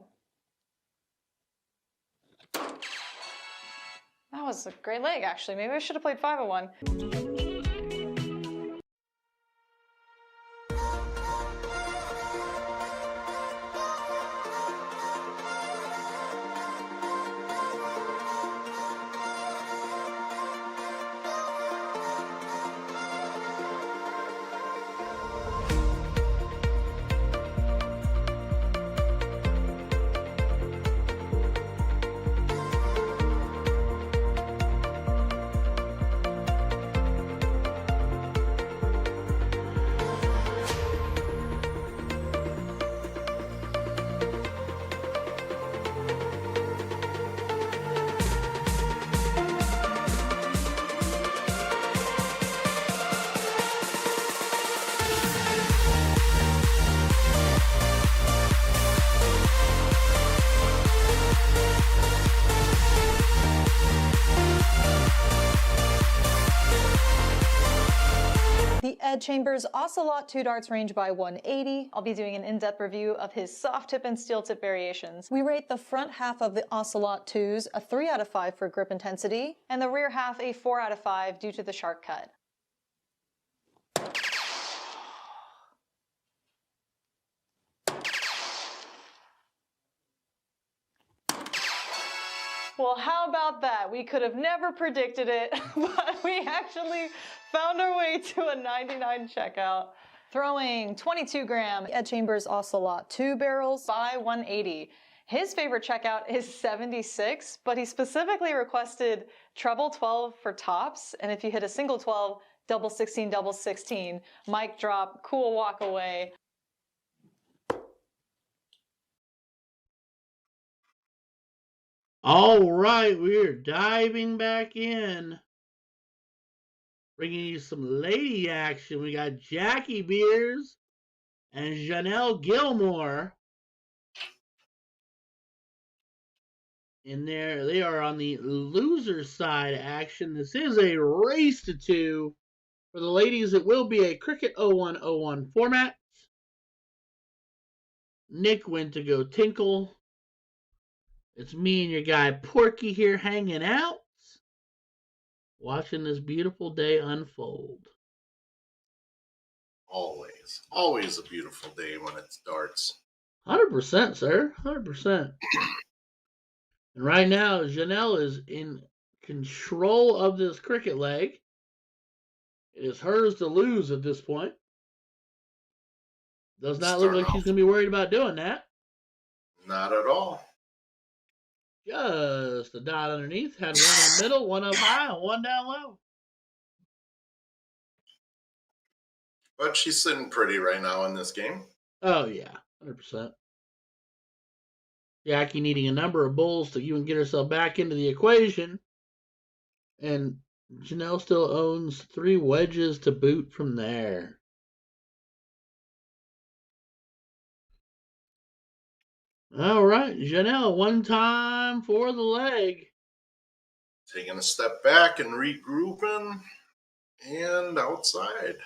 That was a great leg, actually. Maybe I should have played 501. The Ed Chambers Ocelot 2 darts range by 180. I'll be doing an in-depth review of his soft tip and steel tip variations. We rate the front half of the Ocelot 2s a 3 out of 5 for grip intensity, and the rear half a 4 out of 5 due to the sharp cut. Well, how about that? We could have never predicted it, but we actually found our way to a 99 checkout. Throwing 22-gram Ed Chambers Ocelot 2 barrels by 180. His favorite checkout is 76, but he specifically requested treble 12 for tops, and if you hit a single 12, double 16, double 16. Mic drop, cool walk away. All right, we're diving back in. Bringing you some lady action. We got Jackie Beers and Janelle Gilmore. In there, they are on the loser side action. This is a race to 2. For the ladies, it will be a Cricket 0101 format. Nick went to go tinkle. It's me and your guy Porky here hanging out, watching this beautiful day unfold. Always a beautiful day when it's darts. 100%, sir. 100%. And right now, Janelle is in control of this cricket leg. It is hers to lose at this point. Does not look like she's going to be worried about doing that. Not at all. Just a dot underneath. Had one in the middle, one up high, and one down low. But she's sitting pretty right now in this game. Oh, yeah. 100%. Jackie needing a number of bulls to even get herself back into the equation. And Janelle still owns 3 wedges to boot from there. All right, Janelle, one time for the leg. Taking a step back and regrouping. And outside.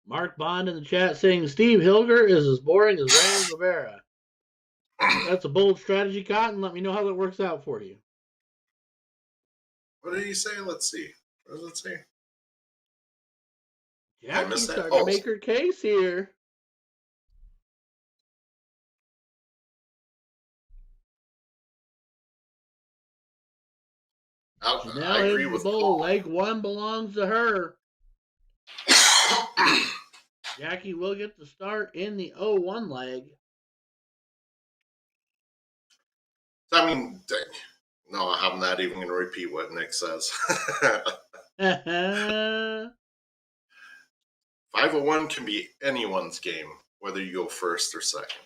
Mark Bond in the chat saying Steve Hilger is as boring as Ryan Rivera. That's a bold strategy, Cotton. Let me know how that works out for you. What did he say? Let's see. What does it say? Jackie's starting to make her case here. I agree with Paul. Leg 1 belongs to her. Jackie will get the start in the 0-1 leg. I mean, no, I'm not even going to repeat what Nick says. 501 can be anyone's game, whether you go first or second.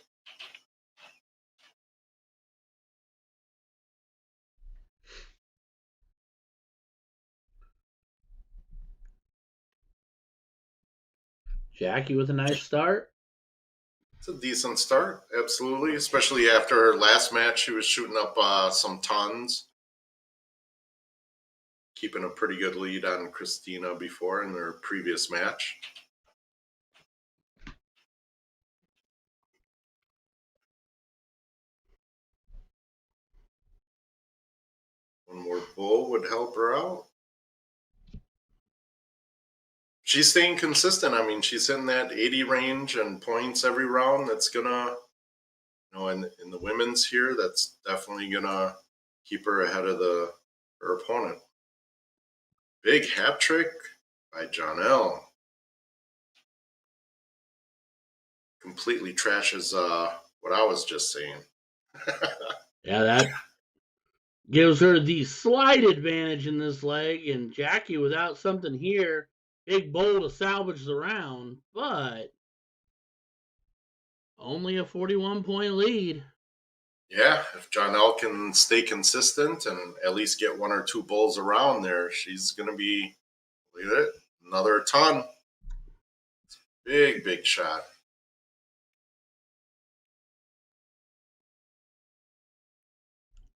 Jackie with a nice start. It's a decent start, absolutely, especially after her last match. She was shooting up some tons, keeping a pretty good lead on Christina before in their previous match. One more bull would help her out. She's staying consistent. I mean, she's in that 80 range and points every round. That's gonna, in the women's here, that's definitely gonna keep her ahead of her opponent. Big hat trick by Jonelle. Completely trashes what I was just saying. Yeah, that gives her the slight advantage in this leg, and Jackie without something here, big bowl to salvage the round, but only a 41-point lead. Yeah, if Jonelle can stay consistent and at least get 1 or 2 bowls around there, she's going to be, look at it, another ton. Big, big shot.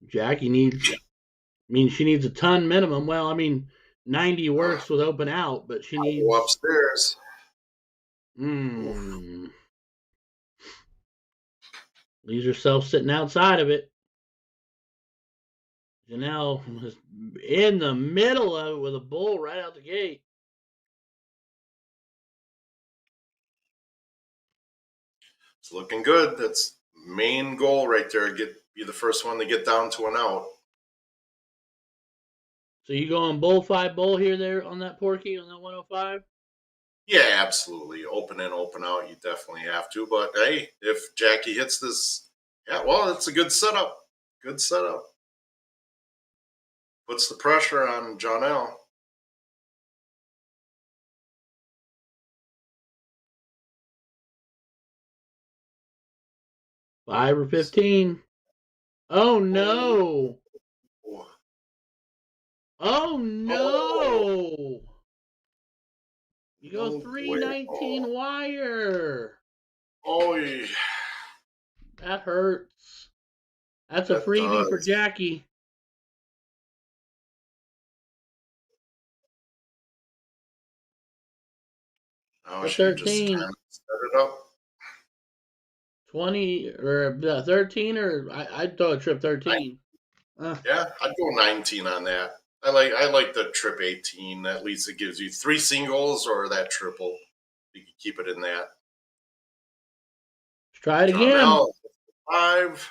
Jackie needs, she needs a ton minimum. Well, 90 works with open out, but she needs. Go upstairs. Leaves herself sitting outside of it. Jonelle was in the middle of it with a bull right out the gate. It's looking good. That's main goal right there. Be the first one to get down to an out. So you going bull 5 bull here there on that Porky on that 105? Yeah, absolutely. Open in, open out. You definitely have to. But hey, if Jackie hits this, yeah, well, it's a good setup. Good setup. Puts the pressure on Jonelle. Five or 15. Oh no! Oh no! You go 319 wire. Oh, yeah. That hurts. That's a freebie for Jackie. Oh, she just kind of set it up. 20 or 13 or I'd throw a trip 13. Yeah, I'd go 19 on that. I like the trip 18. At least it gives you 3 singles or that triple. You can keep it in that. Let's try it again. Jonelle, 5.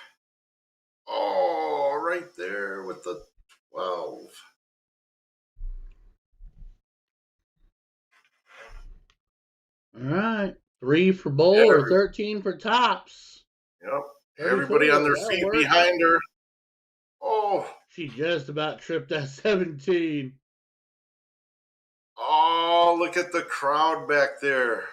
Oh, right there with the 12. All right. 3 for bowl or 13 for tops. Yep. Everybody on their feet behind her. Oh. She just about tripped that 17. Oh, look at the crowd back there.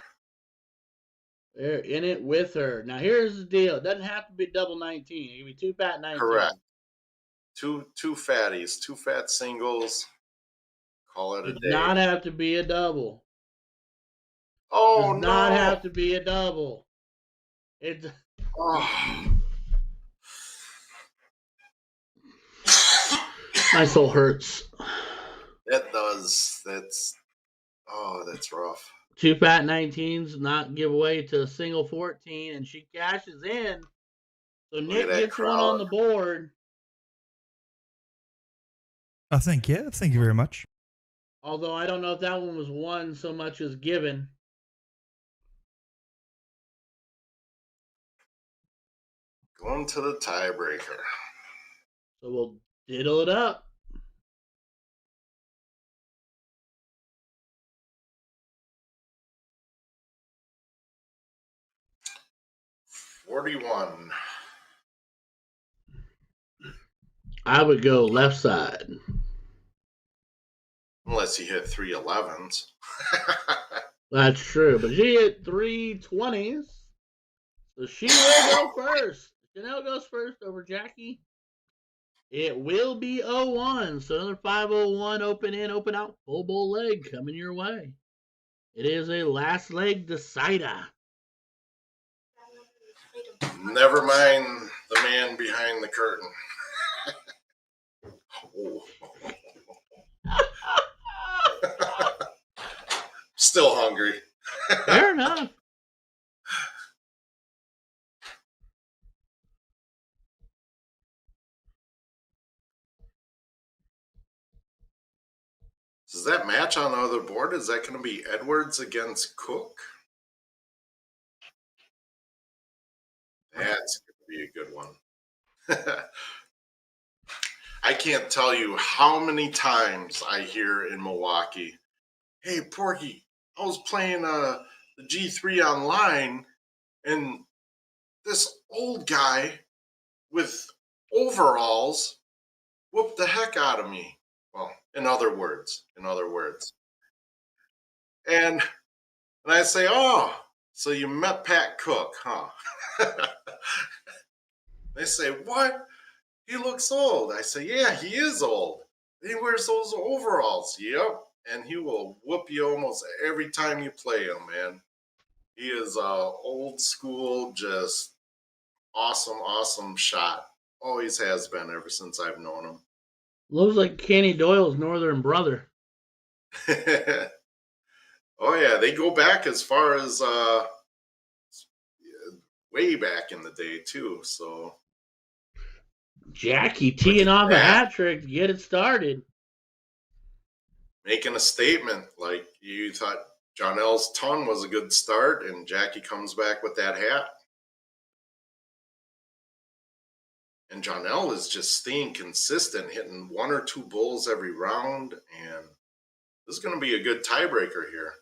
They're in it with her. Now, here's the deal. It doesn't have to be double 19. It can be 2 fat 19. Correct. Two fatties, 2 fat singles. Call it a day. Does not have to be a double. Oh, does not have to be a double. It's. Oh. My soul hurts. That does. That's rough. 2 fat 19s, not give away to a single 14, and she cashes in. So Nick gets one on the board. Oh, thank you. Thank you very much. Although I don't know if that one was won so much as given. Going to the tiebreaker. So we'll diddle it up. $41. I would go left side. Unless you hit 3 11s. That's true. But she hit 3 20s. So she will go first. Jonelle goes first over Jackie. It will be 0-1. So another 501 open in, open out, full bowl leg coming your way. It is a last leg decider. Never mind the man behind the curtain. Still hungry. Fair enough. Does that match on the other board? Is that going to be Edwards against Cook? That's going to be a good one. I can't tell you how many times I hear in Milwaukee, hey, Porky, I was playing the G3 online, and this old guy with overalls whooped the heck out of me. Well, in other words. And I say, oh, so you met Pat Cook, huh? They say, what? He looks old. I say, yeah, he is old. He wears those overalls. Yep. And he will whoop you almost every time you play him, man. He is old school, just awesome shot. Always has been ever since I've known him. Looks like Kenny Doyle's northern brother. Oh, yeah. They go back as far as way back in the day, too. So Jackie teeing off a hat trick to get it started. Making a statement. Like you thought Johnell's ton was a good start, and Jackie comes back with that hat. And Johnell is just staying consistent, hitting 1 or 2 bulls every round. And this is going to be a good tiebreaker here.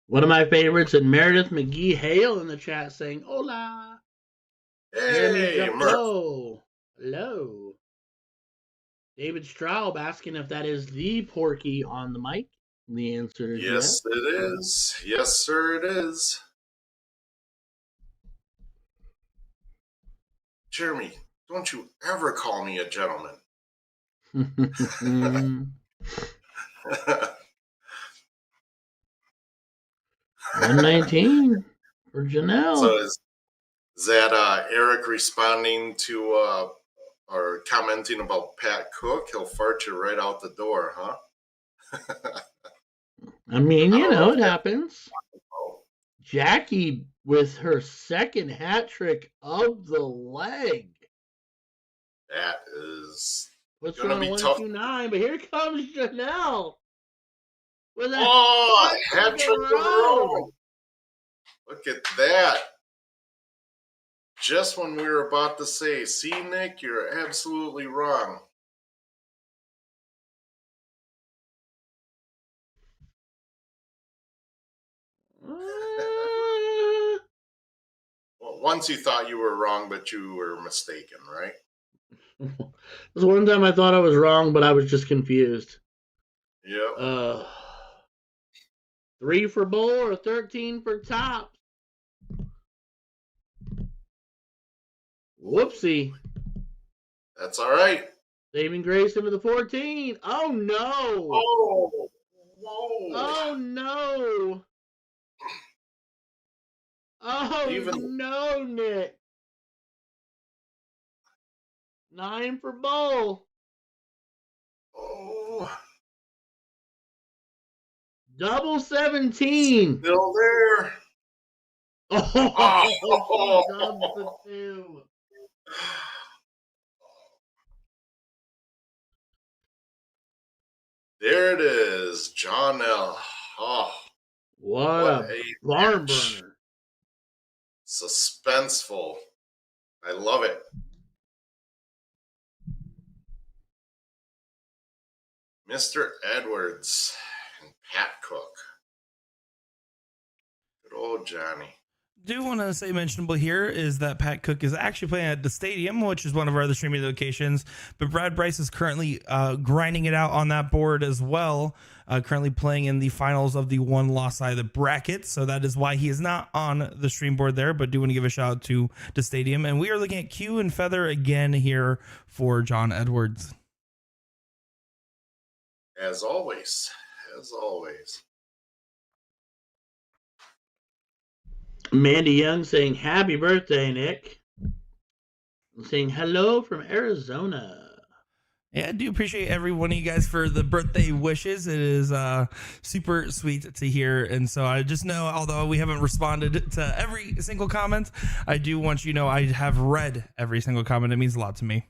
One of my favorites, and Meredith McGee Hale in the chat saying, hola. Hey, hello. Hello. David Straub asking if that is the Porky on the mic. The answer is yes. Yes, it is. Yes, sir, it is. Jeremy, don't you ever call me a gentleman. 119 for Janelle. So is that Eric responding to or commenting about Pat Cook? He'll fart you right out the door, huh? I mean, it happens. Jackie with her second hat trick of the leg. That is What's going on 129? But here comes Janelle. With a hat trick in a row. Look at that. Just when we were about to say, see, Nick, you're absolutely wrong. Well, once you thought you were wrong, but you were mistaken, right? This one time I thought I was wrong, but I was just confused. Yep. 3 for bull or 13 for top? Whoopsie. That's all right. Saving grace into the 14. Oh, no. Oh, whoa. Oh, no. Oh, no, Nick. 9 for bull. Oh. Double 17. Still there. Oh, the 2. There it is, John L. Oh, what a barn burner. Suspenseful. I love it. Mr. Edwards and Pat Cook. Good old Johnny. Do want to say mentionable here is that Pat Cook is actually playing at the stadium, which is one of our other streaming locations. But Brad Bryce is currently grinding it out on that board as well. Currently playing in the finals of the one loss side of the bracket. So that is why he is not on the stream board there. But do want to give a shout out to the stadium. And we are looking at Q and Feather again here for John Edwards. As always. As always. Mandy Young saying happy birthday, Nick. Saying hello from Arizona. Yeah, I do appreciate every one of you guys for the birthday wishes. It is super sweet to hear. And so I just know, although we haven't responded to every single comment, I do want you to know I have read every single comment. It means a lot to me.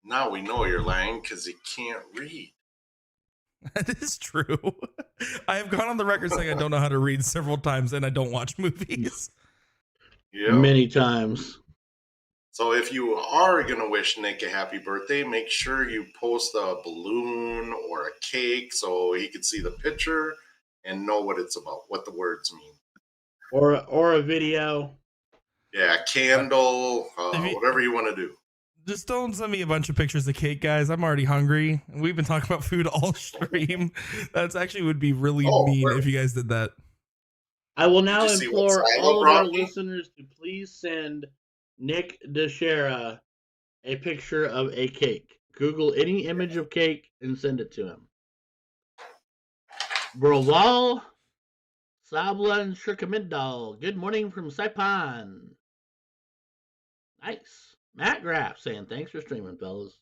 Now we know you're lying because you can't read. That is true. I have gone on the record saying I don't know how to read several times, and I don't watch movies. Yeah. Many times. So if you are going to wish Nick a happy birthday, make sure you post a balloon or a cake so he can see the picture and know what it's about, what the words mean. Or a video. Yeah, candle, you- whatever you want to do. Just don't send me a bunch of pictures of cake, guys. I'm already hungry. We've been talking about food all stream. That's actually would be really mean if you guys did that. I will now Did you see what implore Silo all of our brought me? listeners to please send Nick DeShera a picture of a cake. Google any image of cake and send it to him. Brawal Sablan Shurkamidal. Good morning from Saipan. Nice. Matt Graff saying thanks for streaming, fellas.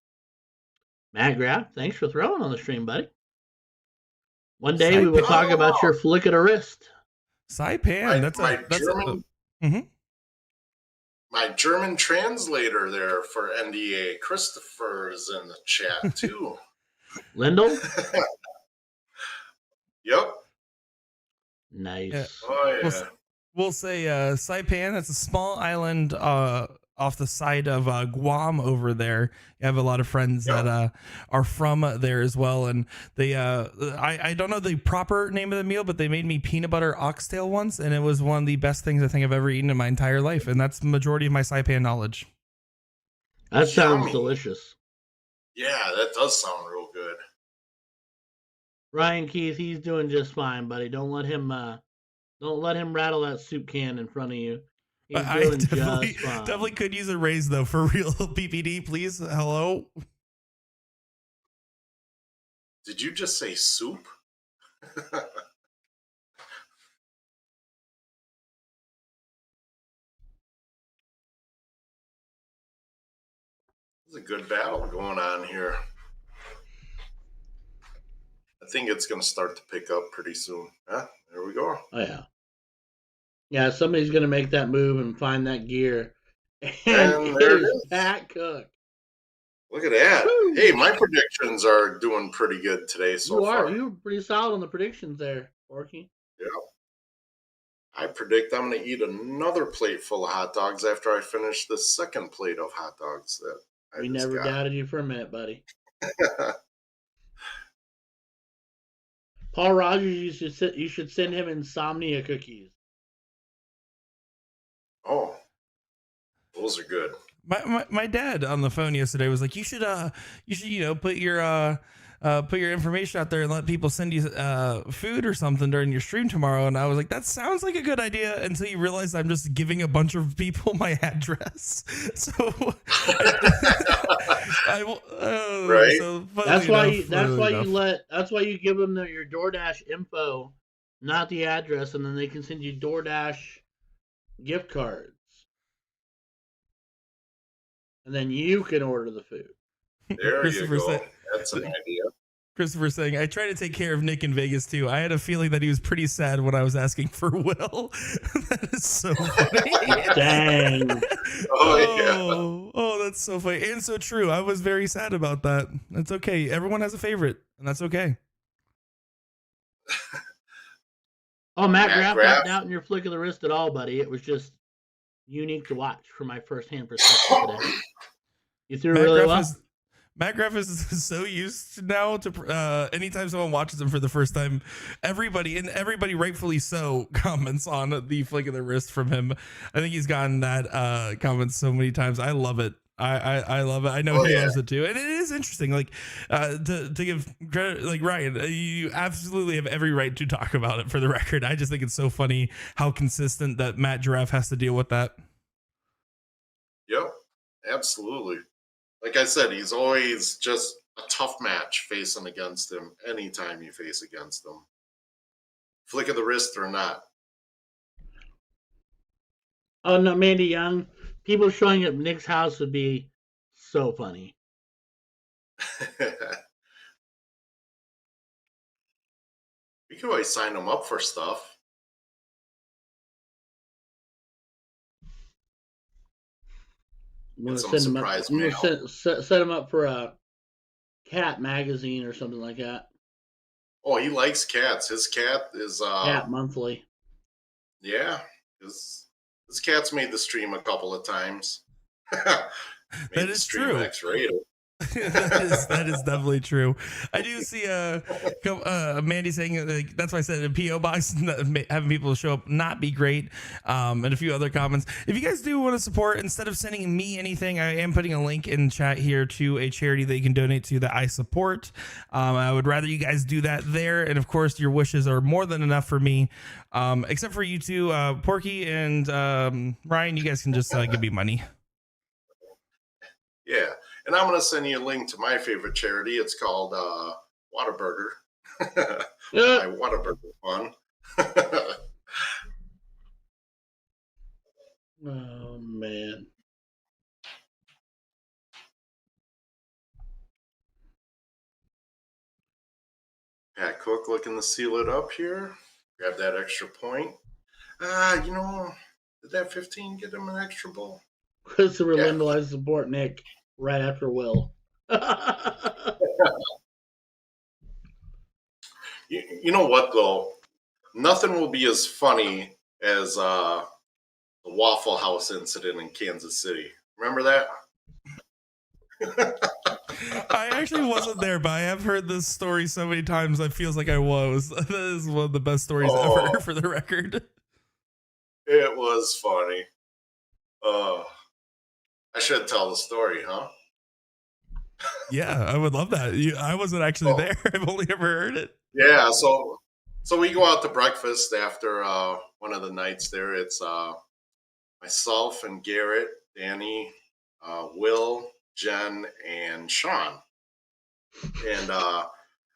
Matt Graff, thanks for throwing on the stream, buddy. One day we will talk about your flick of the wrist. Saipan, my German translator there for NDA. Christopher's in the chat too. Lindell? Yep. Nice. Yeah. Oh yeah. We'll say Saipan. That's a small island off the side of Guam over there. I have a lot of friends that are from there as well, and they I don't know the proper name of the meal, but they made me peanut butter oxtail once, and it was one of the best things I think I've ever eaten in my entire life, and that's the majority of my Saipan knowledge. That sounds Yummy. delicious. Yeah, that does sound real good. Ryan Keith, he's doing just fine, buddy. Don't let him rattle that soup can in front of you. He's doing just fine. Definitely could use a raise though, for real. PPD, please. Hello. Did you just say soup? There's a good battle going on here. I think it's going to start to pick up pretty soon. Huh? There we go. Oh, yeah. Yeah, somebody's going to make that move and find that gear. And it is Pat Cook. Look at that. Woo. Hey, my predictions are doing pretty good today so far. You were pretty solid on the predictions there, Orky. Yeah. I predict I'm going to eat another plate full of hot dogs after I finish the second plate of hot dogs that I We just never got. doubted you for a minute, buddy. Paul Rogers, you should send him insomnia cookies. Oh, those are good. My dad on the phone yesterday was like, you should put your information out there and let people send you food or something during your stream tomorrow. And I was like, that sounds like a good idea, until you realize I'm just giving a bunch of people my address. So I will. Right. So That's why you give them your DoorDash info, not the address, and then they can send you DoorDash gift cards. And then you can order the food. There you go. That's an idea. Christopher saying, I try to take care of Nick in Vegas too. I had a feeling that he was pretty sad when I was asking for Will. That is so funny. Dang. Oh, that's so funny. And so true. I was very sad about that. That's okay. Everyone has a favorite, and that's okay. Oh, Matt Graff, not doubting your flick of the wrist at all, buddy. It was just unique to watch from my first-hand perspective today. You threw really well. Matt Graff is so used now to anytime someone watches him for the first time, everybody rightfully so comments on the flick of the wrist from him. I think he's gotten that comment so many times. I love it. I love it. I know he loves it too. And it is interesting, like to give credit, like Ryan, you absolutely have every right to talk about it, for the record. I just think it's so funny how consistent that Matt Giraffe has to deal with that. Yep, absolutely. Like I said, he's always just a tough match facing against him anytime you face against him. Flick of the wrist or not. Oh, no, Mandy Young. People showing up Nick's house would be so funny. We could always sign him up for stuff. I'm gonna Get some send him up. surprise I'm mail. gonna set him up for a cat magazine or something like that. Oh, he likes cats. His cat is Cat Monthly. yeah. His cat's made the stream a couple of times. Made That the is stream true. X-rated. that is definitely true. I do see Mandy saying like, that's why I said a PO box having people show up not be great, and a few other comments. If you guys do want to support, instead of sending me anything, I am putting a link in chat here to a charity that you can donate to that I support. I would rather you guys do that there, and of course your wishes are more than enough for me, except for you two, Porky and Ryan. You guys can just give me money. Yeah. And I'm going to send you a link to my favorite charity. It's called Whataburger. My Whataburger fun. Oh, man. Pat Cook looking to seal it up here. Grab that extra point. Did that 15 get him an extra ball? Christopher Lindell has support Nick right after Will. You know what, though? Nothing will be as funny as the Waffle House incident in Kansas City. Remember that? I actually wasn't there, but I have heard this story so many times. I feels like I was. That is one of the best stories ever, for the record. It was funny. I should tell the story, huh? Yeah, I would love that. I wasn't actually there. I've only ever heard it. Yeah, so we go out to breakfast after one of the nights there. It's myself and Garrett, Danny, Will, Jen, and Sean. And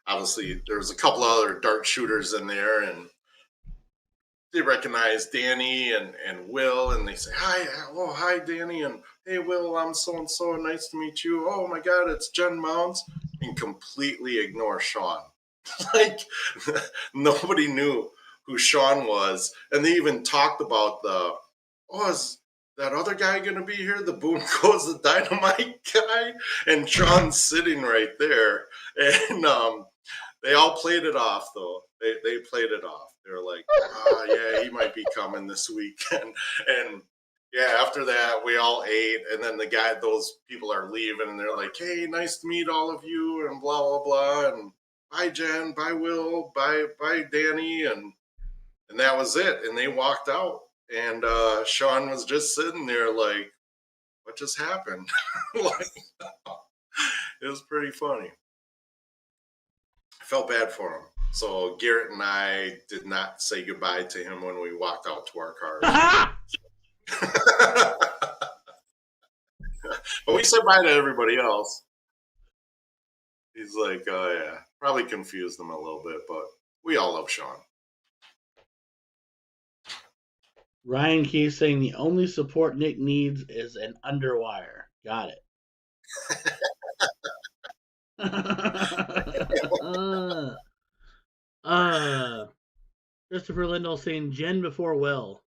obviously there's a couple other dart shooters in there, and they recognize Danny and Will, and they say, hi, Danny, and hey, Will, I'm so-and-so, nice to meet you. Oh, my God, it's Jen Mounds, and completely ignore Sean. Like, nobody knew who Sean was, and they even talked about is that other guy going to be here? The Boom Goes the Dynamite guy? And Sean's sitting right there, and they all played it off, though. They played it off. They were like, yeah, he might be coming this weekend. And yeah, after that, we all ate. And then those people are leaving, and they're like, hey, nice to meet all of you, and blah, blah, blah. And bye, Jen. Bye, Will. Bye, Danny. And that was it. And they walked out. And Sean was just sitting there like, what just happened? Like, it was pretty funny. I felt bad for him. So Garrett and I did not say goodbye to him when we walked out to our cars. But we said bye to everybody else. He's like, oh yeah, probably confused them a little bit, but we all love Sean. Ryan Keith saying the only support Nick needs is an underwire. Got it. Christopher Lindell saying Jen before Will.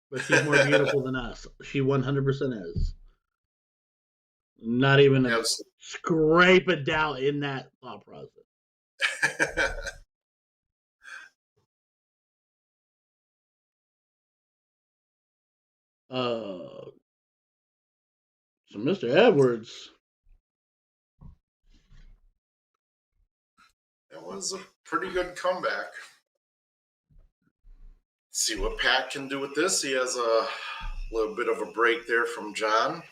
But she's more beautiful than us. She 100% is. Not even a scrape of doubt in that thought process. So Mr. Edwards. That was a pretty good comeback. See what Pat can do with this. He has a little bit of a break there from John.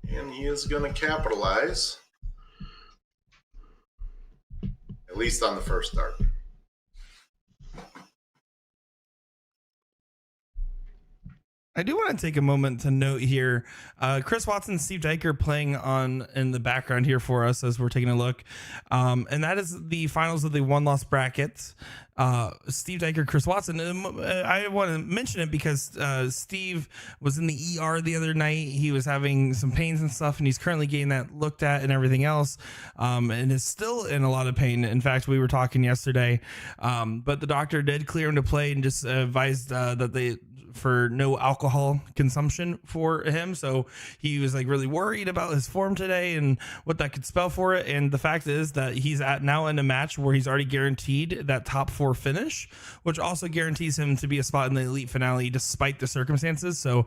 And he is going to capitalize. At least on the first start. I do want to take a moment to note here, Chris Watson, Steve Diker playing on in the background here for us as we're taking a look. And that is the finals of the one-loss brackets. Steve Diker, Chris Watson. I want to mention it because Steve was in the ER the other night. He was having some pains and stuff, and he's currently getting that looked at and everything else, and is still in a lot of pain. In fact, we were talking yesterday, but the doctor did clear him to play and just advised that they for no alcohol consumption for him. So he was like really worried about his form today and what that could spell for it. And the fact is that he's now in a match where he's already guaranteed that top 4 finish, which also guarantees him to be a spot in the elite finale despite the circumstances. So,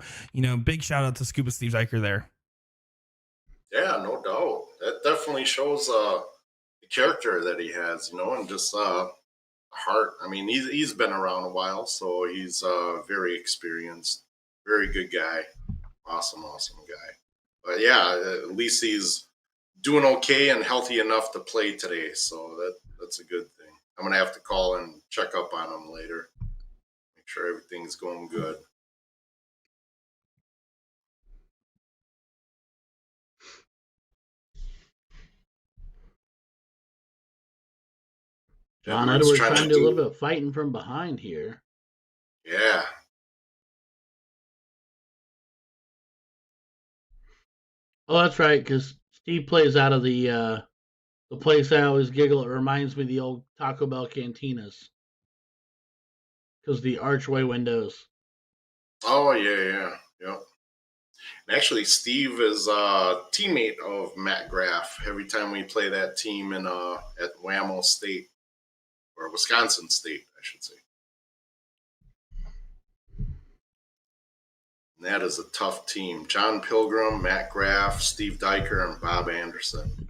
big shout out to Scuba Steve Zeicher there. Yeah, no doubt. That definitely shows the character that he has, and just heart. I mean, he's been around a while, so he's very experienced, very good guy, awesome guy. But yeah, at least he's doing okay and healthy enough to play today, so that's a good thing. I'm gonna have to call and check up on him later, make sure everything's going good. John Edwards trying to do a little bit of fighting from behind here. Yeah. Oh, that's right, because Steve plays out of the place I always giggle. It reminds me of the old Taco Bell cantinas. Because the archway windows. Oh, yeah. And actually, Steve is a teammate of Matt Graff. Every time we play that team at Whammo State, or Wisconsin State, I should say. And that is a tough team. John Pilgrim, Matt Graff, Steve Diker, and Bob Anderson.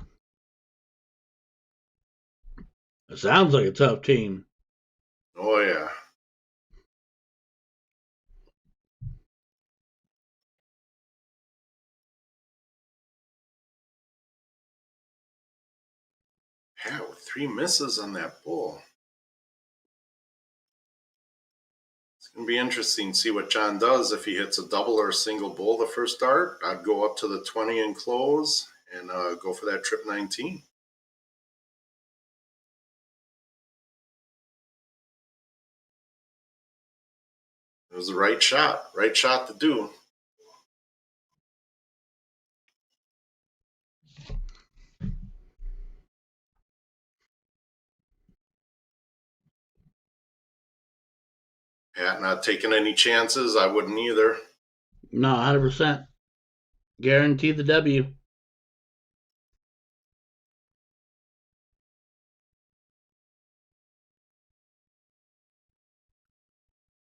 It sounds like a tough team. Oh, yeah. Yeah, with 3 misses on that bull. It's going to be interesting to see what John does if he hits a double or a single bull the first start. I'd go up to the 20 and close and go for that trip 19. It was the right shot to do. Pat not taking any chances. I wouldn't either. No, 100%. Guarantee the W.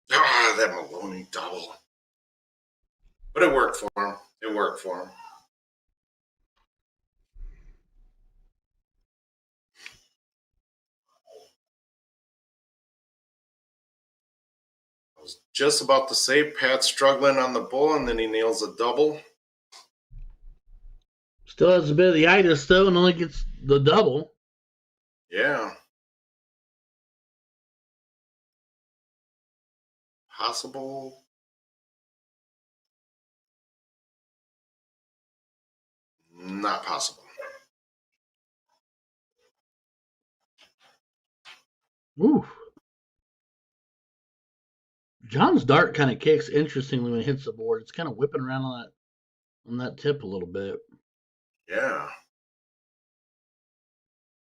That Maloney double. But it worked for him. I was just about to say Pat's struggling on the bull, and then he nails a double. Still has a bit of the itis, though, and only gets the double. Yeah. Possible. Not possible. Ooh. John's dart kind of kicks interestingly when it hits the board. It's kind of whipping around on that tip a little bit. Yeah.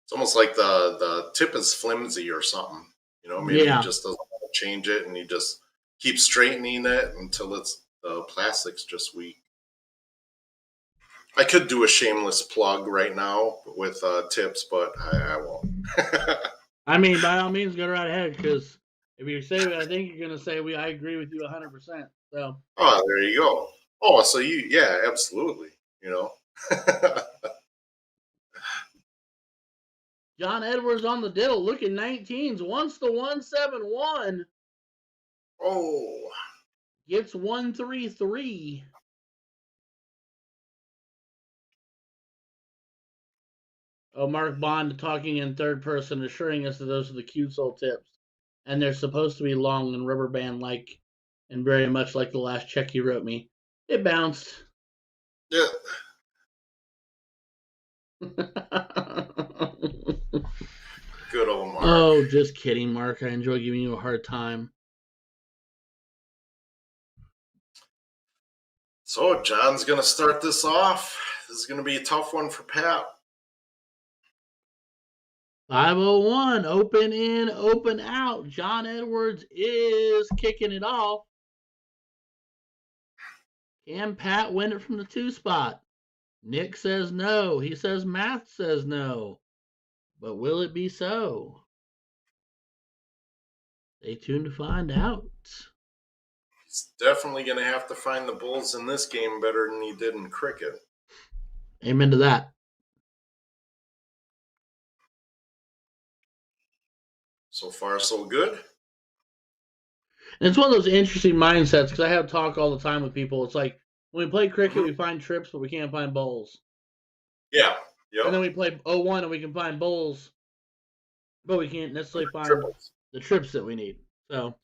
It's almost like the tip is flimsy or something. Maybe he just doesn't want to change it, and he just keeps straightening it until the plastic's just weak. I could do a shameless plug right now with tips, but I won't. I mean, by all means, go right ahead, because if you say it, I think you're going to say I agree with you 100%. So. Oh, there you go. Oh, so yeah, absolutely. John Edwards on the diddle, looking 19s, wants the 171. Oh. Gets 133. Oh, Mark Bond talking in third person, assuring us that those are the Q-Soul tips. And they're supposed to be long and rubber band-like, and very much like the last check he wrote me. It bounced. Yeah. Good old Mark. Oh, just kidding, Mark. I enjoy giving you a hard time. So John's going to start this off. This is going to be a tough one for Pat. 501, open in, open out. John Edwards is kicking it off. Can Pat win it from the 2 spot? Nick says no. He says math says no. But will it be so? Stay tuned to find out. He's definitely going to have to find the bulls in this game better than he did in cricket. Amen to that. So far, so good. And it's one of those interesting mindsets because I have talk all the time with people. It's like when we play cricket, we find trips, but we can't find bowls. Yeah. Yep. And then we play 0-1 and we can find bowls, but we can't necessarily find the trips that we need. So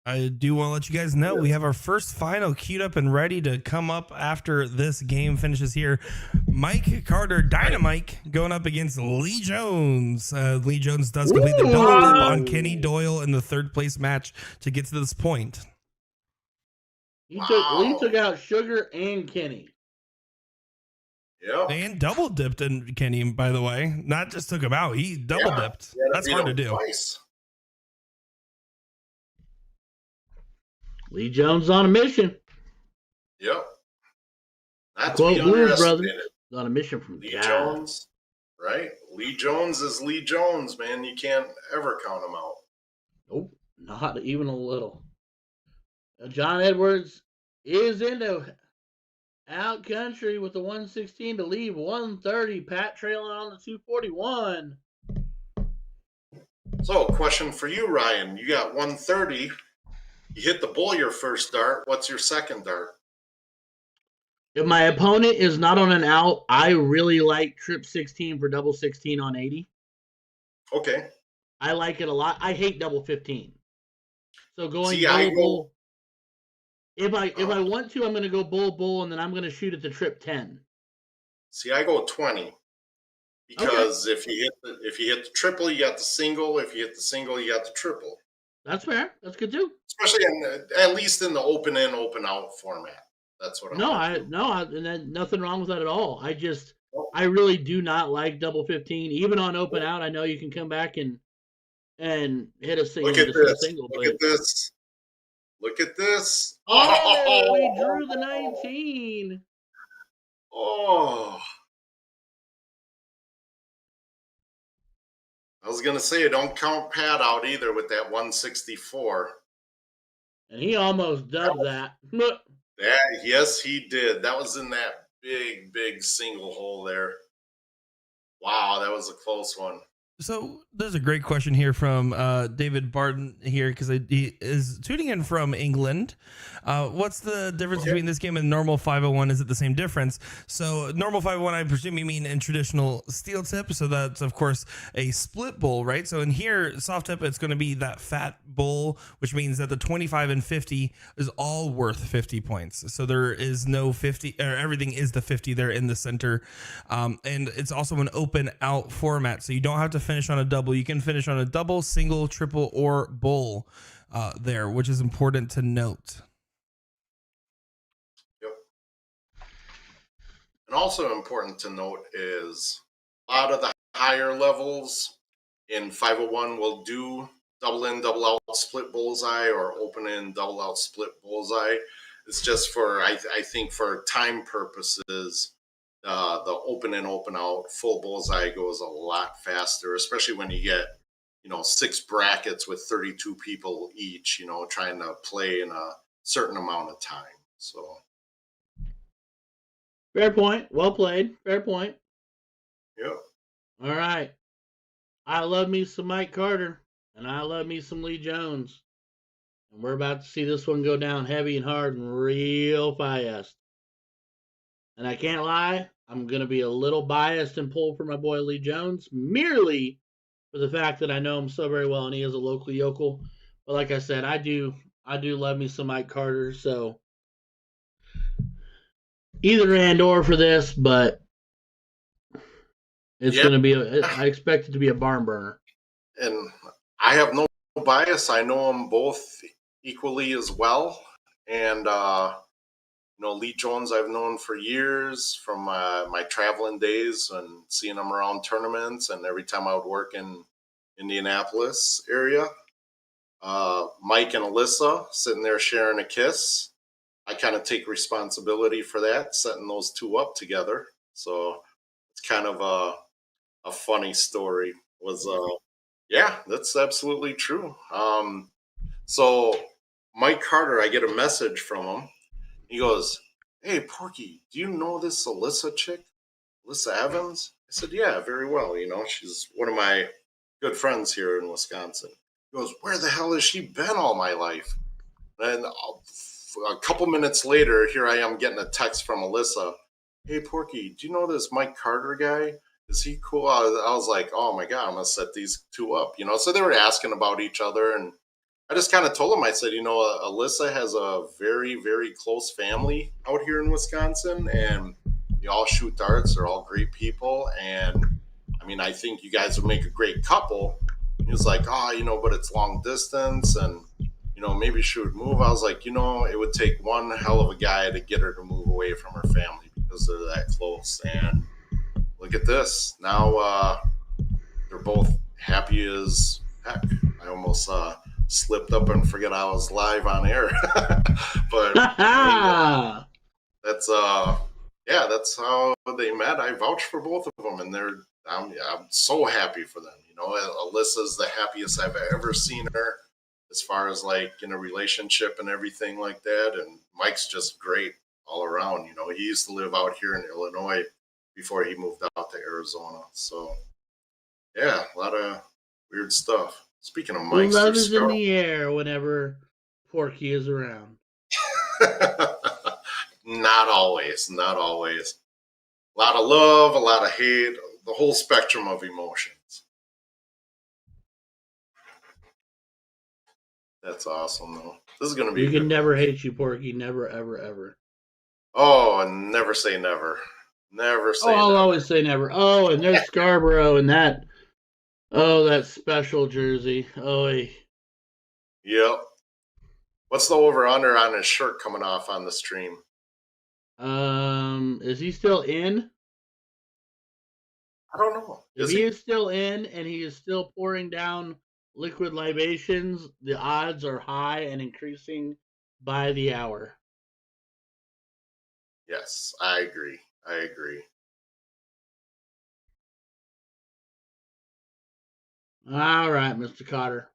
I do want to let you guys know we have our first final queued up and ready to come up after this game finishes here. Mike Carter, Dynamite, going up against Lee Jones. Lee Jones does complete the double dip on Kenny Doyle in the 3rd place match to get to this point. Lee took out Sugar and Kenny. Yep. And double dipped in Kenny, by the way. Not just took him out, he double dipped. That's hard to do. Twice. Lee Jones on a mission. Yep. Not to Quote be Blues Brothers underestimated. on a mission from Lee God. Jones, right? Lee Jones is Lee Jones, man. You can't ever count him out. Nope, not even a little. John Edwards is into out country with the 116 to leave 130. Pat trailing on the 241. So, question for you, Ryan. You got 130. You hit the bull your first dart. What's your second dart? If my opponent is not on an out, I really like trip 16 for double 16 on 80. Okay. I like it a lot. I hate double 15. So going See, bull. If I want to, I'm going to go bull, and then I'm going to shoot at the trip 10. See, I go 20 because if you hit the triple, you got the single. If you hit the single, you got the triple. That's fair. That's good too. Especially at least in the open in, open out format. That's what I'm and nothing wrong with that at all. I really do not like double 15. Even on open out, I know you can come back and hit a single. Look at this. Look at this. Oh, we drew the 19. Oh. I was going to say, don't count Pat out either with that 164. And he almost dubbed that. Yes, he did. That was in that big single hole there. Wow, that was a close one. So there's a great question here from David Barton here because he is tuning in from England. What's the difference between this game and normal 501? Is it the same difference? So normal 501, I presume you mean in traditional steel tip. So that's, of course, a split bowl, right? So in here, soft tip, it's going to be that fat bowl, which means that the 25 and 50 is all worth 50 points. So there is no 50, or everything is the 50 there in the center. And it's also an open out format. So you don't have to finish on a double. You can finish on a double, single, triple, or bowl there, which is important to note. Yep. And also important to note is a lot of the higher levels in 501 will do double in, double out, split bullseye, or open in, double out, split bullseye. It's just for, I think for time purposes, the open in, open out, full bullseye goes a lot faster, especially when you get, 6 brackets with 32 people each, trying to play in a certain amount of time. So. Fair point. Well played. Fair point. Yep. All right. I love me some Mike Carter, and I love me some Lee Jones. And we're about to see this one go down heavy and hard and real fast. And I can't lie, I'm going to be a little biased and pull for my boy Lee Jones, merely for the fact that I know him so very well and he is a local yokel. But like I said, I do love me some Mike Carter. So either and or for this, but it's going to be, I expect it to be a barn burner. And I have no bias. I know them both equally as well. And, Lee Jones I've known for years from my traveling days and seeing him around tournaments and every time I would work in Indianapolis area. Mike and Alyssa sitting there sharing a kiss. I kind of take responsibility for that, setting those two up together. So it's kind of a funny story. Was Yeah, that's absolutely true. So Mike Carter, I get a message from him. He goes, "Hey Porky, do you know this Alyssa chick, Alyssa Evans?" I said, "Yeah, very well. You know, she's one of my good friends here in Wisconsin." He goes, "Where the hell has she been all my life?" And a couple minutes later, here I am getting a text from Alyssa. "Hey Porky, do you know this Mike Carter guy? Is he cool?" I was like, "Oh my god, I'm gonna set these two up." You know, so they were asking about each other, and I just kind of told them. I said, "You know, Alyssa has a very very close family out here in Wisconsin, and you all shoot darts. They're all great people, and I mean, I think you guys would make a great couple." He was like, "Oh, you know, but it's long distance, and you know, maybe she would move." I was like, "You know, it would take one hell of a guy to get her to move away from her family because they're that close." And look at this. Now they're both happy as heck. I almost slipped up and forget I was live on air. But I mean, that's yeah, that's how they met. I vouch for both of them, and I'm so happy for them. You know, Alyssa's the happiest I've ever seen her, as far as like in a relationship and everything like that. And Mike's just great all around. You know, he used to live out here in Illinois before he moved out to Arizona. So yeah, a lot of weird stuff. Speaking of Mike's, love is in the air whenever Porky is around. Not always, not always. A lot of love, a lot of hate, the whole spectrum of emotions. That's awesome, though. This is going to be. You can never hate you, Porky. Never, ever, ever. Oh, never say never. Never say never. I'll always say never. Oh, and there's Scarborough and that. Oh, that special jersey. Oh, Yep. What's the over under on his shirt coming off on the stream? Is he still in? I don't know. If he is still in and he is still pouring down liquid libations, the odds are high and increasing by the hour. Yes, I agree. I agree. All right, Mr. Cotter.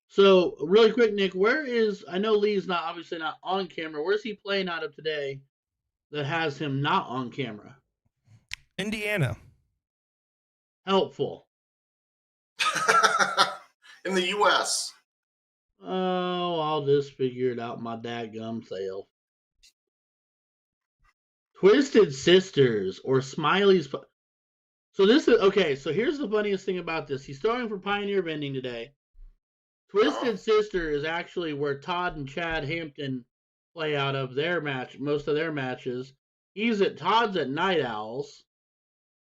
So, really quick, Nick, I know Lee's not obviously not on camera. Where's he playing out of today that has him not on camera? Indiana. Helpful. In the U.S. Oh, I'll just figure it out my dadgum self. Twisted Sisters or Smiley's. So this is okay. So here's the funniest thing about this. He's throwing for Pioneer Vending today. Twisted Sister is actually where Todd and Chad Hampton play out of their match, most of their matches. Todd's at Night Owls,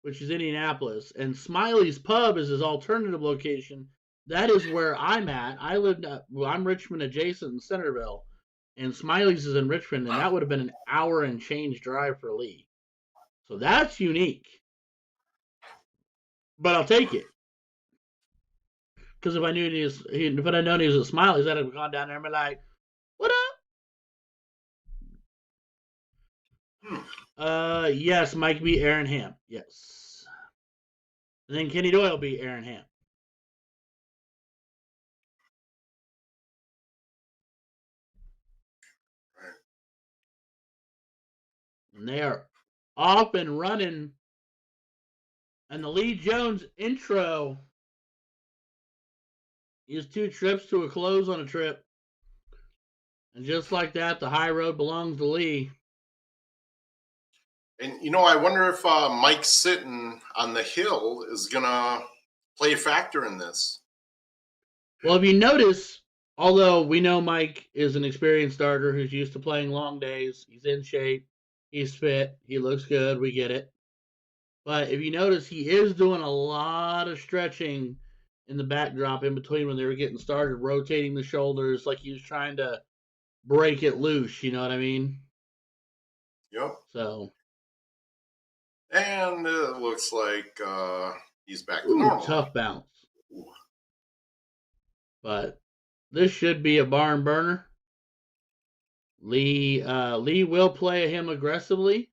which is Indianapolis, and Smiley's Pub is his alternative location. That is where I'm at. I'm Richmond adjacent in Centerville, and Smiley's is in Richmond, and that would have been an hour and change drive for Lee. So that's unique. But I'll take it. Because if I knew if I'd known he was at Smiley's, I'd have gone down there and be like, "What up?" Yes, Mike beat Aaron Ham. Yes. And then Kenny Doyle beat Aaron Ham. And they are off and running. And the Lee Jones intro is 2 trips to a close on a trip. And just like that, the high road belongs to Lee. And, you know, I wonder if Mike sitting on the hill is going to play a factor in this. Well, if you notice, although we know Mike is an experienced starter who's used to playing long days, he's in shape, he's fit, he looks good, we get it. But if you notice, he is doing a lot of stretching in the backdrop in between when they were getting started, rotating the shoulders like he was trying to break it loose, you know what I mean? Yep. So And it looks like he's back to Ooh, normal. tough bounce. Ooh. But this should be a barn burner. Lee will play him aggressively,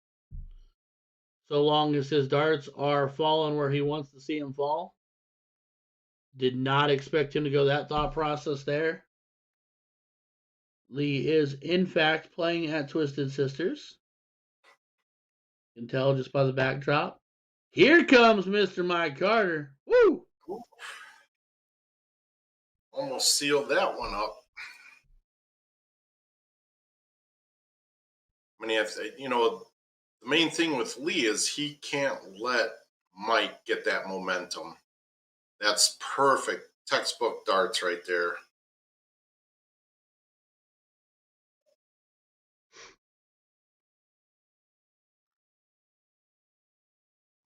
so long as his darts are falling where he wants to see him fall. Did not expect him to go that thought process there. Lee is, in fact, playing at Twisted Sisters. You can tell just by the backdrop. Here comes Mr. Mike Carter. Woo! Ooh. Almost sealed that one up. I mean, the main thing with Lee is he can't let Mike get that momentum. That's perfect. Textbook darts right there.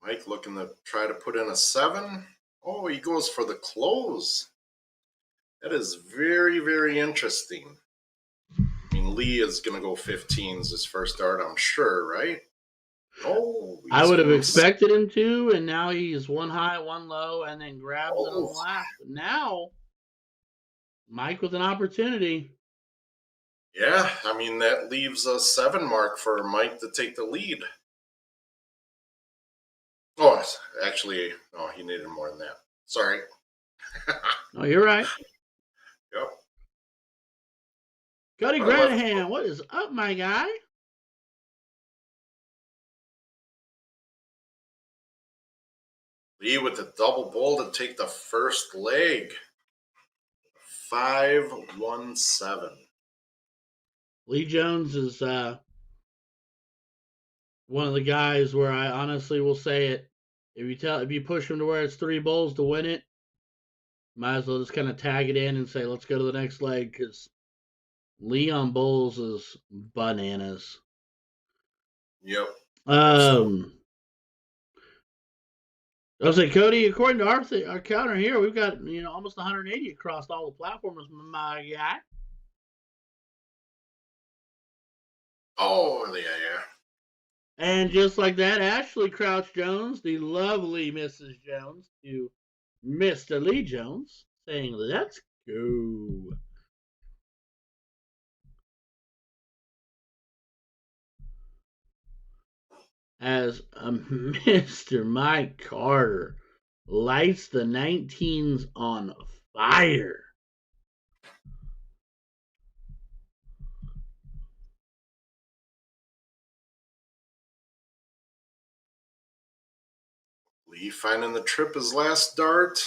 Mike looking to try to put in a 7. Oh, he goes for the close. That is very, very interesting. I mean, Lee is going to go 15s his first dart, I'm sure, right? Oh, I would have expected him to, and now he's one high, one low, and then grabs it on the last. But now, Mike with an opportunity. Yeah, I mean, that leaves a 7 mark for Mike to take the lead. Oh, actually, no, he needed more than that. Sorry. Oh, you're right. Yep. Cody Granahan, what is up, my guy? Lee with the double bowl to take the first leg. 5-1-7. Lee Jones is one of the guys where I honestly will say it. If you push him to where it's 3 bowls to win it, might as well just kind of tag it in and say, let's go to the next leg, because Lee on bowls is bananas. Yep. I was like, Cody, according to our counter here, we've got almost 180 across all the platforms, my guy. Oh, yeah. And just like that, Ashley Crouch Jones, the lovely Mrs. Jones, to Mr. Lee Jones, saying, let's go. As Mr. Mike Carter lights the 19s on fire. Lee finding the trip his last dart.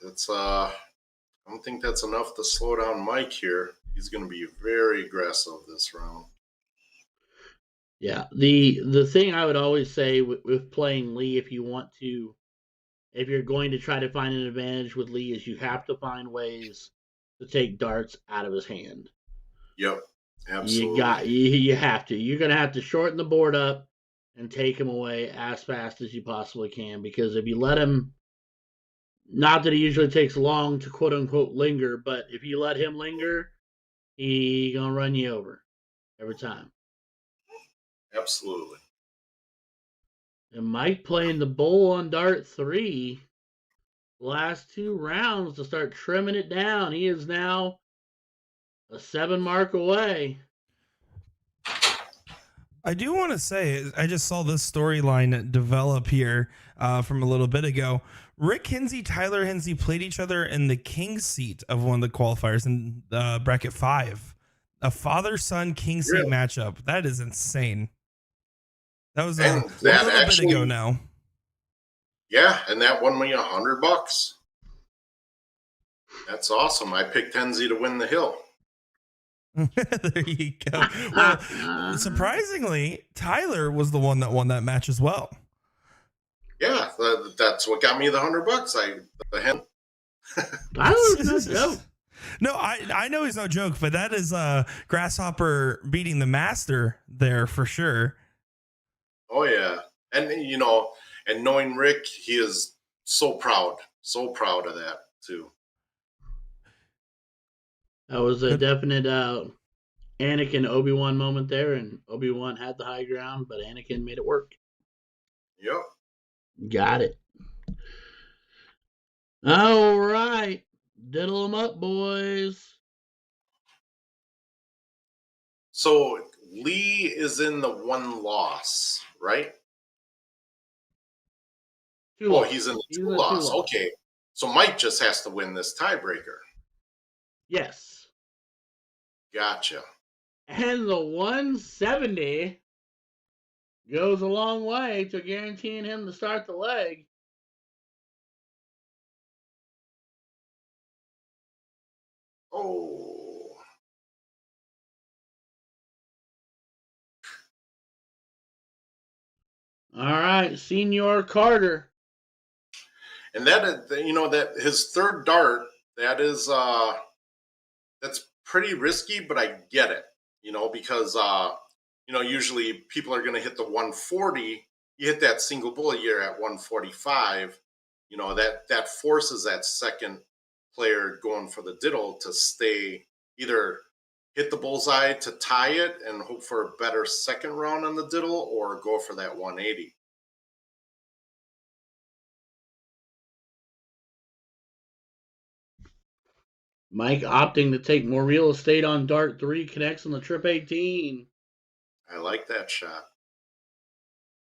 I don't think that's enough to slow down Mike here. He's going to be very aggressive this round. Yeah, the thing I would always say with playing Lee, if you're going to try to find an advantage with Lee, is you have to find ways to take darts out of his hand. Yep, absolutely. You have to. You're going to have to shorten the board up and take him away as fast as you possibly can, because if you let him, not that he usually takes long to quote unquote linger, but if you let him linger, he gonna run you over every time. Absolutely. And Mike playing the bowl on dart 3, last 2 rounds to start trimming it down. He is now a 7 mark away. I do want to say, I just saw this storyline develop here from a little bit ago. Rick Hinsey, Tyler Hinsey played each other in the king seat of one of the qualifiers in bracket 5. A father-son king seat matchup. That is insane. That was a little bit ago now. Yeah, and that won me $100. That's awesome. I picked Hinsey to win the hill. There you go. Well, surprisingly, Tyler was the one that won that match as well. Yeah, that's what got me the $100. Tyler's no joke. No, I know he's no joke, but that is Grasshopper beating the master there for sure. Oh yeah, and and knowing Rick, he is so proud of that too. That was a definite Anakin Obi-Wan moment there, and Obi-Wan had the high ground, but Anakin made it work. Yep. Got it. All right. Diddle them up, boys. So Lee is in the one loss, right? Two Oh, loss. he's in the He's two in the two loss. loss. Okay. So Mike just has to win this tiebreaker. Yes. Gotcha. And the 170 goes a long way to guaranteeing him to start the leg. Oh. All right, Senior Carter. And that his third dart, that's pretty risky, but I get it, because usually people are going to hit the 140. You hit that single bullet, you're at 145. That forces that second player going for the diddle to stay, either hit the bullseye to tie it and hope for a better second round on the diddle, or go for that 180. Mike opting to take more real estate on dart 3, connects on the trip 18. I like that shot.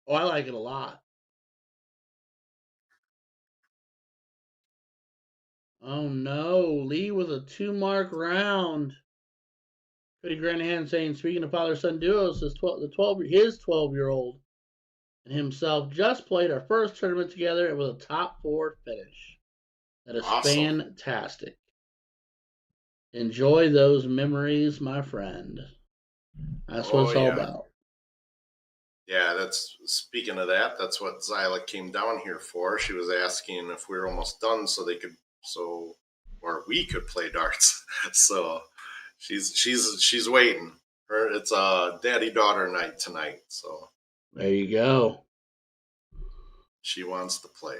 Oh, I like it a lot. Oh no, Lee with a 2-mark round. Cody Granahan saying, speaking of father-son duos, his 12-year-old and himself just played our first tournament together and with a top 4 finish. That is Awesome. fantastic. Enjoy those memories, my friend. That's what it's all about. Yeah, speaking of that, that's what Zyla came down here for. She was asking if we were almost done or we could play darts. So she's waiting. It's a daddy-daughter night tonight, so There you go. she wants to play.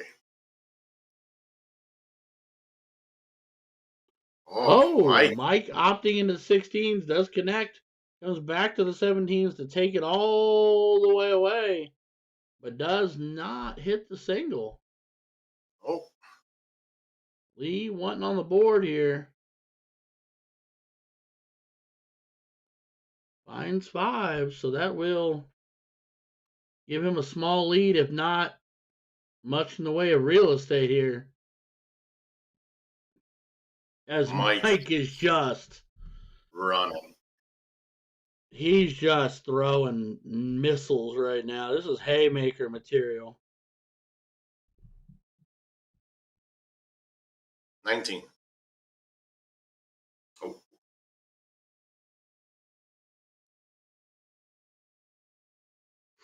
Oh, Mike. Mike opting into the 16s, does connect, comes back to the 17s to take it all the way away, but does not hit the single. Oh. Lee wanting on the board here. Finds 5, so that will give him a small lead, if not much in the way of real estate here. As Mike is just running. He's just throwing missiles right now. This is haymaker material. 19. Oh.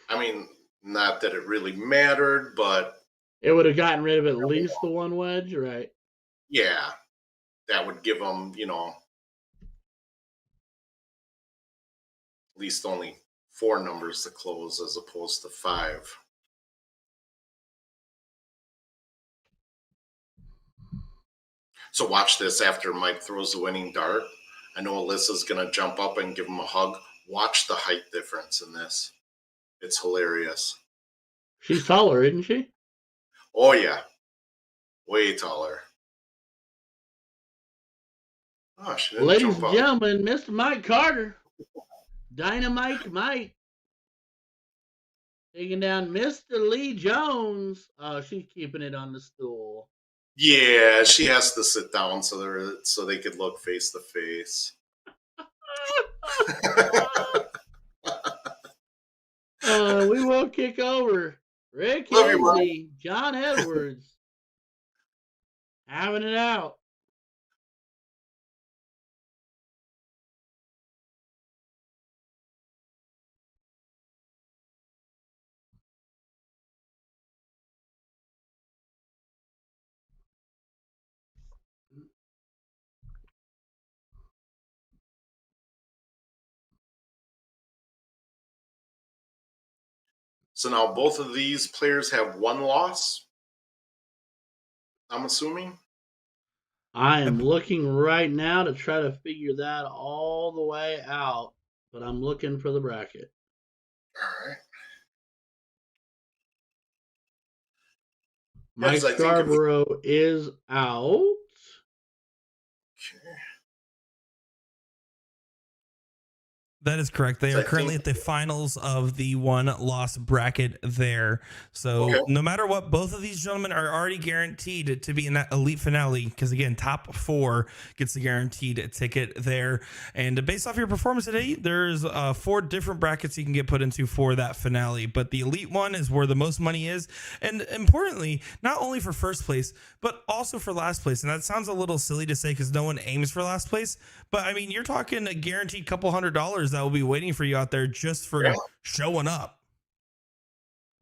I mean, not that it really mattered, but it would have gotten rid of at least the one wedge, right? Yeah, that would give them, at least only 4 numbers to close as opposed to 5. So watch this after Mike throws the winning dart. I know Alyssa's going to jump up and give him a hug. Watch the height difference in this. It's hilarious. She's taller, isn't she? Oh, yeah. Way taller. Oh, she didn't Ladies jump and up. gentlemen, Mr. Mike Carter. Dynamite Mike. Taking down Mr. Lee Jones. Oh, she's keeping it on the stool. Yeah, she has to sit down so they could look face to face. We will kick over. Rick Hensley, John Edwards. Having it out. So now both of these players have 1 loss, I'm assuming. I am looking right now to try to figure that all the way out, but I'm looking for the bracket. All right. Mike I think Scarborough is out. Okay. That is correct. They So are I currently think- at the finals of the one-loss bracket there. So Okay. no matter what, both of these gentlemen are already guaranteed to be in that elite finale because, again, top 4 gets the guaranteed ticket there. And based off your performance today, there's 4 different brackets you can get put into for that finale. But the elite one is where the most money is. And importantly, not only for first place, but also for last place. And that sounds a little silly to say because no one aims for last place. But, I mean, you're talking a guaranteed couple $100 that will be waiting for you out there just for showing up.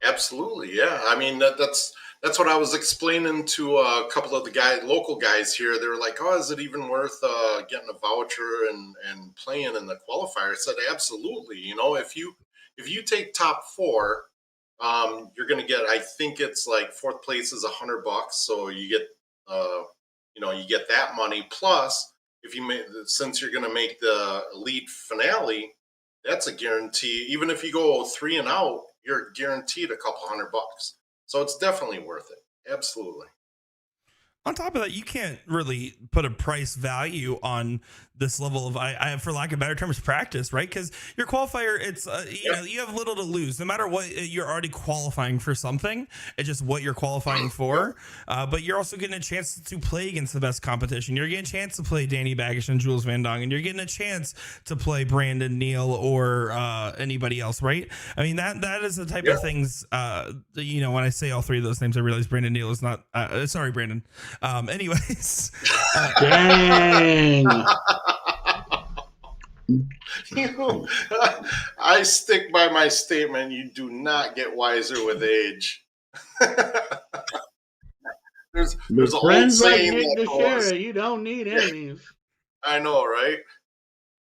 Absolutely, yeah. I mean, that's what I was explaining to a couple of the local guys here. They were like, "Oh, is it even worth getting a voucher and playing in the qualifier?" I said, "Absolutely. You know, if you take top 4, you're going to get. I think it's like 4th place is $100, so you get you get that money plus." If you since you're going to make the elite finale, that's a guarantee. Even if you go 3 and out, you're guaranteed a couple $100. So it's definitely worth it. Absolutely. On top of that, you can't really put a price value on this level of, I for lack of better terms, practice, right? Because your qualifier, it's you know, you have little to lose. No matter what, you're already qualifying for something. It's just what you're qualifying for. But you're also getting a chance to play against the best competition. You're getting a chance to play Danny Baggish and Jules Van Dongen. You're getting a chance to play Brandon Neal or anybody else, right? I mean, that is the type of things. You know, when I say all 3 of those names, I realize Brandon Neal is not. Sorry, Brandon. Anyways, Dang. I stick by my statement. You do not get wiser with age. there's With an old friends like saying Nick that goes, DeShera, you don't need enemies. I know, right?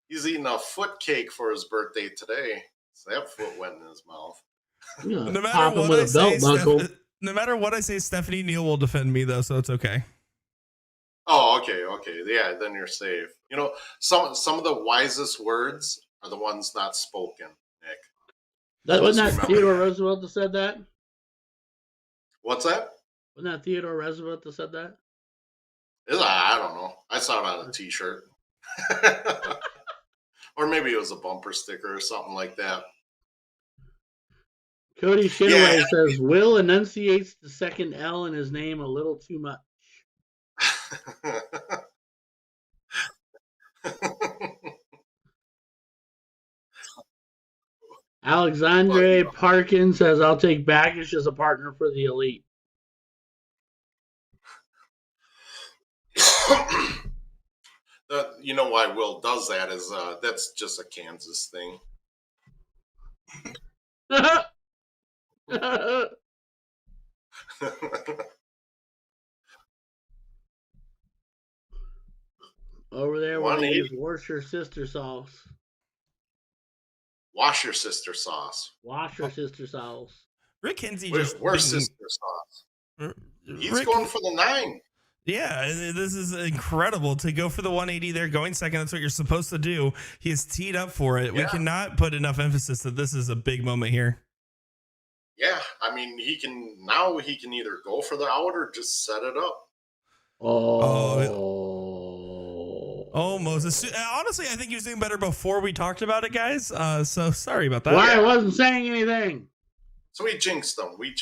He's eating a foot cake for his birthday today. So that foot went in his mouth. You no pop matter him what with I a belt say, buckle. no matter what I say, Stephanie Neal will defend me though, so it's okay. Oh, okay. Yeah, then you're safe. You know, some of the wisest words are the ones not spoken, Nick. Wasn't Just that remember Theodore that. Roosevelt that said that? What's that? Wasn't that Theodore Roosevelt that said that? I don't know. I saw it on a T-shirt. Or maybe it was a bumper sticker or something like that. Cody Shinaway says, Will enunciates the second L in his name a little too much. Alexandre Parkin says, I'll take Baggish as a partner for the elite. You know why Will does that is that's just a Kansas thing. Over there where they use wash your sister sauce. Wash your sister sauce. Wash your sister sauce. Rick Kinsey Where's sister sauce? He's going for the 9. Yeah, this is incredible to go for the 180 there, going second. That's what you're supposed to do. He is teed up for it. Yeah. We cannot put enough emphasis that this is a big moment here. Yeah, I mean, he can either go for the out or just set it up. Oh, Moses. Honestly, I think he was doing better before we talked about it, guys. So sorry about that. Well, I wasn't saying anything. So we jinxed them. We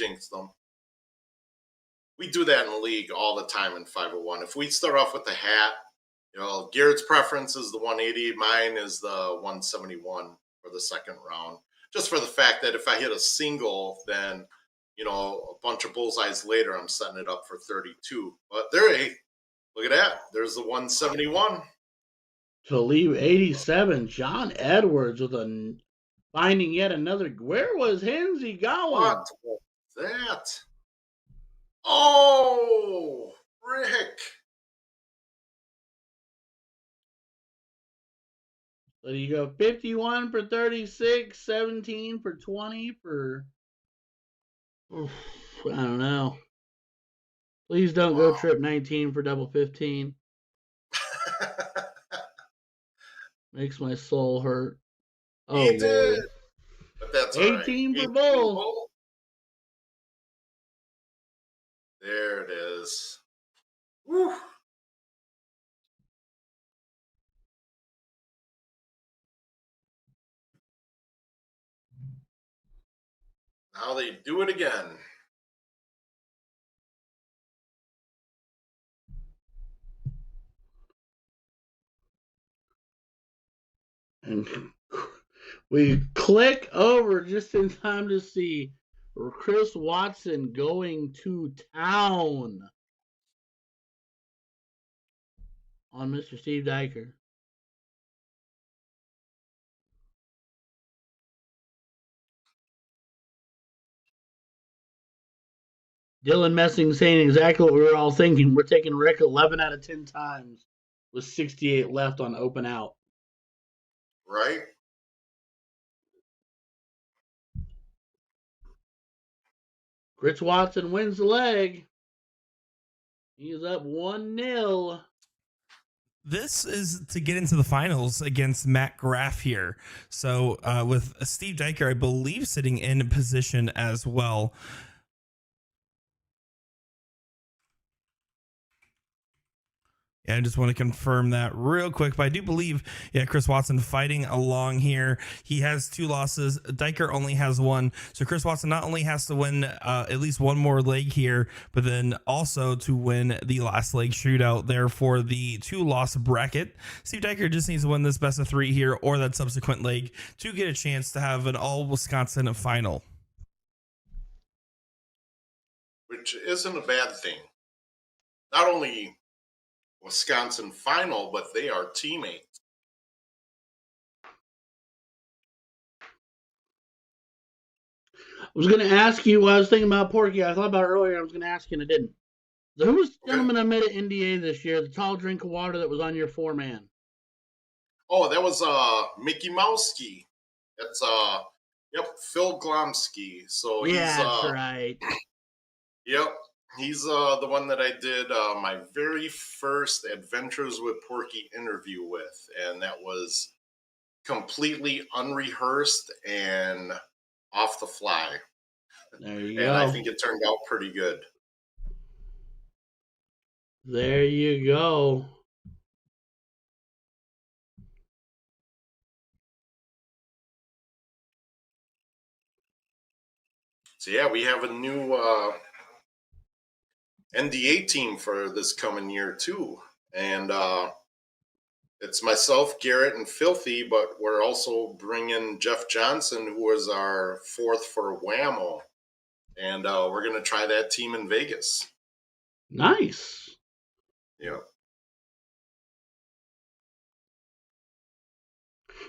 do that in the league all the time in 501. If we start off with the hat, you know, Garrett's preference is the 180. Mine is the 171 for the second round. Just for the fact that if I hit a single, then, you know, a bunch of bullseyes later, I'm setting it up for 32. But look at that. There's the 171. To leave 87, John Edwards with finding yet another. Where was Hensy going? What was that? Oh, Rick. So you go 51 for 36, 17 for 20 for. I don't know. Please don't go trip 19 for double 15. Makes my soul hurt. Oh, he did. But that's 18 for Bull. There it is. Woo. Now they do it again. And we click over just in time to see Chris Watson going to town on Mr. Steve Diker. Dylan Messing saying exactly what we were all thinking. We're taking Rick 11 out of 10 times with 68 left on open out. Right? Chris Watson wins the leg. He's up 1-0. This is to get into the finals against Matt Graff here. So with Steve Diker, I believe, sitting in position as well. Yeah, I just want to confirm that real quick. But I do believe, Chris Watson fighting along here. He has 2 losses. Diker only has 1. So Chris Watson not only has to win at least one more leg here, but then also to win the last leg shootout there for the 2-loss bracket. Steve Diker just needs to win this best of 3 here or that subsequent leg to get a chance to have an all-Wisconsin final. Which isn't a bad thing. Not only Wisconsin final, but they are teammates. I was going to ask you, I was thinking about Porky. I thought about it earlier. I was going to ask you, and I didn't. Who was the gentleman that made an NDA this year? The tall drink of water that was on your 4-man. Oh, that was Mickey Mouski. That's Phil Glomsky. So Yeah, he's that's right. Yep. He's the one that I did my very first Adventures with Porky interview with, and that was completely unrehearsed and off the fly. There you and go. I think it turned out pretty good. There you go. So yeah, we have a new NDA team for this coming year too, and it's myself, Garrett, and Filthy, but we're also bringing Jeff Johnson, who was our 4th for Whammo, and we're going to try that team in Vegas. Nice. Yeah.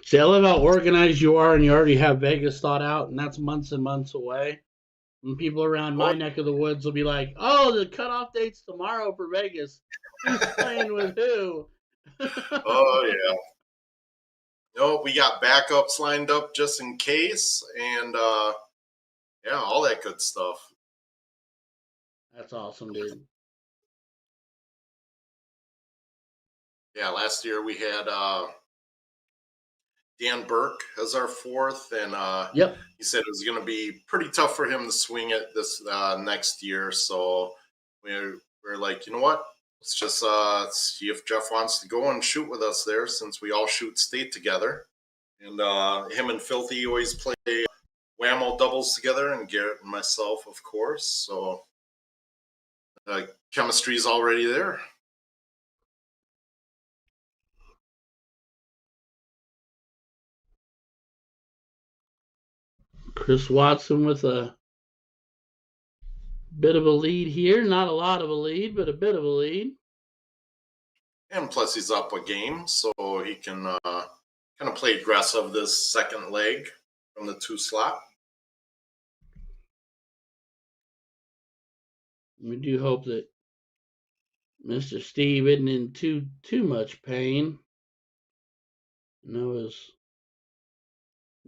See, I love how organized you are, and you already have Vegas thought out, and that's months and months away. And people around my neck of the woods will be like, "Oh, the cutoff date's tomorrow for Vegas. Who's playing with who?" Oh yeah. No, we got backups lined up just in case, and yeah, all that good stuff. That's awesome, dude. Yeah, last year we had Dan Burke as our 4th, and Yep. he said it was going to be pretty tough for him to swing it this next year. So we're like, you know what? Let's just see if Jeff wants to go and shoot with us there, since we all shoot state together. And him and Filthy always play Whammo doubles together, and Garrett and myself, of course. So chemistry's already there. Chris Watson with a bit of a lead here. Not a lot of a lead, but a bit of a lead. And plus he's up a game, so he can kind of play aggressive this second leg from the 2 slot. We do hope that Mr. Steve isn't in too much pain. I know as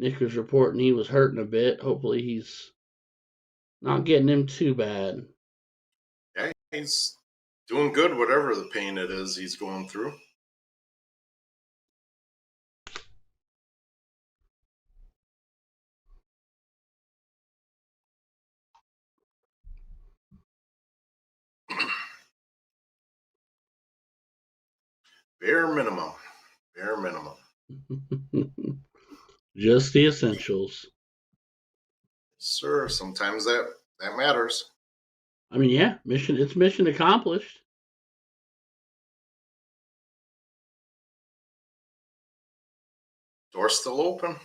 Nick was reporting he was hurting a bit. Hopefully he's not getting him too bad. Yeah, he's doing good, whatever the pain it is he's going through. Bare minimum. Bare minimum. Just the essentials. Sir, sometimes that matters. I mean, yeah, it's mission accomplished. Door's still open.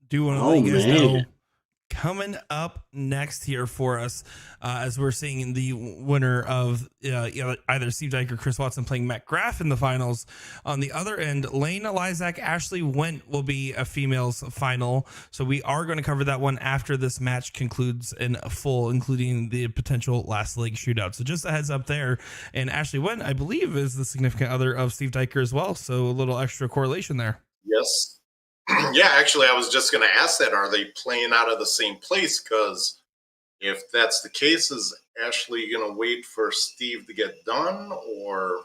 Do want to let you guys know, coming up next here for us, as we're seeing the winner of either Steve Dyke or Chris Watson playing Matt Graff in the finals. On the other end, Lane Elizak, Ashley Went will be a females final. So we are going to cover that one after this match concludes in full, including the potential last leg shootout. So just a heads up there. And Ashley Went, I believe, is the significant other of Steve Dyker as well. So a little extra correlation there. Yes. Yeah, actually, I was just going to ask that. Are they playing out of the same place? Because if that's the case, is Ashley going to wait for Steve to get done? Or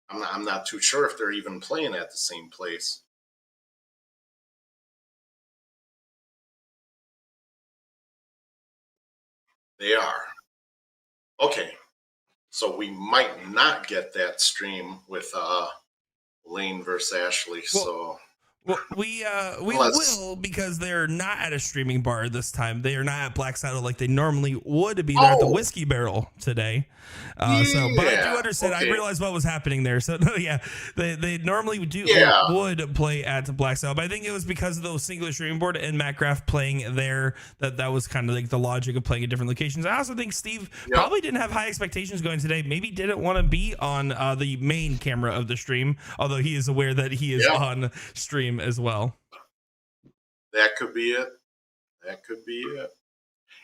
I'm not too sure if they're even playing at the same place. They are. Okay. So we might not get that stream with Lane versus Ashley. Well, we will, because they're not at a streaming bar this time. They are not at Black Saddle like they normally would be. They're at the Whiskey Barrel today. But I do understand. Okay. I realized what was happening there. So they normally would play at Black Saddle, but I think it was because of those singular streaming board and Matt Graff playing there that was kind of like the logic of playing at different locations. I also think Steve probably didn't have high expectations going today. Maybe didn't want to be on the main camera of the stream, although he is aware that he is on stream as well. That could be it.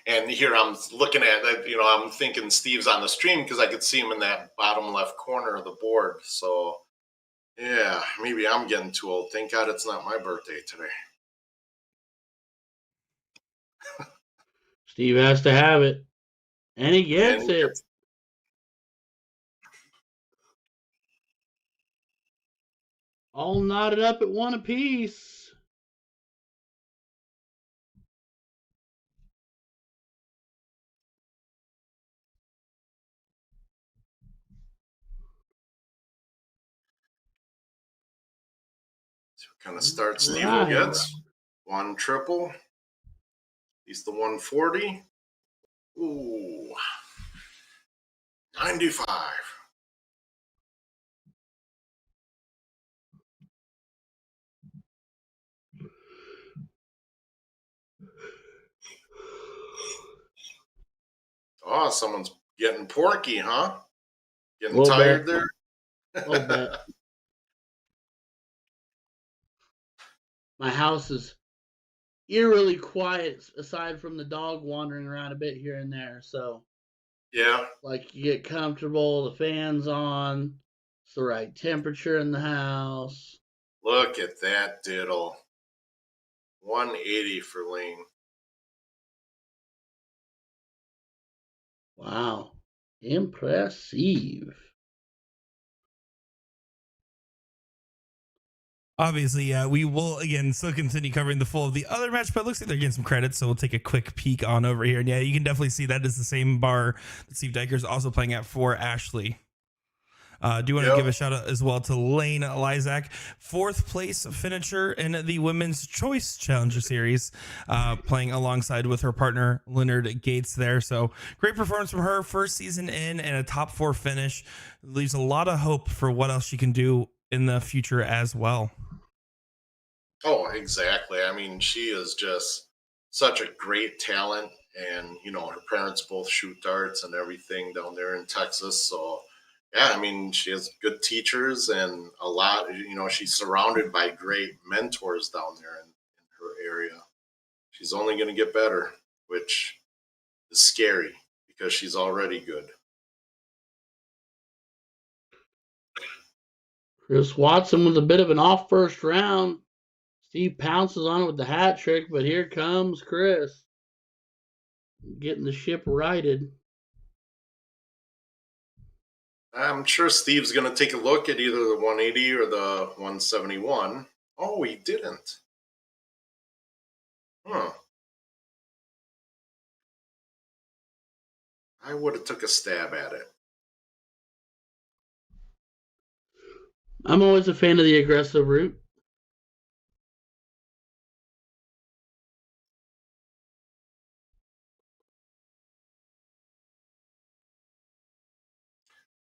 And here I'm looking at that, I'm thinking Steve's on the stream because I could see him in that bottom left corner of the board. So yeah, maybe I'm getting too old. Thank God it's not my birthday today. Steve has to have it. And he gets it. All knotted up at one apiece. So kind of start Steve gets one triple. He's the 140. Ooh. 95. Oh, someone's getting porky, huh? Getting tired there? A little bit. My house is eerily quiet, aside from the dog wandering around a bit here and there. So, yeah. Like, you get comfortable, the fan's on, it's the right temperature in the house. Look at that diddle. 180 for Lane. Wow. Impressive. Obviously, we will, again, still continue covering the full of the other match, but it looks like they're getting some credits, so we'll take a quick peek on over here. And yeah, you can definitely see that is the same bar that Steve Dyker is also playing at for Ashley. Do want to give a shout out as well to Lane Elizak, 4th place finisher in the Women's Choice Challenger Series, playing alongside with her partner Leonard Gates there. So great performance from her, first season in, and a top 4 finish. Leaves a lot of hope for what else she can do in the future as well. Oh, exactly. I mean, she is just such a great talent, and her parents both shoot darts and everything down there in Texas. So yeah, I mean, she has good teachers and a lot, she's surrounded by great mentors down there in her area. She's only going to get better, which is scary because she's already good. Chris Watson with a bit of an off first round. Steve pounces on it with the hat trick, but here comes Chris. Getting the ship righted. I'm sure Steve's going to take a look at either the 180 or the 171. Oh, he didn't. Huh. I would have took a stab at it. I'm always a fan of the aggressive route.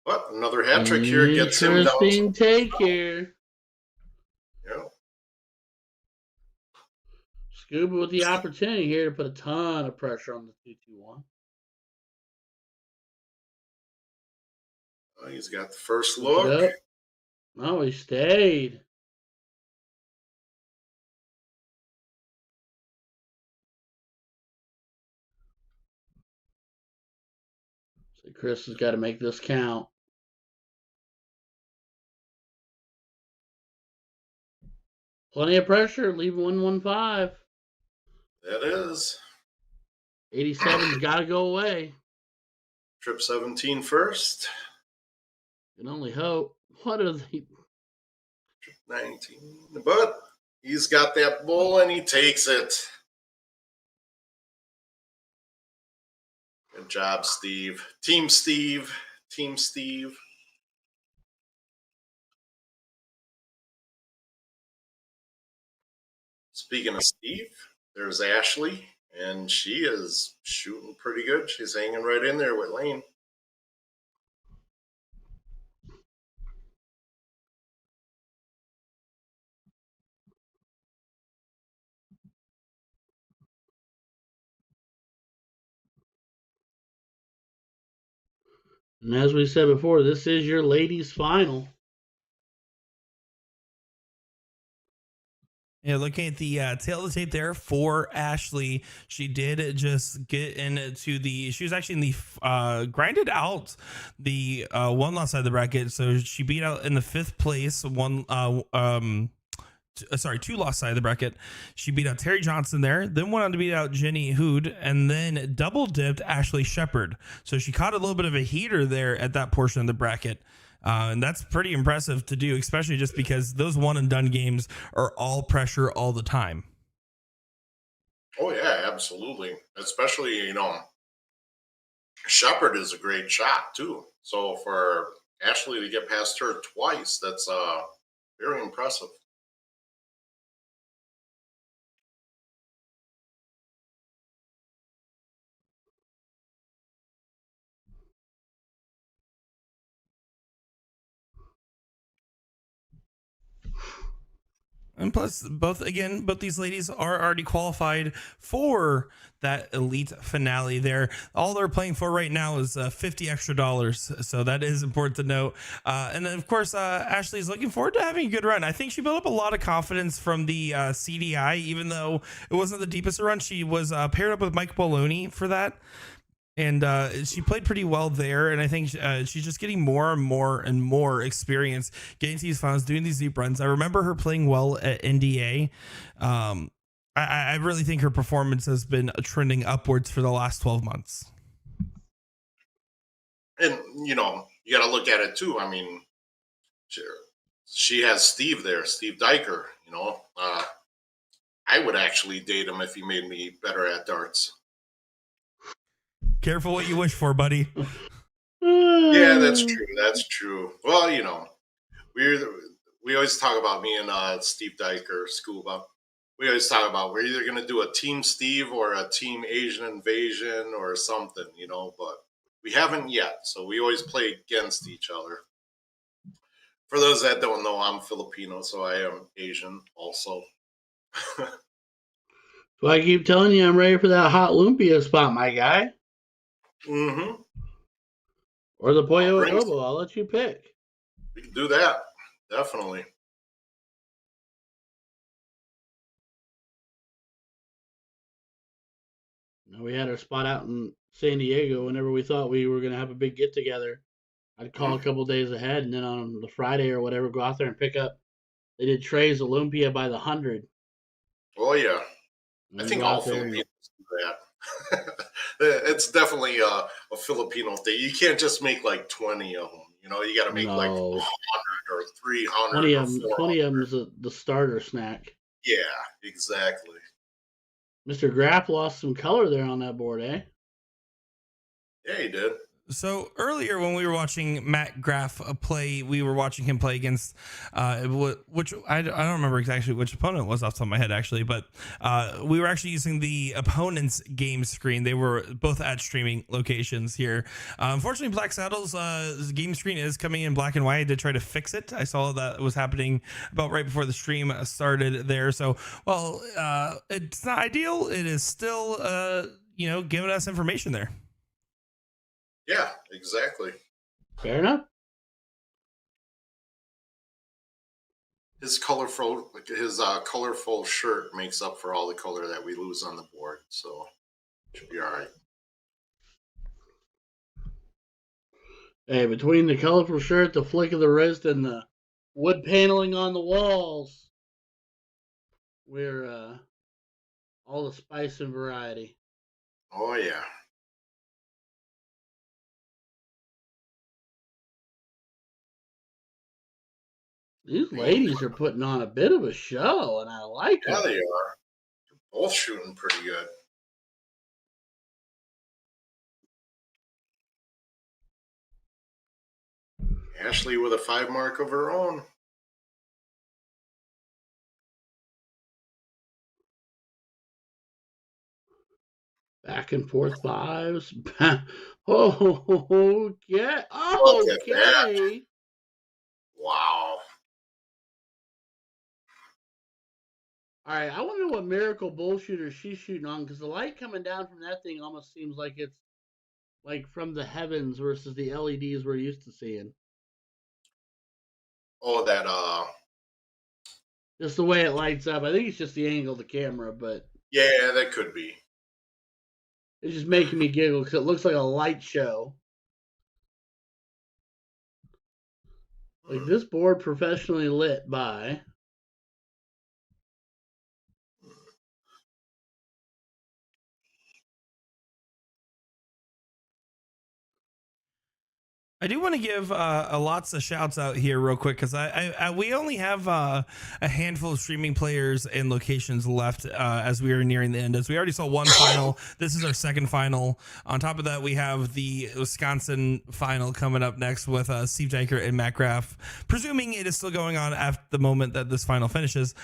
But another hat trick here gets him down. Interesting take here. Yeah. Scuba with the opportunity here to put a ton of pressure on the 2-2-1. He's got the first look. Oh, he stayed. So Chris has got to make this count. Plenty of pressure. Leave 115. That is. 87's got to go away. Trip 17 first. Can only hope. What are they? Trip 19. But he's got that bull and he takes it. Good job, Steve. Team Steve. Team Steve. Speaking of Steve, there's Ashley, and she is shooting pretty good. She's hanging right in there with Lane. And as we said before, this is your ladies' final. Yeah, looking at the tail of the tape there for Ashley, she did just get into she was actually in the grinded out the one loss side of the bracket. So she beat out in the 5th place, two loss side of the bracket. She beat out Terry Johnson there, then went on to beat out Jenny Hood, and then double dipped Ashley Shepard. So she caught a little bit of a heater there at that portion of the bracket. And that's pretty impressive to do, especially just because those one and done games are all pressure all the time. Oh, yeah, absolutely. Especially, Shepard is a great shot, too. So for Ashley to get past her twice, that's very impressive. And plus, both these ladies are already qualified for that elite finale there. All they're playing for right now is $50 extra. So that is important to note. And then, of course, Ashley's looking forward to having a good run. I think she built up a lot of confidence from the CDI, even though it wasn't the deepest run. She was paired up with Mike Bologna for that. And she played pretty well there, and I think she's just getting more and more experience getting to these finals, doing these deep runs. I remember her playing well at NDA. I really think her performance has been trending upwards for the last 12 months. And, you got to look at it, too. I mean, she has Steve there, Steve Diker, I would actually date him if he made me better at darts. Careful what you wish for, buddy. Yeah, that's true. That's true. Well, we always talk about me and Steve Diker, Scuba. We always talk about we're either going to do a Team Steve or a Team Asian Invasion or something, but we haven't yet. So we always play against each other. For those that don't know, I'm Filipino, so I am Asian also. So I keep telling you, I'm ready for that hot lumpia spot, my guy. Mm-hmm. Or the pollo adobo. I'll let you pick. We can do that. Definitely. We had our spot out in San Diego whenever we thought we were going to have a big get together. I'd call a couple days ahead, and then on the Friday or whatever, go out there and pick up. They did trays of lumpia by the 100. Oh, yeah. I think all Filipinos do that. It's definitely a Filipino thing. You can't just make like 20 of them. You got to make like 100 or 300. 20 of them is the starter snack. Yeah, exactly. Mr. Graff lost some color there on that board, eh? Yeah, he did. So earlier when we were watching Matt Graff play, we were watching him play against which I don't remember exactly which opponent it was off the top of my head actually, but we were actually using the opponent's game screen. They were both at streaming locations here. Unfortunately, Black Saddle's game screen is coming in black and white. I did try to fix it. I saw that was happening about right before the stream started there. So while it's not ideal, it is still giving us information there. Yeah, exactly. Fair enough. His colorful shirt makes up for all the color that we lose on the board, so should be all right. Hey, between the colorful shirt, the flick of the wrist, and the wood paneling on the walls, we're all the spice and variety. Oh yeah. These ladies are putting on a bit of a show, and I like Yeah, it. they are. They're both shooting pretty good. Ashley with a 5 mark of her own. Back and forth fives. Oh, yeah. Look at that. Okay. Wow. All right, I wonder what miracle bullshooter she's shooting on, because the light coming down from that thing almost seems like it's like from the heavens versus the LEDs we're used to seeing. Oh, that Just the way it lights up. I think it's just the angle of the camera, but yeah, that could be. it's just making me giggle because it looks like a light show. Like this board professionally lit by. I do want to give lots of shouts out here real quick because we only have a handful of streaming players and locations left as we are nearing the end. As we already saw one final, this is our second final. On top of that, we have the Wisconsin final coming up next with Steve Diker and Matt Graff, presuming it is still going on at the moment that this final finishes.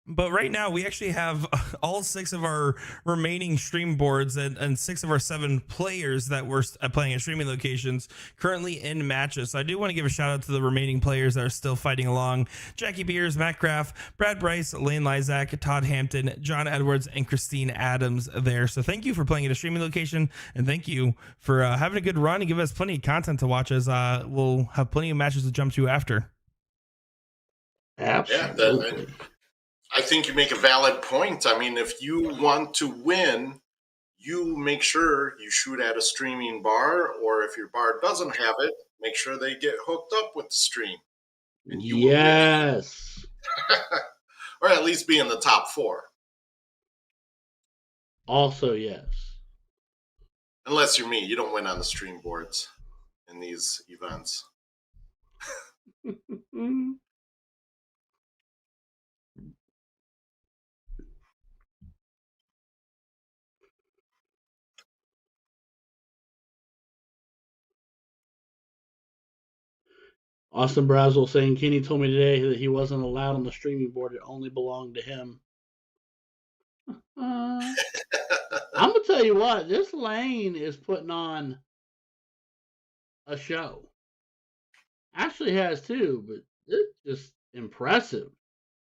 But right now, we actually have all 6 of our remaining stream boards and 6 of our 7 players that were playing at streaming locations currently in matches. So I do want to give a shout out to the remaining players that are still fighting along. Jackie Beers, Matt Graff, Brad Bryce, Lane Lyzak, Todd Hampton, John Edwards, and Christine Adams there. So thank you for playing at a streaming location, and thank you for having a good run and give us plenty of content to watch as we'll have plenty of matches to jump to after. Absolutely. Yeah, I think you make a valid point. I mean, if you want to win, you make sure you shoot at a streaming bar, or if your bar doesn't have it, make sure they get hooked up with the stream. And you yes. Or at least be in the top 4. Also, yes. Unless you're me, you don't win on the stream boards in these events. Austin Brazel saying Kenny told me today that he wasn't allowed on the streaming board. It only belonged to him. I'm going to tell you what, this lane is putting on a show. Ashley has too, but it's just impressive.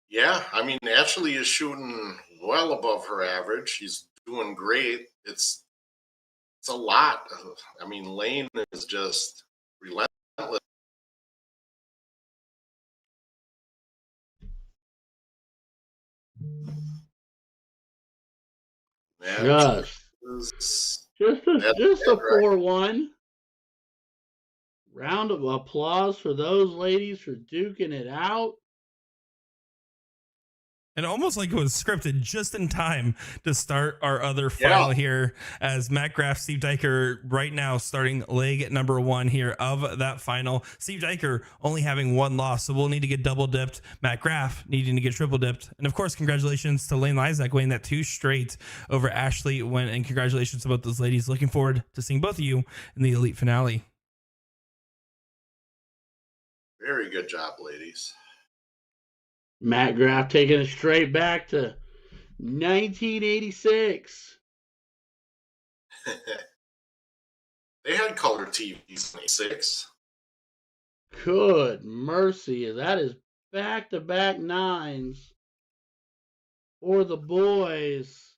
Yeah, I mean, Ashley is shooting well above her average. She's doing great. It's a lot. I mean, Lane is just relentless. Just a 4-1. Round of applause for those ladies for duking it out. And almost like it was scripted just in time to start our other final here, as Matt Graff, Steve Diker right now starting leg number 1 here of that final. Steve Diker only having 1 loss, so we'll need to get double dipped. Matt Graff needing to get triple dipped. And of course, congratulations to Lane Lysak winning that 2 straight over Ashley Wynn. And congratulations to both those ladies. Looking forward to seeing both of you in the elite finale. Very good job, ladies. Matt Graff taking it straight back to 1986. They had color TVs in 86. Good mercy. That is back-to-back 9s for the boys.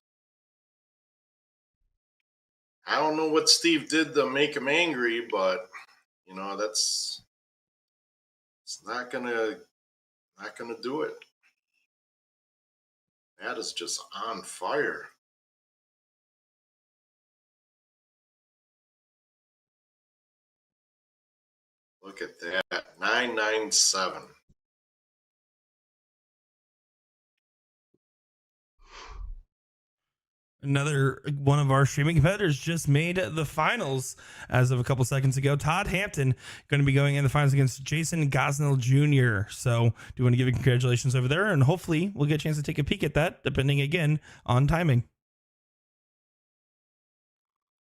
I don't know what Steve did to make him angry, but you know, it's not gonna do it. That is just on fire. Look at that. 997. Another one of our streaming competitors just made the finals as of a couple seconds ago. Todd Hampton going to be going in the finals against Jason Gosnell Jr. So do want to give you congratulations over there, and hopefully we'll get a chance to take a peek at that, depending again on timing.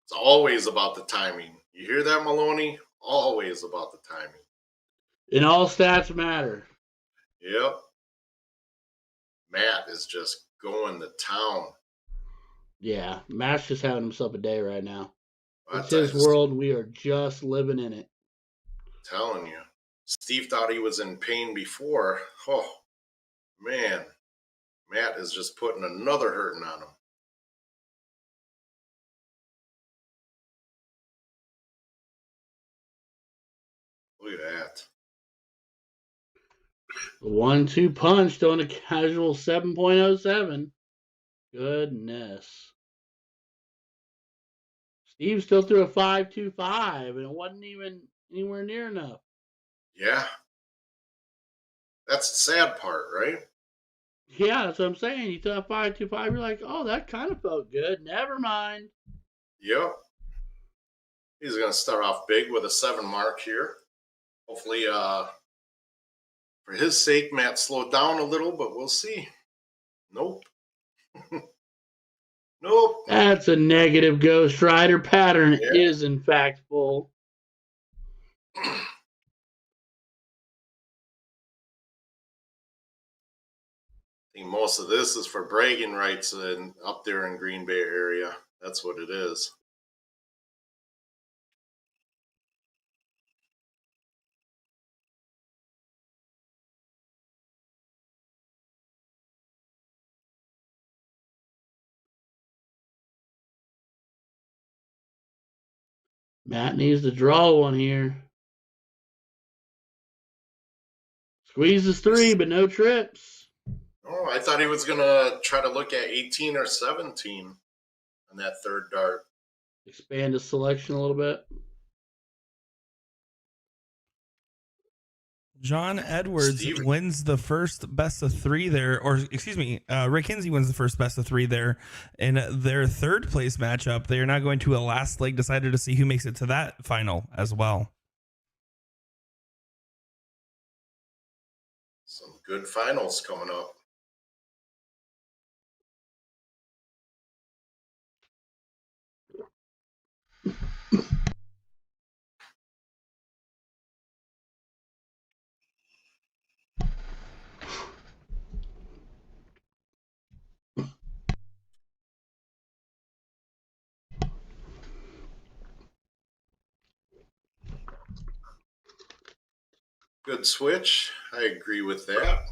It's always about the timing. You hear that, Maloney? Always about the timing. And all stats matter. Yep. Matt is just going to town. Yeah, Matt's just having himself a day right now. It's That's his world. We are just living in it. Telling you. Steve thought he was in pain before. Oh, man. Matt is just putting another hurting on him. Look at that. The 1-2 punch on a casual 7.07. Goodness. Steve still threw a 5.25, and it wasn't even anywhere near enough. Yeah. That's the sad part, right? Yeah, that's what I'm saying. You threw a 5.25, you're like, oh, that kind of felt good. Never mind. Yep. He's going to start off big with a 7 mark here. Hopefully, for his sake, Matt slowed down a little, but we'll see. Nope. Nope. That's a negative Ghost Rider pattern. Yeah. Is, in fact, full. I think most of this is for bragging rights up there in Green Bay area. That's what it is. Matt needs to draw one here. Squeezes 3, but no trips. Oh, I thought he was going to try to look at 18 or 17 on that third dart. Expand his selection a little bit. John Edwards wins the first best of 3 there, or excuse me, Rick Kinsey wins the first best of 3 there in their third place matchup. They are now going to a last leg decider to see who makes it to that final as well. Some good finals coming up. Good switch. I agree with that.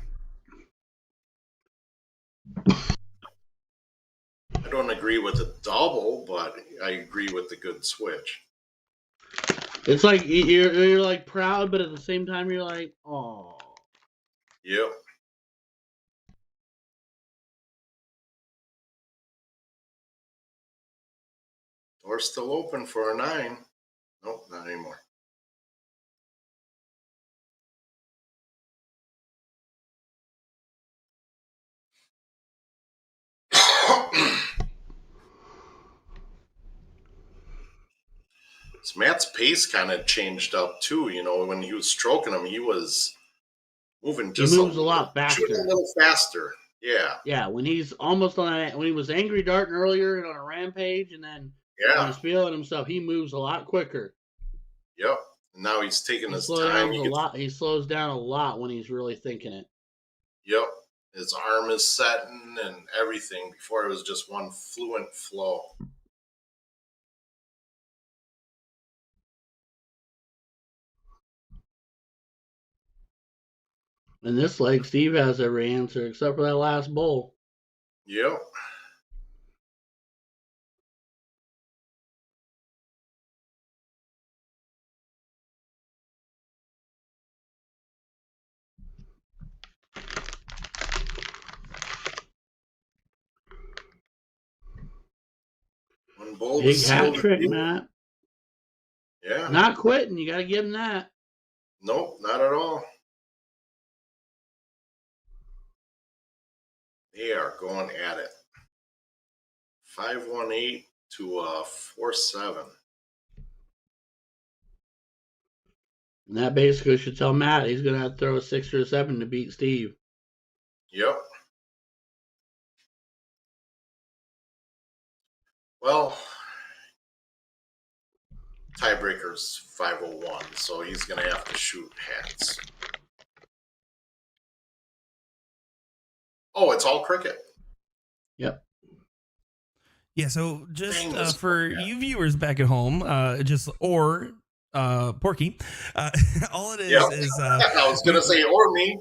I don't agree with the double, but I agree with the good switch. It's like you're like proud, but at the same time you're like, oh. Yep. Door's still open for a 9. Nope, not anymore. So Matt's pace kind of changed up too. You know, when he was stroking him, he was moving He just moves a lot shooting a faster. little faster. Yeah, Yeah, when he's almost on that, when he was angry darting earlier and on a rampage, and then when yeah, he's feeling himself, he moves a lot quicker. yep. Now he's taking He his slows time. down He a gets, lot. He slows down a lot when he's really thinking it. yep. His arm is setting and everything. Before it was just one fluent flow. And this leg, Steve has every answer except for that last bowl. Yep. One bowl to Big hat seal the trick, deal. Matt. Yeah. Not quitting. You got to give him that. Nope, not at all. They are going at it. 518 to 47. And that basically should tell Matt he's going to have to throw a 6 or a 7 to beat Steve. Yep. Well, tiebreaker's 501, so he's going to have to shoot hats. Oh, it's all cricket. Yep. Yeah, so just Dang this for crap. you viewers back at home, Porky, all it is Yep. is I was going to say, or me.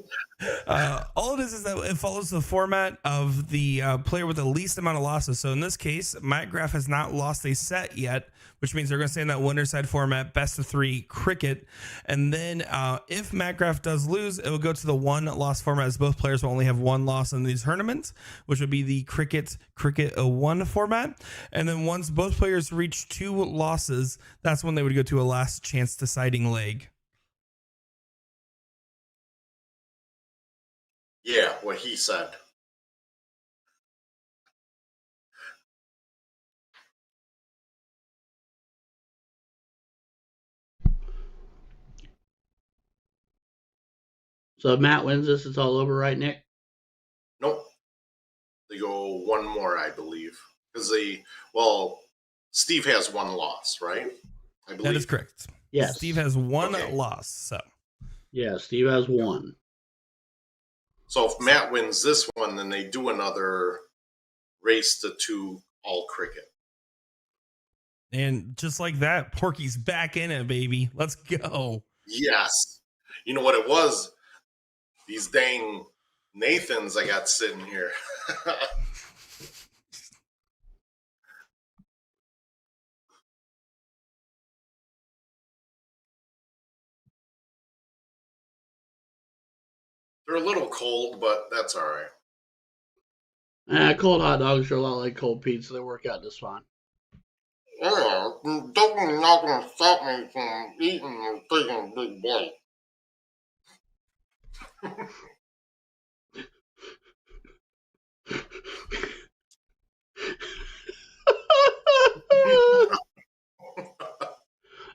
all it is that it follows the format of the player with the least amount of losses. So in this case, Matt Graff has not lost a set yet, which means they're going to stay in that winner side format, best of 3 cricket. And then if Matt Graff does lose, it will go to the 1 loss format, as both players will only have 1 loss in these tournaments, which would be the cricket 1 format. And then once both players reach 2 losses, that's when they would go to a last chance deciding leg. Yeah, what he said. So if Matt wins this, it's all over, right, Nick? Nope. They go one more, I believe. Because Steve has 1 loss, right? I believe. That is correct. Yes. Steve has 1 Okay. loss. So Yeah, Steve has 1. So if Matt wins this one, then they do another race to 2 all cricket. And just like that, Porky's back in it, baby. Let's go. Yes. You know what it was? These dang Nathans I got sitting here. They're a little cold, but that's all right. Cold hot dogs are a lot like cold pizza. They work out just fine. Oh, definitely not going to stop me from eating and taking a big bite.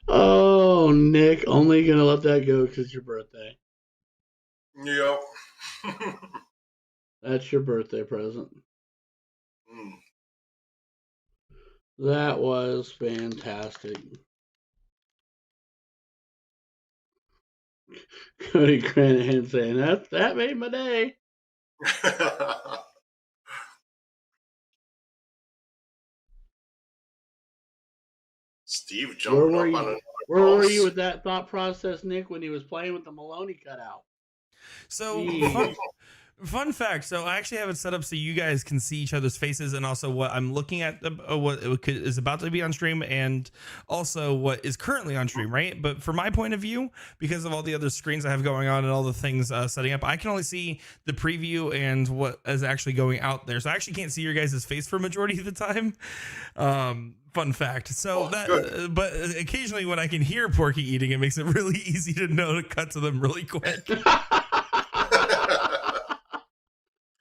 Oh, Nick, only going to let that go because it's your birthday. Yep. That's your birthday present. Mm. That was fantastic. Cody Cranahan saying that made my day. Steve Where jumping were up you? on another Where were bus. you with that thought process, Nick, when he was playing with the Maloney cutout? So Jeez. fun fact. So I actually have it set up so you guys can see each other's faces and also what I'm looking at, what is about to be on stream, and also what is currently on stream, right? But from my point of view, because of all the other screens I have going on and all the things setting up, I can only see the preview and what is actually going out there. So I actually can't see your guys' face for a majority of the time. Fun fact. So but occasionally when I can hear Porky eating, it makes it really easy to know to cut to them really quick.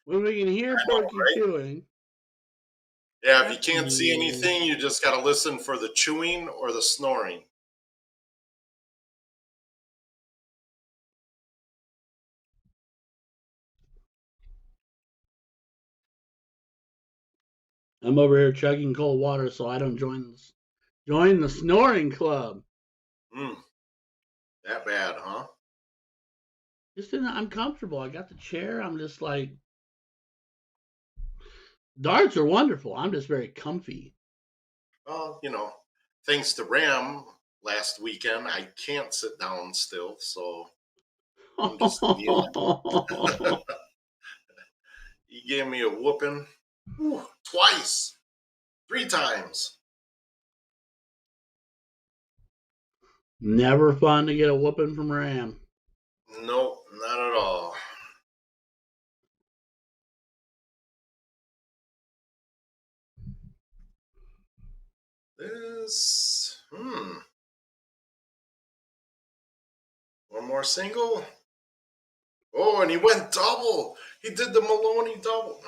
When we can hear Porky chewing. Yeah, if you can't see anything, you just got to listen for the chewing or the snoring. I'm over here chugging cold water so I don't join the snoring club. That bad, huh? I'm comfortable. I got the chair. I'm just like, darts are wonderful. I'm just very comfy. Well, thanks to Ram last weekend, I can't sit down still, so I'm just kneeling. He gave me a whooping twice, 3 times. Never fun to get a whooping from Ram. Nope, not at all. This, one more single. Oh, and he went double. He did the Maloney double.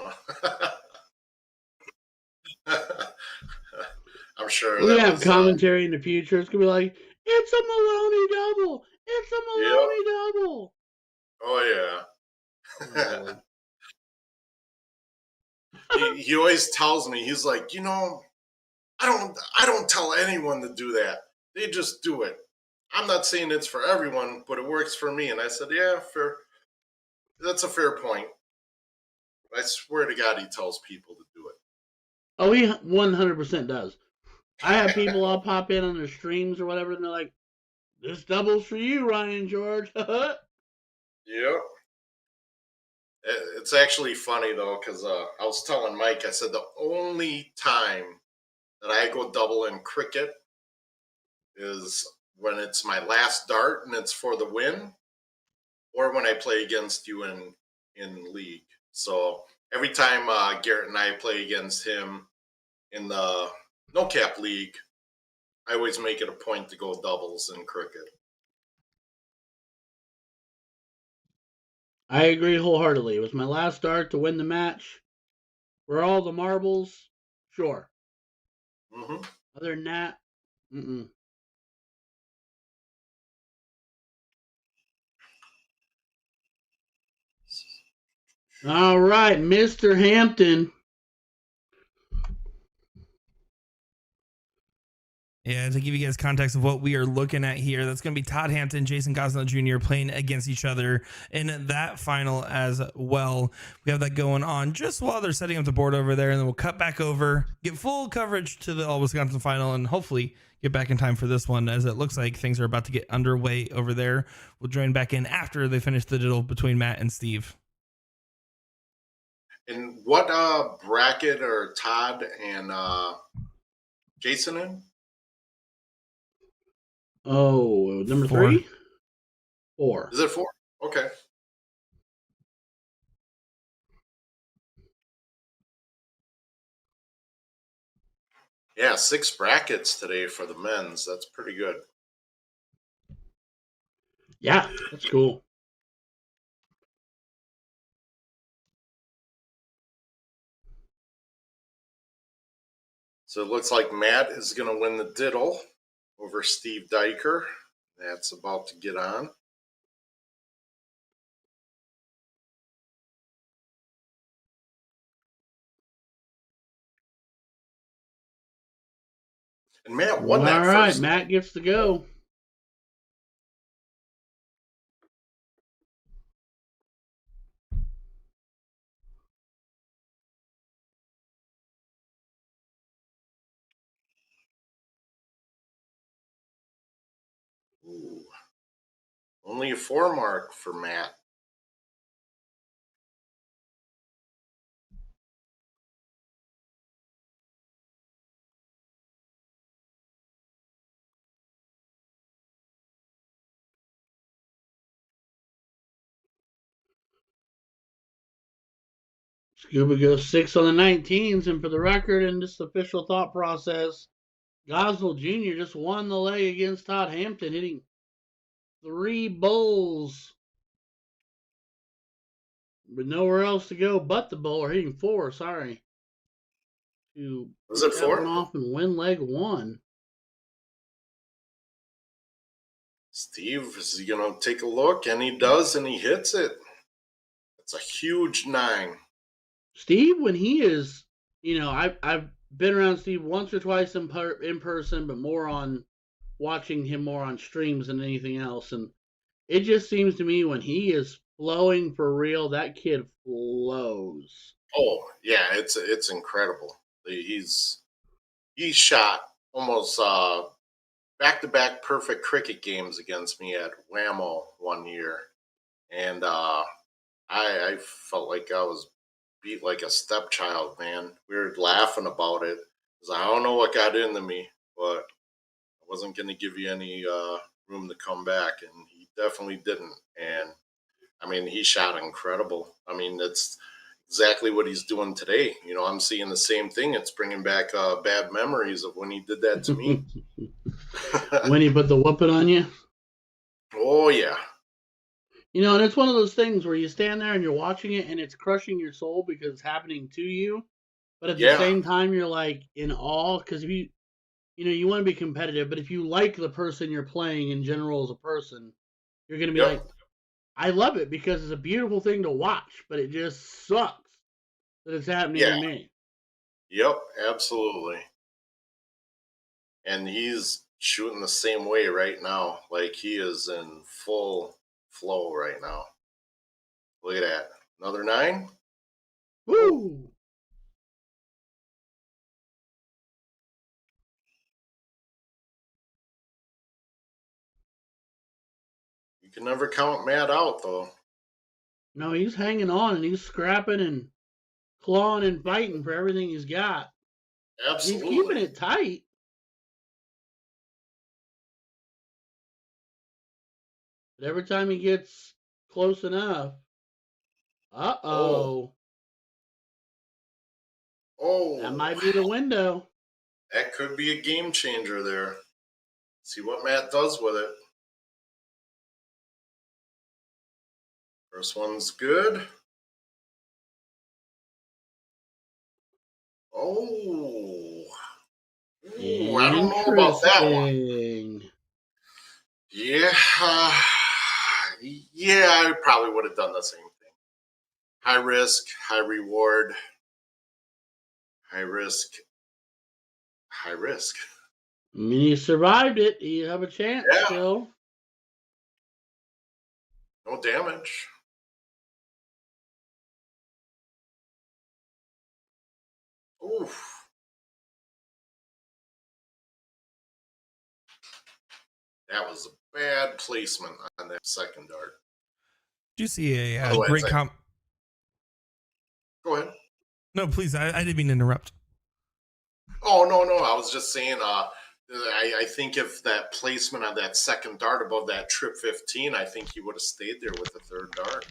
I'm sure We're that gonna have was commentary in the future. It's gonna be like, it's a Maloney double. It's a Maloney double. Oh yeah. He always tells me, he's like, I don't tell anyone to do that. They just do it. I'm not saying it's for everyone, but it works for me. And I said, yeah, fair. That's a fair point. I swear to God, he tells people to do it. Oh, he 100% does. I have people all pop in on their streams or whatever, and they're like, this double's for you, Ryan George. Yep. It's actually funny, though, because I was telling Mike, I said the only time that I go double in cricket is when it's my last dart and it's for the win, or when I play against you in league. So every time Garrett and I play against him in the no cap league, I always make it a point to go doubles in cricket. I agree wholeheartedly. It was my last start to win the match. For all the marbles, sure. Mm-hmm. Other than that, All right, Mr. Hampton. Yeah, to give you guys context of what we are looking at here, that's going to be Todd Hampton, Jason Gosnell Jr. playing against each other in that final as well. We have that going on just while they're setting up the board over there, and then we'll cut back over, get full coverage to the All-Wisconsin final, and hopefully get back in time for this one, as it looks like things are about to get underway over there. We'll join back in after they finish the diddle between Matt and Steve. And what bracket are Todd and Jason in? Oh, number 4. 3? 4. Is it 4? Okay. Yeah, 6 brackets today for the men's. That's pretty good. Yeah, that's cool. So it looks like Matt is going to win the diddle over Steve Diker. That's about to get on. And Matt won that first. All right, Matt gets to go. Ooh. Only a 4 mark for Matt. Scuba goes 6 on the 19s, and for the record and just official thought process, Gosnell Jr. just won the leg against Todd Hampton, hitting 3 bowls with nowhere else to go but the bowl, or hitting 4, sorry. Was it 4? Off and win leg 1. Steve is going to take a look, and he does, and he hits it. It's a huge 9. Steve, when he is I've been around Steve once or twice in person, but more on watching him more on streams than anything else. And it just seems to me when he is flowing for real, that kid flows. Oh yeah, it's incredible. He's shot almost back to back perfect cricket games against me at Whammo one year, and I felt like I was beat like a stepchild, man. We were laughing about it because I don't know what got into me, but I wasn't going to give you any room to come back, and he definitely didn't. And I mean, he shot incredible. I mean, that's exactly what he's doing today. I'm seeing the same thing. It's bringing back bad memories of when he did that to me. When he put the whooping on you. Oh yeah. And it's one of those things where you stand there and you're watching it and it's crushing your soul because it's happening to you. But at the same time, you're like in awe because if you want to be competitive, but if you like the person you're playing in general as a person, you're going to be like, I love it because it's a beautiful thing to watch, but it just sucks that it's happening to me. Yep, absolutely. And he's shooting the same way right now. Like he is in full flow right now. Look at that. Another 9. Woo! You can never count Matt out, though. No, he's hanging on and he's scrapping and clawing and fighting for everything he's got. Absolutely. He's keeping it tight. But every time he gets close enough, Oh, that might be the window. That could be a game changer there. See what Matt does with it. First one's good. Oh. Ooh, I don't know about that one. Yeah. Yeah, I probably would have done the same thing. High risk, high reward. High risk, high risk. I mean, you survived it. You have a chance still. No damage. Oof. That was a bad placement on that second dart. Do you see a great comment? Go ahead. No, please. I didn't mean to interrupt. Oh, no. I was just saying, I think if that placement on that second dart above that trip 15, I think he would have stayed there with the third dart.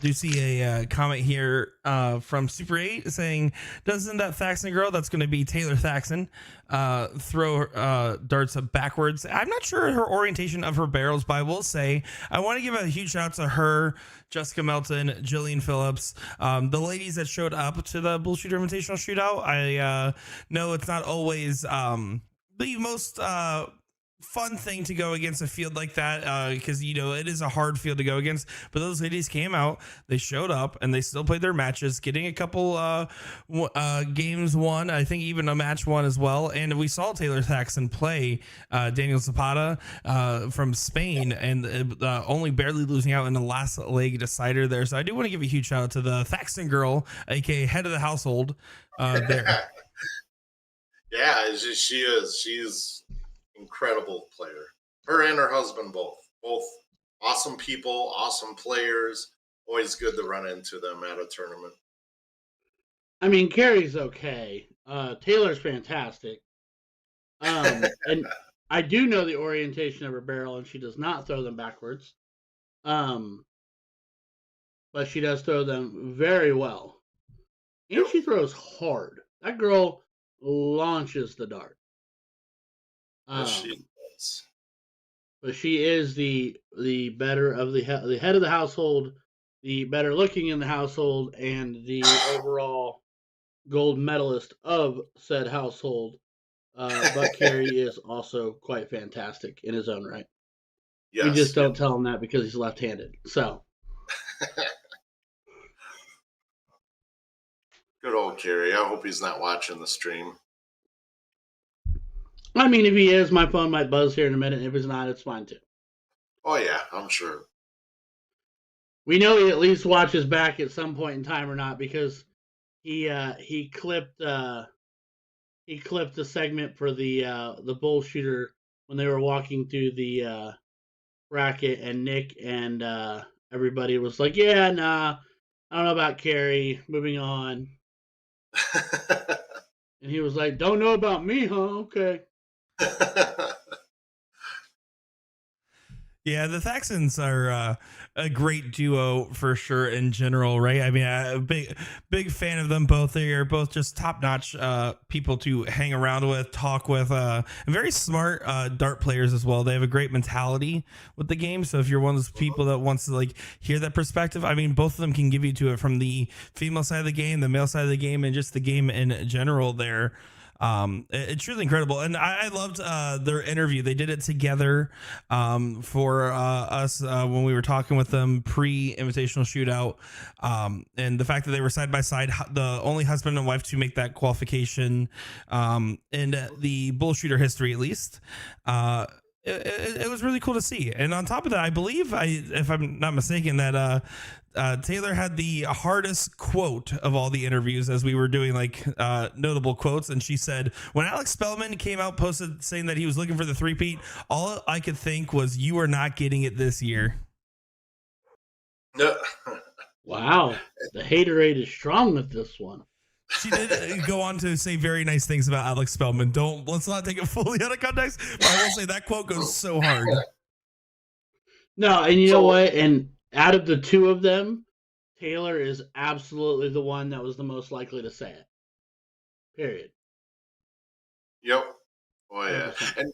Do you see a comment here from Super 8 saying, doesn't that Thaxton girl, that's going to be Taylor Thaxton, throw darts backwards? I'm not sure her orientation of her barrels, but I will say I want to give a huge shout out to her, Jessica Melton, Jillian Phillips, the ladies that showed up to the Bull Shooter Invitational Shootout. I know it's not always the most fun thing to go against a field like that because it is a hard field to go against, but those ladies came out, they showed up, and they still played their matches, getting a couple games won, I think even a match won as well. And we saw Taylor Thaxton play Daniel Zapata from Spain, and only barely losing out in the last leg decider there. So I do want to give a huge shout out to the Thaxton girl, aka head of the household there. Yeah, she is. She's incredible player. Her and her husband both awesome people, awesome players. Always good to run into them at a tournament. I mean, Carrie's okay. Taylor's fantastic. And I do know the orientation of her barrel, and she does not throw them backwards. But she does throw them very well. And she throws hard. That girl launches the dart. She does. But she is the better of the head of the household, the better looking in the household, and the overall gold medalist of said household. But Carey is also quite fantastic in his own right. Yes, we just don't tell him that because he's left-handed. So Good old Kerry. I hope he's not watching the stream. I mean, if he is, my phone might buzz here in a minute. If it's not, it's fine too. Oh yeah, I'm sure. We know he at least watches back at some point in time or not, because he clipped the segment for the bull shooter when they were walking through the bracket, and Nick and everybody was like, "Yeah, nah, I don't know about Kerry. Moving on." And he was like, "Don't know about me, huh? Okay." Yeah, the Thaxons are a great duo for sure in general, right? I mean, I'm a big fan of them both. They are both just top notch people to hang around with, talk with, and very smart dart players as well. They have a great mentality with the game. So if you're one of those people that wants to like hear that perspective, I mean, both of them can give you to it from the female side of the game, the male side of the game, and just the game in general there. It's really incredible, and I loved their interview. They did it together for us when we were talking with them pre-invitational shootout, and the fact that they were side by side, the only husband and wife to make that qualification in the bull shooter history, at least. It was really cool to see. And on top of that, I believe, if I'm not mistaken, that Taylor had the hardest quote of all the interviews as we were doing like notable quotes. And she said, when Alex Spellman came out, posted saying that he was looking for the three-peat, all I could think was, you are not getting it this year. Wow. The haterade is strong with this one. She did go on to say very nice things about Alex Spellman. Let's not take it fully out of context, but I will say that quote goes so hard. No, and you know what? And out of the two of them, Taylor is absolutely the one that was the most likely to say it. Period. Yep. Oh yeah. And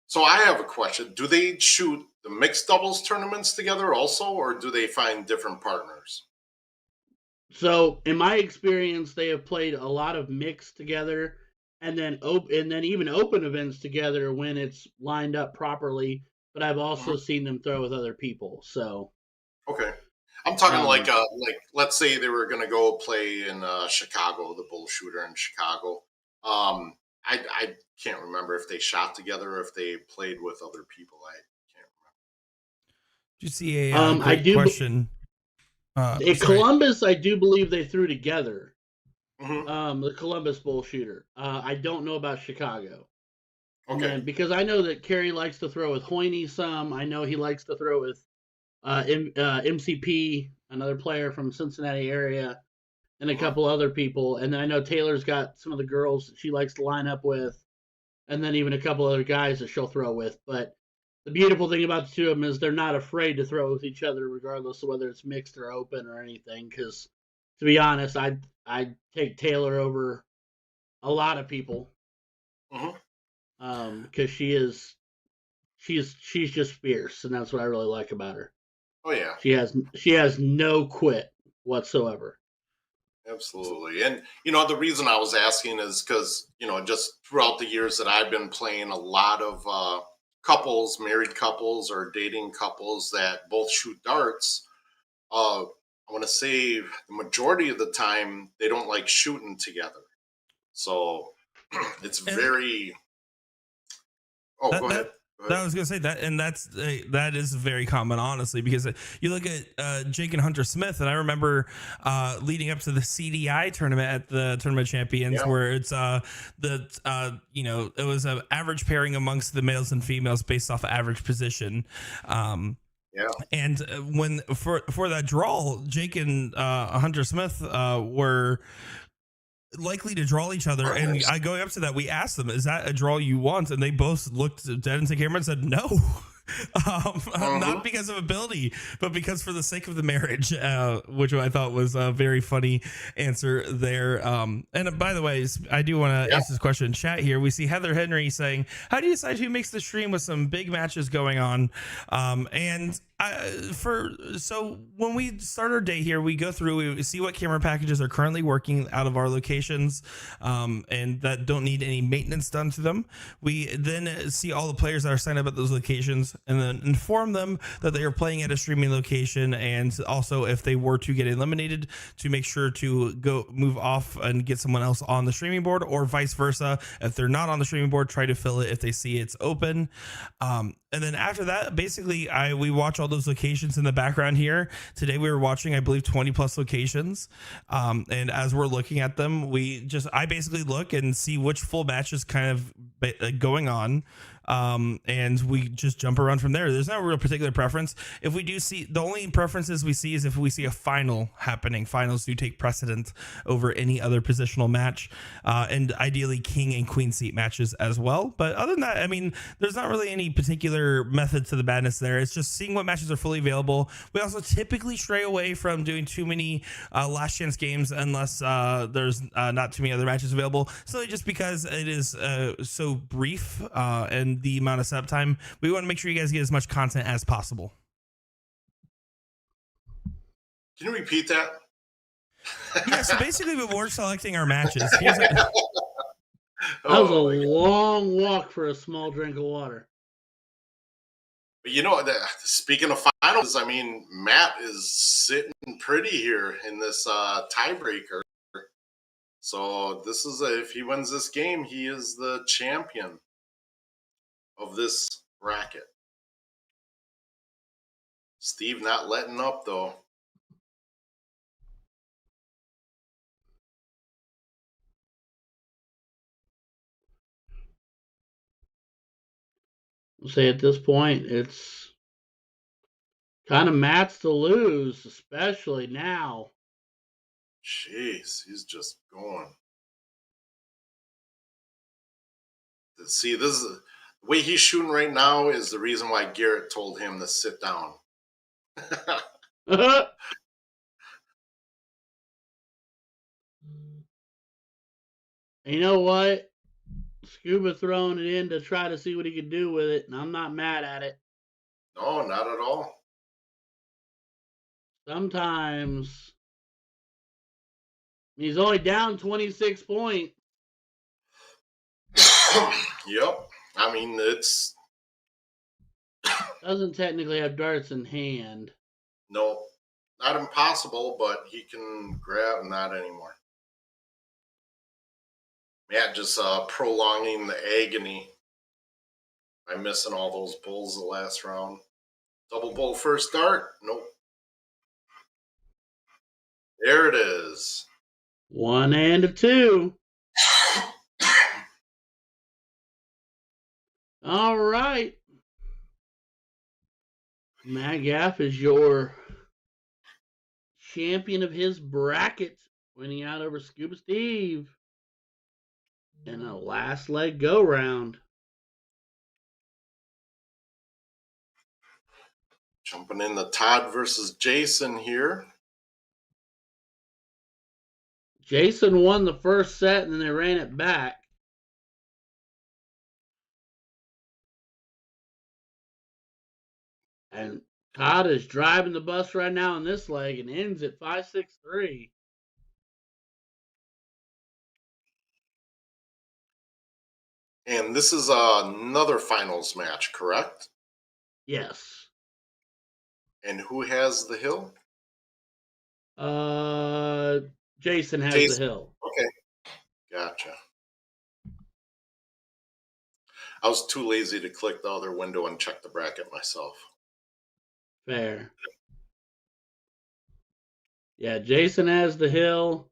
so I have a question. Do they shoot the mixed doubles tournaments together also, or do they find different partners? So, in my experience, they have played a lot of mixed together, and then even open events together when it's lined up properly. But I've also seen them throw with other people. So, okay, I'm talking like let's say they were going to go play in Chicago, the bull shooter in Chicago. I can't remember if they shot together or if they played with other people. I can't remember. Did you see a great question? In Columbus, I do believe they threw together. The Columbus bull shooter. I don't know about Chicago. Okay. And because I know that Kerry likes to throw with Hoyne some. I know he likes to throw with MCP, another player from Cincinnati area, and a couple other people. And then I know Taylor's got some of the girls that she likes to line up with, and then even a couple other guys that she'll throw with. But the beautiful thing about the two of them is they're not afraid to throw with each other, regardless of whether it's mixed or open or anything. Because, to be honest, I'd take Taylor over a lot of people. Because she's just fierce, and that's what I really like about her. Oh yeah, she has no quit whatsoever. Absolutely. And the reason I was asking is because just throughout the years that I've been playing, a lot of couples, married couples or dating couples that both shoot darts, I want to say the majority of the time they don't like shooting together. So it's very go ahead. I was gonna say that, and that is very common, honestly, because you look at Jake and Hunter Smith, and I remember leading up to the CDI tournament at the Tournament Champions, where it's it was an average pairing amongst the males and females based off average position. And when for that draw, Jake and Hunter Smith were likely to draw each other, and going up to that, we asked them, is that a draw you want? And they both looked dead into the camera and said no. Not because of ability, but because for the sake of the marriage, which I thought was a very funny answer there. And by the way, I do want to ask this question in chat here. We see Heather Henry saying, how do you decide who makes the stream with some big matches going on? And So when we start our day here, we go through, we see what camera packages are currently working out of our locations, and that don't need any maintenance done to them. We then see all the players that are signed up at those locations, and then inform them that they are playing at a streaming location, and also if they were to get eliminated, to make sure to go move off and get someone else on the streaming board, or vice versa. If they're not on the streaming board, try to fill it if they see it's open. And then after that, basically, we watch all those locations in the background here. Today we were watching, I believe, 20 plus locations. And as we're looking at them, I basically look and see which full match is kind of going on. And we just jump around from there. There's no real particular preference. If we do see, the only preferences we see is if we see a final happening. Finals do take precedent over any other positional match, and ideally king and queen seat matches as well. But other than that, I mean, there's not really any particular method to the madness there. It's just seeing what matches are fully available. We also typically stray away from doing too many last chance games unless there's not too many other matches available. So just because it is so brief and the amount of setup time, we want to make sure you guys get as much content as possible. Can you repeat that? Yeah, so basically when we're selecting our matches, that was a long walk for a small drink of water. But you know, speaking of finals, I mean, Matt is sitting pretty here in this tiebreaker. So this is if he wins this game, he is the champion of this bracket. Steve not letting up though. Say at this point, it's kind of Matt's to lose, especially now. Jeez, he's just going. See, this is the way he's shooting right now is the reason why Garrett told him to sit down. You know what? Scuba throwing it in to try to see what he could do with it, and I'm not mad at it. No, not at all. Sometimes he's only down 26 points. Yep. I mean, it's doesn't technically have darts in hand. No, not impossible, but he can grab not anymore. Matt just prolonging the agony by missing all those bulls the last round. Double bull first dart. Nope. There it is. 1 and a 2. All right. Matt Gaff is your champion of his bracket, winning out over Scuba Steve in a last leg go round. Jumping in the Todd versus Jason here. Jason won the first set and then they ran it back. And Todd is driving the bus right now in this leg and ends at 5-6-3. And this is another finals match, correct? Yes. And who has the hill? Jason has the hill. Okay. Gotcha. I was too lazy to click the other window and check the bracket myself. Fair. Yeah, Jason has the hill.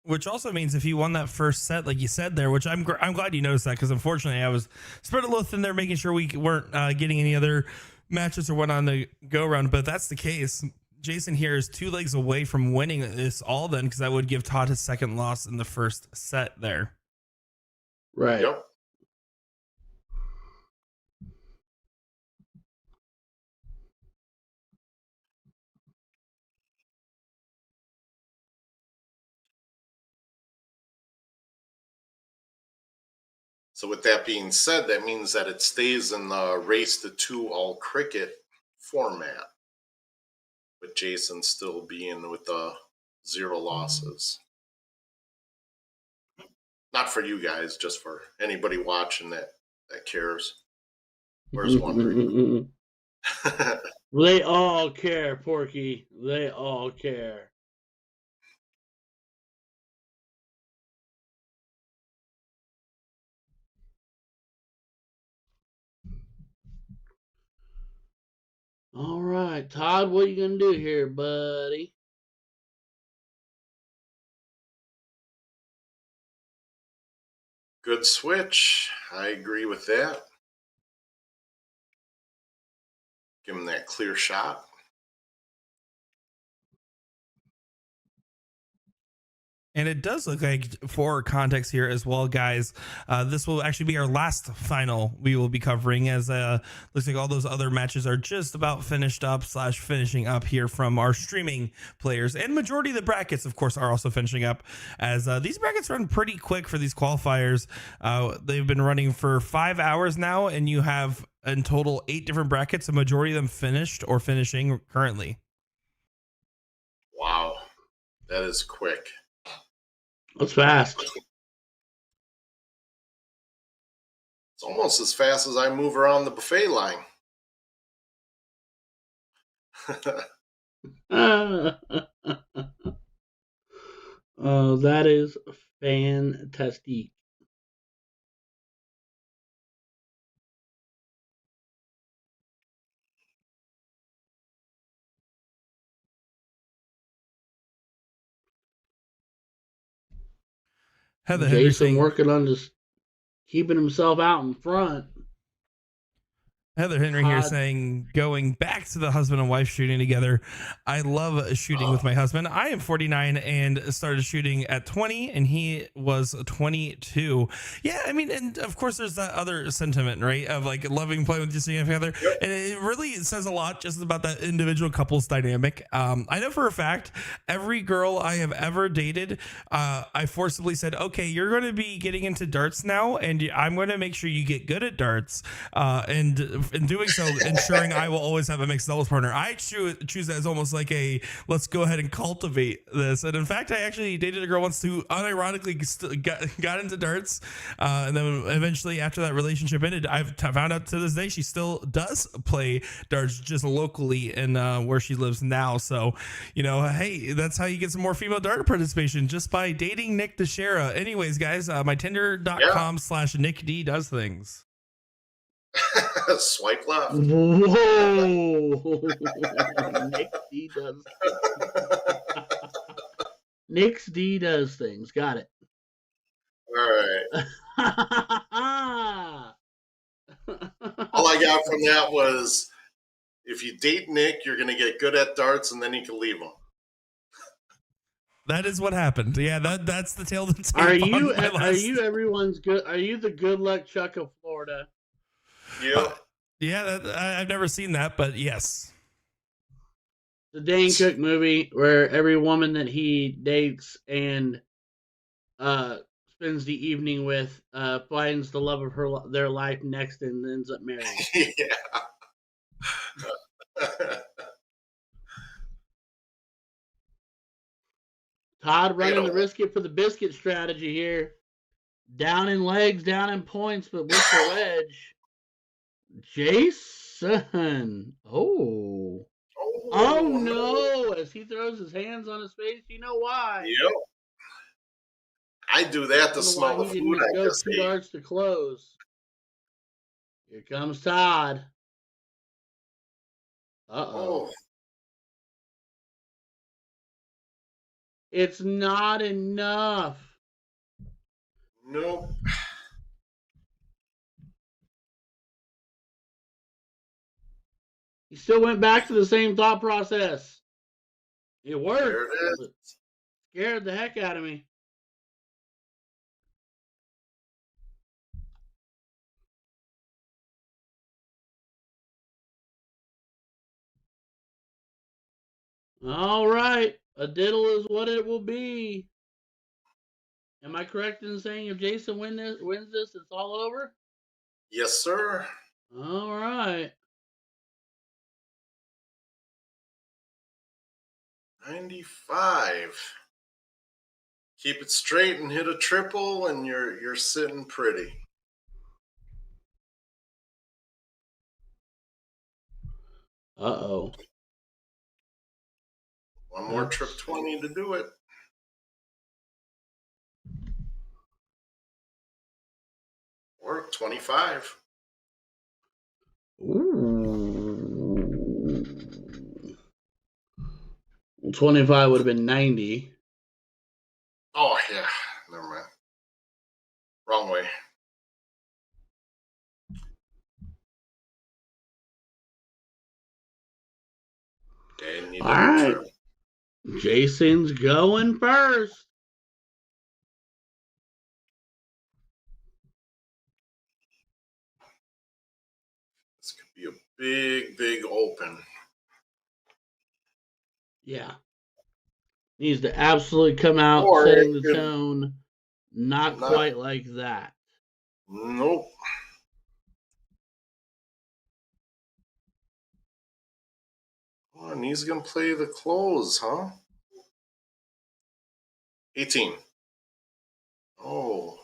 Which also means if you won that first set, like you said there, which I'm glad you noticed that, because unfortunately I was spread a little thin there, making sure we weren't getting any other matches or whatnot on the go around. But if that's the case, Jason here is 2 legs away from winning this all then, because that would give Todd his second loss in the first set there. Right. Yep. So with that being said, that means that it stays in the race to 2 all cricket format, with Jason still being with the 0 losses. Not for you guys, just for anybody watching that cares. Where's wondering. They all care, Porky. They all care. All right, Todd, what are you going to do here, buddy? Good switch. I agree with that. Give him that clear shot. And it does look like, for context here as well, guys, this will actually be our last final we will be covering, as looks like all those other matches are just about finished up / finishing up here from our streaming players. And majority of the brackets, of course, are also finishing up, as these brackets run pretty quick for these qualifiers. They've been running for 5 hours now, and you have in total 8 different brackets, a majority of them finished or finishing currently. Wow, that is quick. That's fast. It's almost as fast as I move around the buffet line. Oh, that is fantastic. Heather Jason Henderson working on just keeping himself out in front. Heather Henry here saying, going back to the husband and wife shooting together. I love shooting with my husband. I am 49 and started shooting at 20, and he was 22. Yeah, I mean, and of course there's that other sentiment, right, of like loving playing with your significant other. Yep. And it really says a lot just about that individual couple's dynamic. I know for a fact, every girl I have ever dated, I forcibly said, okay, you're going to be getting into darts now, and I'm going to make sure you get good at darts. And in doing so, ensuring I will always have a mixed doubles partner. I choose that as almost like a, let's go ahead and cultivate this. And in fact, I actually dated a girl once who unironically got into darts. And then eventually, after that relationship ended, I've found out to this day she still does play darts, just locally in where she lives now. So, you know, hey, that's how you get some more female dart participation, just by dating Nick Teixeira. Anyways, guys, my Tinder.com/Nick D does things. Swipe left. Whoa. Nick D does. Nick D does things. Got it. All right. All I got from that was, if you date Nick, you're going to get good at darts, and then you can leave him. That is what happened. Yeah, that's the tale of the tape. Are you everyone's good? Are you the good luck Chuck of Florida? Yeah. Yeah, I've never seen that, but yes. The Dane Cook movie where every woman that he dates and spends the evening with finds the love of their life next and ends up married. Yeah. Todd running the risk it for the biscuit strategy here. Down in legs, down in points, but with the wedge. Jason. Oh no. As he throws his hands on his face, you know why. Yep. I do that to smell the food I just ate. 2 darts to close. Here comes Todd. Uh-oh. It's not enough. Nope. He still went back to the same thought process. It worked. There it is. Scared the heck out of me. All right. A diddle is what it will be. Am I correct in saying if Jason wins this, it's all over? Yes, sir. All right. 95. Keep it straight and hit a triple, and you're sitting pretty. Uh-oh. One more trip 20 to do it. Or 25. Ooh. 25 would have been 90. Oh, yeah. Never mind. Wrong way. All right. Jason's going first. This could be a big, big open. Yeah. Needs to absolutely come out Or setting it the could- tone. Not quite like that. Nope. Oh, and he's going to play the close, huh? 18. Oh.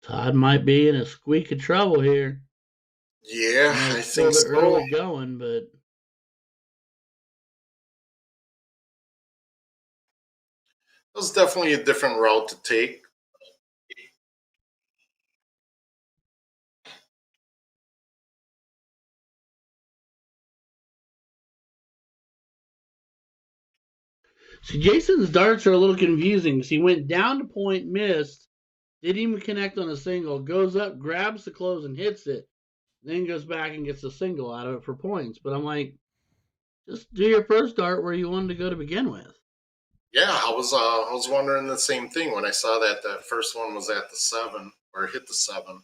Todd might be in a squeak of trouble here. Yeah, I It's still think the so. early going, but That was definitely a different route to take. see, Jason's darts are a little confusing because he went down to point, missed, didn't even connect on a single, goes up, grabs the close and hits it, then goes back and gets a single out of it for points. But I'm like, just do your first dart where you wanted to go to begin with. Yeah, I was wondering the same thing when I saw that first one was at the 7 or hit the 7.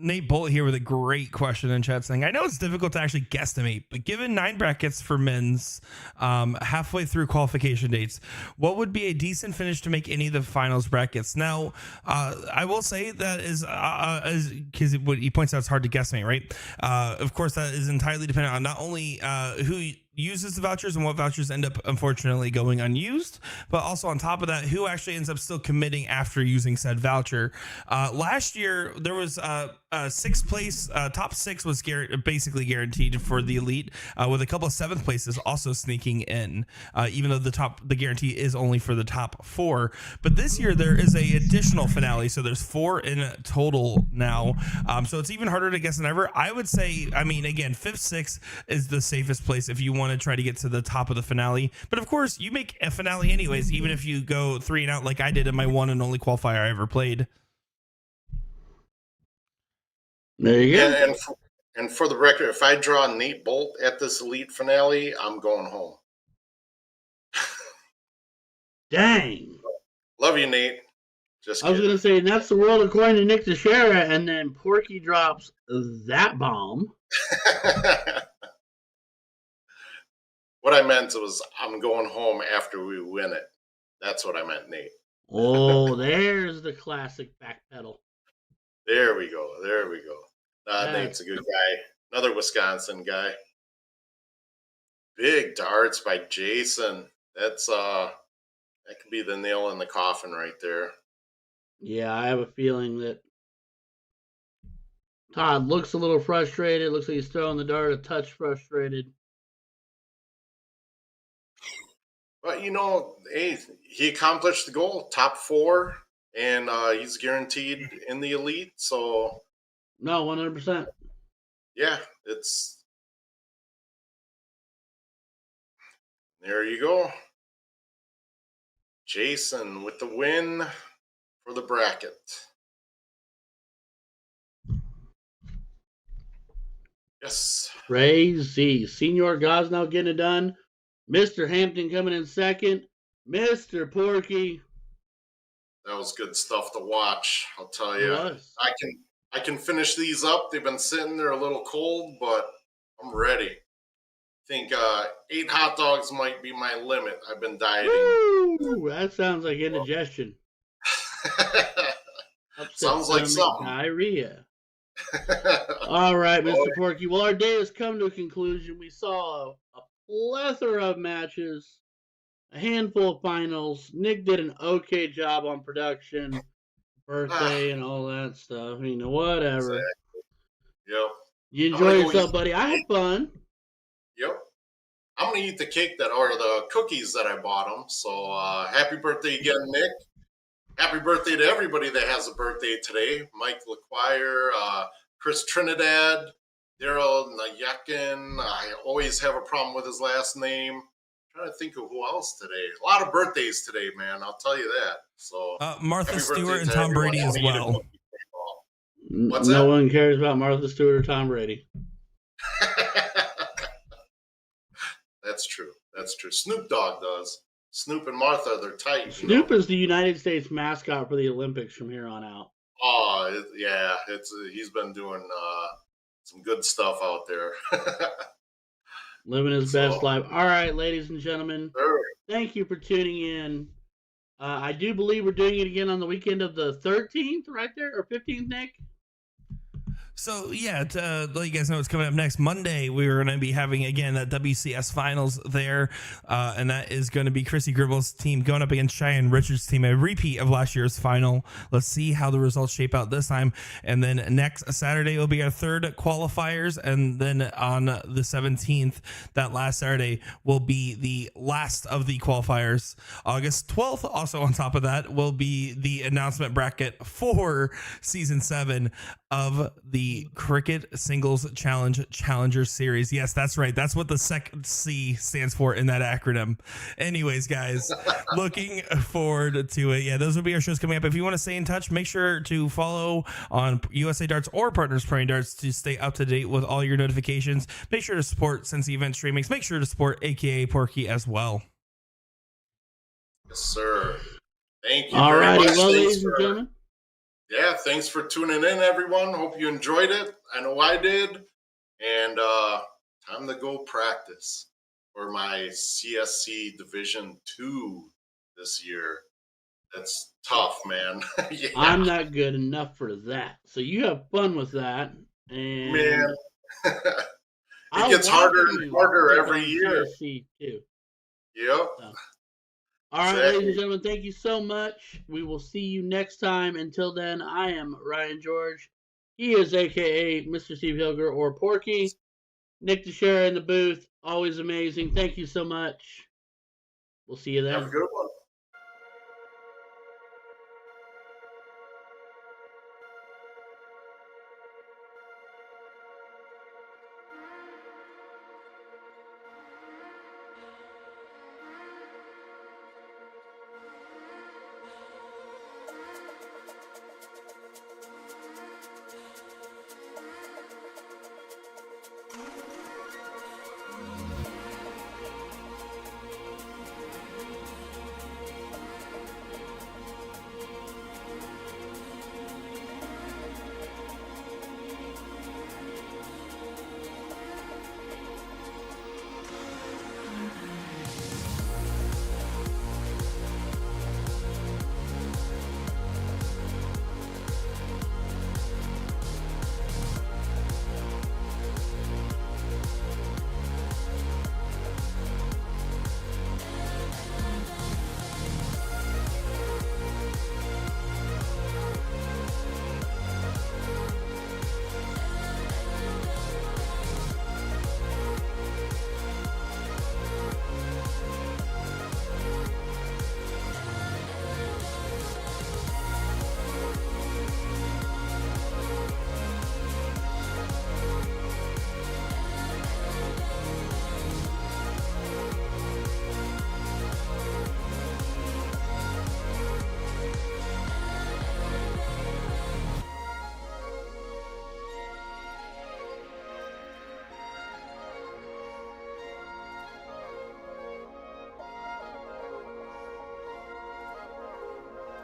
Nate Bolt here with a great question in chat saying, I know it's difficult to actually guesstimate, but given 9 brackets for men's halfway through qualification dates, what would be a decent finish to make any of the finals brackets? Now, I will say that is because what he points out, it's hard to guesstimate, right? Of course, that is entirely dependent on not only who uses the vouchers and what vouchers end up unfortunately going unused, but also on top of that, who actually ends up still committing after using said voucher. Last year there was sixth place, top 6 was basically guaranteed for the elite, with a couple of 7th places also sneaking in, even though the guarantee is only for the top 4. But this year there is a additional finale, so there's 4 in total now, so it's even harder to guess than ever. I would say, I mean, again, 5th, 6th is the safest place if you want to try to get to the top of the finale. But of course, you make a finale anyways, even if you go 3 and out like I did in my one and only qualifier I ever played. There you go. Yeah, and for the record, if I draw Nate Bolt at this elite finale, I'm going home. Dang. Love you, Nate. Just I was going to say, that's the world according to Nick Teixeira, and then Porky drops that bomb. What I meant was I'm going home after we win it. That's what I meant, Nate. Oh, there's the classic backpedal. There we go. There we go. Nate's a good guy. Another Wisconsin guy. Big darts by Jason. That's that could be the nail in the coffin right there. Yeah, I have a feeling that Todd looks a little frustrated. Looks like he's throwing the dart a touch frustrated. But, you know, hey, he accomplished the goal, top 4, and he's guaranteed in the elite. So, no, 100%. Yeah, there you go. Jason with the win for the bracket. Yes. Crazy. Senior Gosnow getting it done. Mr. Hampton coming in second. Mr. Porky. That was good stuff to watch. I'll tell It you. was. I can finish these up. They've been sitting there a little cold, but I'm ready. I think 8 hot dogs might be my limit. I've been dieting. Woo! That sounds like indigestion. Upset Sounds like stomach, something. diarrhea. All right, Mr. Boy. Porky. Well, our day has come to a conclusion. We saw a plethora of matches, a handful of finals. Nick did an okay job on production, birthday, and all that stuff. You know, whatever. Exactly. Yep. You I'm enjoy gonna go yourself, eat. buddy. I had fun. Yep. I'm gonna eat the cake or the cookies that I bought them. So happy birthday again, Nick. Happy birthday to everybody that has a birthday today. Mike LaQuire, Chris Trinidad, Daryl Nayakin. I always have a problem with his last name. I'm trying to think of who else today. A lot of birthdays today, man. I'll tell you that. So Martha happy Stewart birthday and to Tom everyone. Brady I'm as gonna eat a well. cookie for you all. What's no that? one cares about Martha Stewart or Tom Brady. That's true. That's true. Snoop Dogg does. Snoop and Martha, they're tight. Snoop is the United States mascot for the Olympics from here on out. Oh, yeah. He's been doing some good stuff out there. Living his best life. All right, ladies and gentlemen, Sure. thank you for tuning in. I do believe we're doing it again on the weekend of the 13th, right there, or 15th, Nick? So, yeah, to let you guys know what's coming up next Monday, we're going to be having, again, that WCS finals there, and that is going to be Chrissy Gribble's team going up against Cheyenne Richards' team, a repeat of last year's final. Let's see how the results shape out this time. And then next Saturday will be our third qualifiers, and then on the 17th, that last Saturday, will be the last of the qualifiers. August 12th, also on top of that, will be the announcement bracket for Season 7 of the Cricket Singles Challenge Challenger Series. Yes, that's right. That's what the C stands for in that acronym. Anyways, guys, looking forward to it. Yeah, those will be our shows coming up. If you want to stay in touch, make sure to follow on USA Darts or Partners Playing Darts to stay up to date with all your notifications. Make sure to support Cincy Event Streamings. Make sure to support AKA Porky as well. Yes, sir. Thank you All very righty, much. well, Thanks ladies and for- gentlemen. Yeah, thanks for tuning in, everyone. Hope you enjoyed it. I know I did. And time to go practice for my CSC Division 2 this year. That's tough, man. Yeah. I'm not good enough for that. So you have fun with that. And Man. I'll gets watch harder you and harder take every on year. CSC too. Yep. All right, Exactly. ladies and gentlemen, thank you so much. We will see you next time. Until then, I am Ryan George. He is AKA Mr. Steve Hilger or Porky. Nick Teixeira in the booth. Always amazing. Thank you so much. We'll see you then. Have a good one.